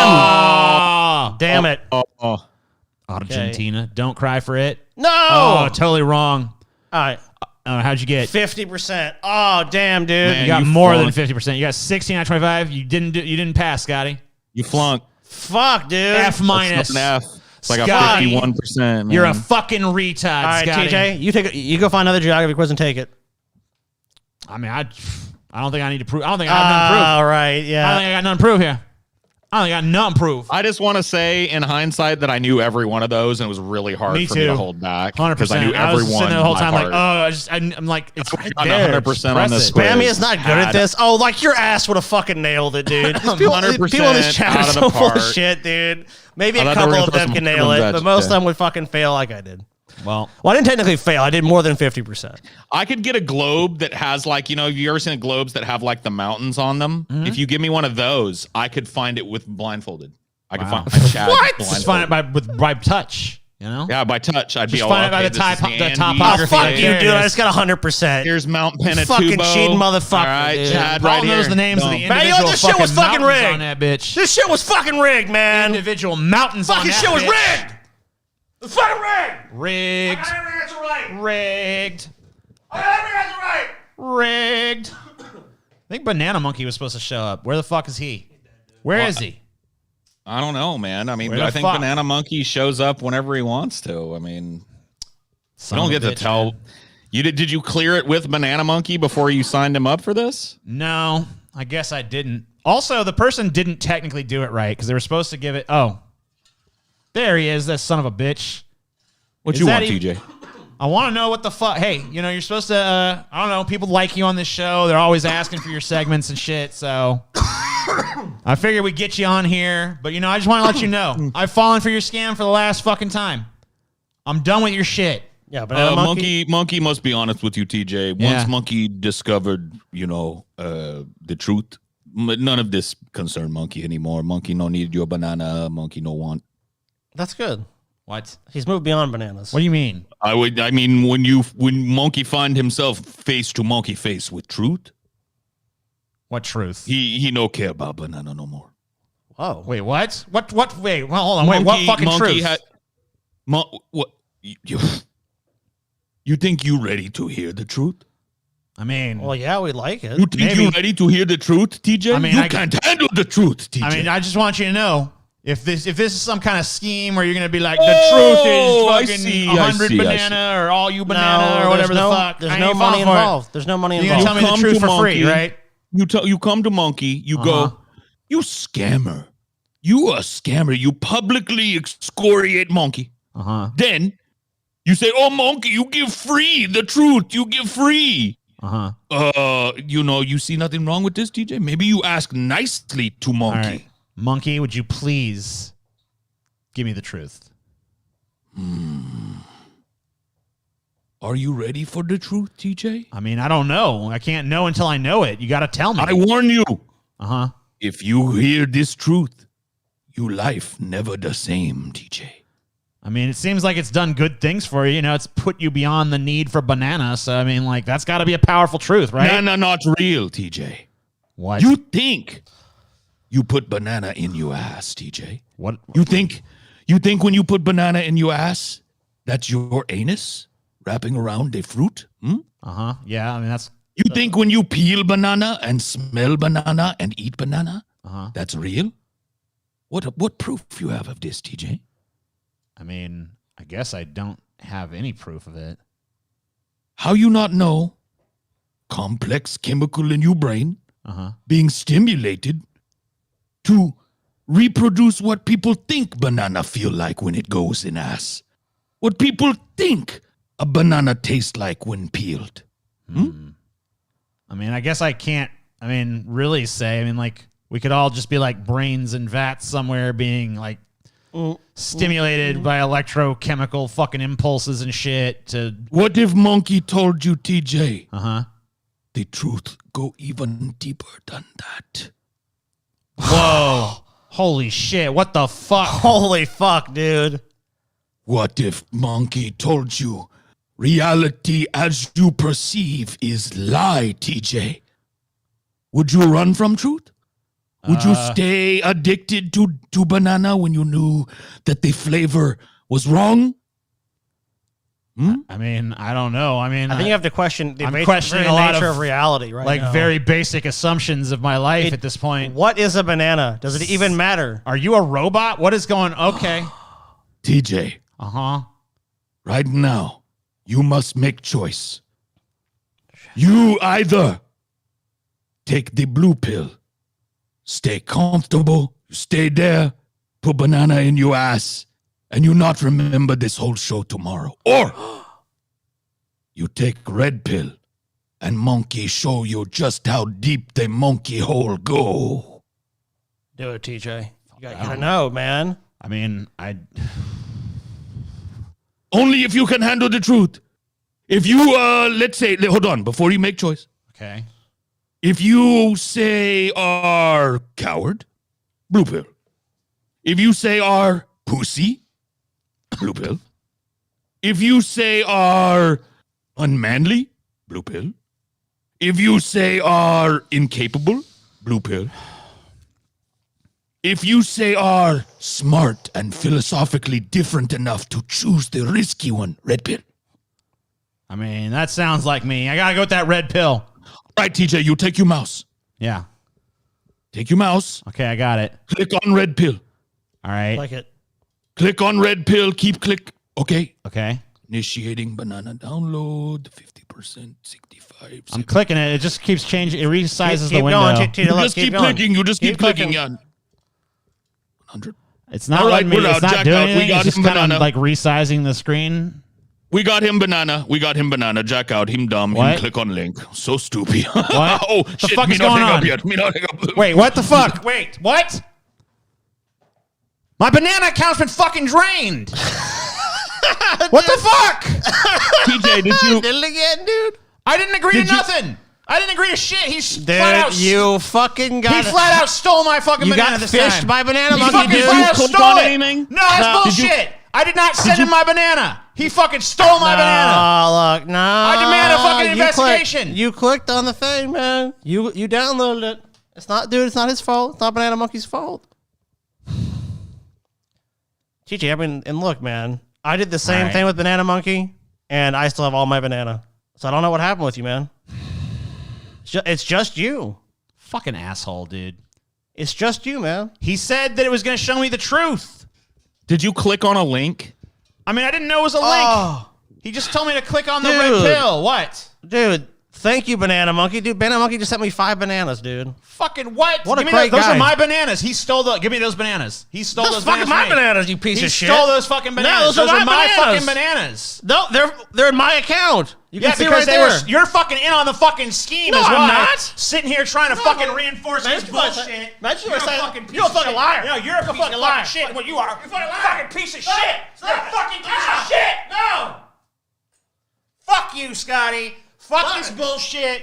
Oh, damn. Damn it. Argentina. Don't cry for it. No. Oh, totally wrong. All right. How'd you get? 50%. Oh, damn, dude. Man, You got you more than flunked. 50%. You got 16 out of 25. You didn't pass, Scotty. You flunked. Fuck, dude. F minus. That's not an F. It's like Scotty, a 51%. You're a fucking retard, All right, Scotty. TJ, you go find another geography quiz and take it. I mean, I don't think I need to prove. I don't think I have nothing to prove. All right, I don't yeah. think I got nothing to prove here. I don't think I got nothing to prove. I just want to say, in hindsight, that I knew every one of those, and it was really hard Me for me too. to hold back 100%. because I knew I was every sitting one. there the whole by time like, heart. I'm like, it's right I'm there. 100% Just on press this it. quiz. Spammy is not good at this. Oh, like your ass would have fucking nailed it, dude. These people, 100% people in this chat are out of so the full of park. shit, dude. Maybe I a thought they couple were of gonna them throw can some nail it, veg, but most of yeah. them would fucking fail like I did. Well, I didn't technically fail. I did more than 50%. I could get a globe that has like, have you ever seen the globes that have like the mountains on them? Mm-hmm. If you give me one of those, I could find it with blindfolded. I could Wow. find Chad what? blindfolded. Just find it by touch. You know? Yeah, by touch, I'd be Just all find it by okay, the this is typo- the Andes. topography. Oh, fuck There you, it dude. I is. just got 100%. Here's Mount Pinatubo. fucking cheating motherfucker, All right, dude. Chad, Paul right knows here. the names of the Boom. Man, you know individual this shit was fucking mountains rigged. on that bitch. This shit was fucking rigged, man. Individual mountains on Fucking that shit was bitch. rigged. It was fucking rigged. Rigged. I got every answer right. Rigged. I got every answer right. Rigged. I think Banana Monkey was supposed to show up. Where the fuck is he? Where is he? I don't know, man. I mean, Where the I think fuck? Banana Monkey shows up whenever he wants to. I mean, Son you don't of get a to bitch, tell. man. Did you clear it with Banana Monkey before you signed him up for this? No, I guess I didn't. Also, the person didn't technically do it right because they were supposed to give it. Oh, there he is. That son of a bitch. What Is you that want, even- TJ? I want to know what the fuck. Hey, you're supposed to. I don't know. People like you on this show. They're always asking for your segments and shit. So I figured we'd get you on here. But I just want to let you know I've fallen for your scam for the last fucking time. I'm done with your shit. Yeah, but Monkey must be honest with you, TJ. Once Yeah. Monkey discovered, the truth, none of this concerned Monkey anymore. Monkey no need your banana. Monkey no want. That's good. What? He's moved beyond bananas. What do you mean? I mean, when Monkey find himself face to monkey face with truth, What truth? he no care about banana no more. Whoa. Wait, what? What? Wait, well, hold on. Wait, what fucking truth? What you think you ready to hear the truth? I mean, Well, yeah, we like it. You think you ready to hear the truth, TJ? I mean, you I- can't handle the truth, TJ. I just want you to know if this is some kind of scheme where you're gonna be like the Oh, I truth is see, fucking I 100 see, I banana or all you banana or whatever there's the no, fuck. There's I no ain't money falling for it. involved. There's no money You're involved. gonna tell me the come truth to for free, Monkey. right? You come to Monkey, you go, you scammer. You a scammer. You publicly excoriate Monkey. Uh-huh. Then you say, oh, Monkey, you give free the truth. You give free. Uh-huh. You see nothing wrong with this, TJ? Maybe you ask nicely to All Monkey. right. Monkey, would you please give me the truth? Are you ready for the truth, TJ? I mean, I don't know. I can't know until I know it. You got to tell me. I warn you. Uh-huh. If you hear this truth, your life never the same, TJ. I mean, it seems like it's done good things for you. It's put you beyond the need for banana. So, I mean, like, that's got to be a powerful truth, right? No, not real, TJ. What? You think you put banana in your ass, TJ? What? You think when you put banana in your ass, that's your anus wrapping around the fruit? Uh-huh. Yeah, I mean, that's... You think when you peel banana and smell banana and eat banana, that's real? What proof you have of this, TJ? I mean, I guess I don't have any proof of it. How you not know complex chemical in your brain Uh-huh. being stimulated to reproduce what people think banana feel like when it goes in ass? What people think a banana tastes like when peeled? I mean, I guess I can't, really say. I mean, like, we could all just be like brains and vats somewhere being like stimulated by electrochemical fucking impulses and shit to... What if Monkey told you, TJ, Uh-huh. the truth go even deeper than that? Whoa. Holy shit. What the fuck? Holy fuck, dude. What if Monkey told you reality as you perceive is lie, TJ? Would you run from truth? Would you stay addicted to banana when you knew that the flavor was wrong? I mean, I don't know. I mean, I think you have to question the I'm questioning a lot nature of, of reality right like now. very basic assumptions of my life at this point. What is a banana? Does it even matter? Are you a robot? What is going? Okay. TJ, Right now, you must make choice. You either take the blue pill, stay comfortable, stay there, put banana in your ass, and you not remember this whole show tomorrow. Or you take red pill and monkey show you just how deep the monkey hole go. Do it, TJ. You gotta know, man. I mean, Only if you can handle the truth. If you, let's say, hold on, before you make choice. Okay. If you say are coward, blue pill. If you say are pussy, blue pill. If you say are unmanly, blue pill. If you say are incapable, blue pill. If you say are smart and philosophically different enough to choose the risky one, red pill. I mean, that sounds like me. I gotta go with that red pill. All right, TJ, you take your mouse. Yeah. Take your mouse. Okay, I got it. Click on red pill. All right. Like it. Click on red pill. Keep click. Okay. Okay. Initiating banana download. 50%, 65. I'm clicking it. It just keeps changing. It resizes the Keep window. going, TJ. You Look, just keep going. clicking. You just keep clicking. clicking. Yeah. 100. It's not All right, letting me. we're It's out. not Jack doing out. We anything. got It's just him kind banana. of like resizing the screen. We got him banana. Jack out. Him dumb. What? Him click on link. So stupid. What? Oh, The shit. fuck Me is not going hang up on? yet. Me not hang up. Wait, what the fuck? Wait, what? My banana account's been fucking drained. What the fuck? TJ, did you? Did it again, dude? I didn't agree to nothing. I didn't agree to shit. Flat out. Dude, you fucking got He flat out stole my fucking You banana got this fished time. by banana He monkey, fucking dude. flat out click stole on it. anything? No, that's bullshit. I did not send him my banana. He fucking stole my banana. Oh, look, no. I demand a fucking investigation. You clicked on the thing, man. You downloaded it. It's not, dude. It's not his fault. It's not Banana Monkey's fault. TJ, I mean, and look, man. I did the same thing with Banana Monkey, and I still have all my banana. So I don't know what happened with you, man. It's just you. Fucking asshole, dude. It's just you, man. He said that it was going to show me the truth. Did you click on a link? I mean, I didn't know it was a link. Oh, He just told me to click on the Dude. red pill. What? dude. Thank you, Banana Monkey. Dude, Banana Monkey just sent me 5 bananas, dude. Fucking what? What a Give me great those guy. are my bananas. He stole the. Give me those bananas. He stole those fucking bananas. my from me. bananas, you piece He of shit. stole those fucking bananas. those are my fucking bananas. bananas. No, they're in my account. You Yeah, can see because right they there. were. You're fucking in on the fucking scheme. No, is I'm why. not. Sitting here trying to fucking reinforce Man, this you are bullshit. saying- You're you're a saying- fucking piece you're a of fucking shit. liar. No, you're a piece fucking of liar. fucking shit. What you are? You're a fucking piece of Stop shit. it. You're a fucking piece of shit. No. Fuck you, Scotty. Fuck this bullshit.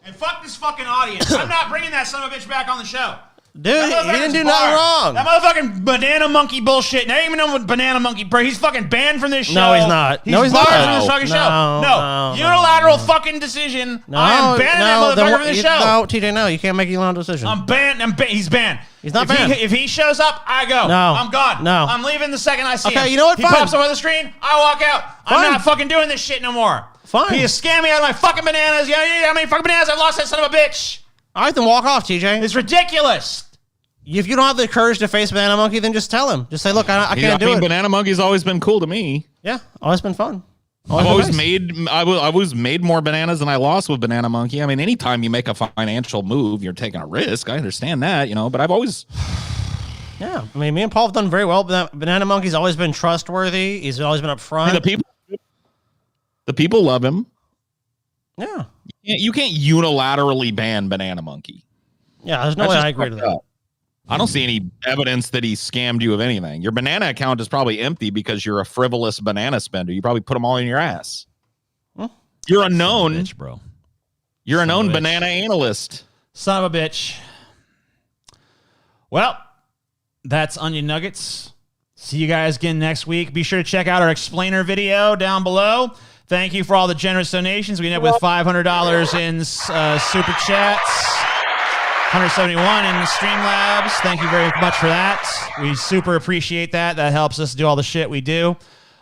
And fuck this fucking audience. I'm not bringing that son of a bitch back on the show. Dude, That you motherfucker's didn't do barred. nothing wrong. That motherfucking Banana Monkey bullshit. Now, even know what Banana Monkey, he's fucking banned from this show. No, he's not. He's No, he's barred not. from this fucking show. No, Unilateral fucking decision. I am banning that then motherfucker what- from this you- show. No, TJ, no. You can't make your own decision. I'm banned. He's banned. He's not if banned. If he shows up, I go. No. I'm gone. No. I'm leaving the second I see him. Okay, you know what? He Fine. pops up on the screen. I walk out. Fine. I'm not fucking doing this shit no more. Fine. He has scammed me out of my fucking bananas. Yeah, how many fucking bananas I've lost that son of a bitch? All right, then walk off, TJ. It's ridiculous. If you don't have the courage to face Banana Monkey, then just tell him. Just say, look, I can't do it. Banana Monkey's always been cool to me. Yeah, always been fun. I've always nice. made more bananas than I lost with Banana Monkey. I mean, anytime you make a financial move, you're taking a risk. I understand that, but I've always. Yeah, I mean, me and Paul have done very well. Banana Monkey's always been trustworthy. He's always been upfront. The people love him. Yeah. You can't unilaterally ban Banana Monkey. Yeah, there's no way I agree to that. I don't see any evidence that he scammed you of anything. Your banana account is probably empty because you're a frivolous banana spender. You probably put them all in your ass. You're a known, Bitch, bro. You're a known bitch. banana analyst. Son of a bitch. Well, that's Onion Nuggets. See you guys again next week. Be sure to check out our explainer video down below. Thank you for all the generous donations. We ended up with $500 in super chats. 171 in Streamlabs. Thank you very much for that. We super appreciate that. That helps us do all the shit we do.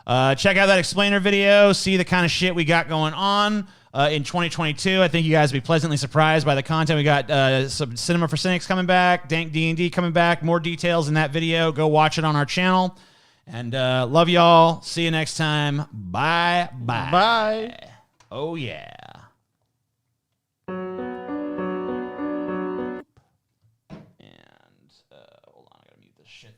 Check out that explainer video. See the kind of shit we got going on in 2022. I think you guys will be pleasantly surprised by the content. We got some Cinema for Cynics coming back, Dank D&D coming back. More details in that video. Go watch it on our channel. And love y'all. See you next time. Bye. Bye. Bye. Oh, yeah. Hold on, I gotta mute this shit.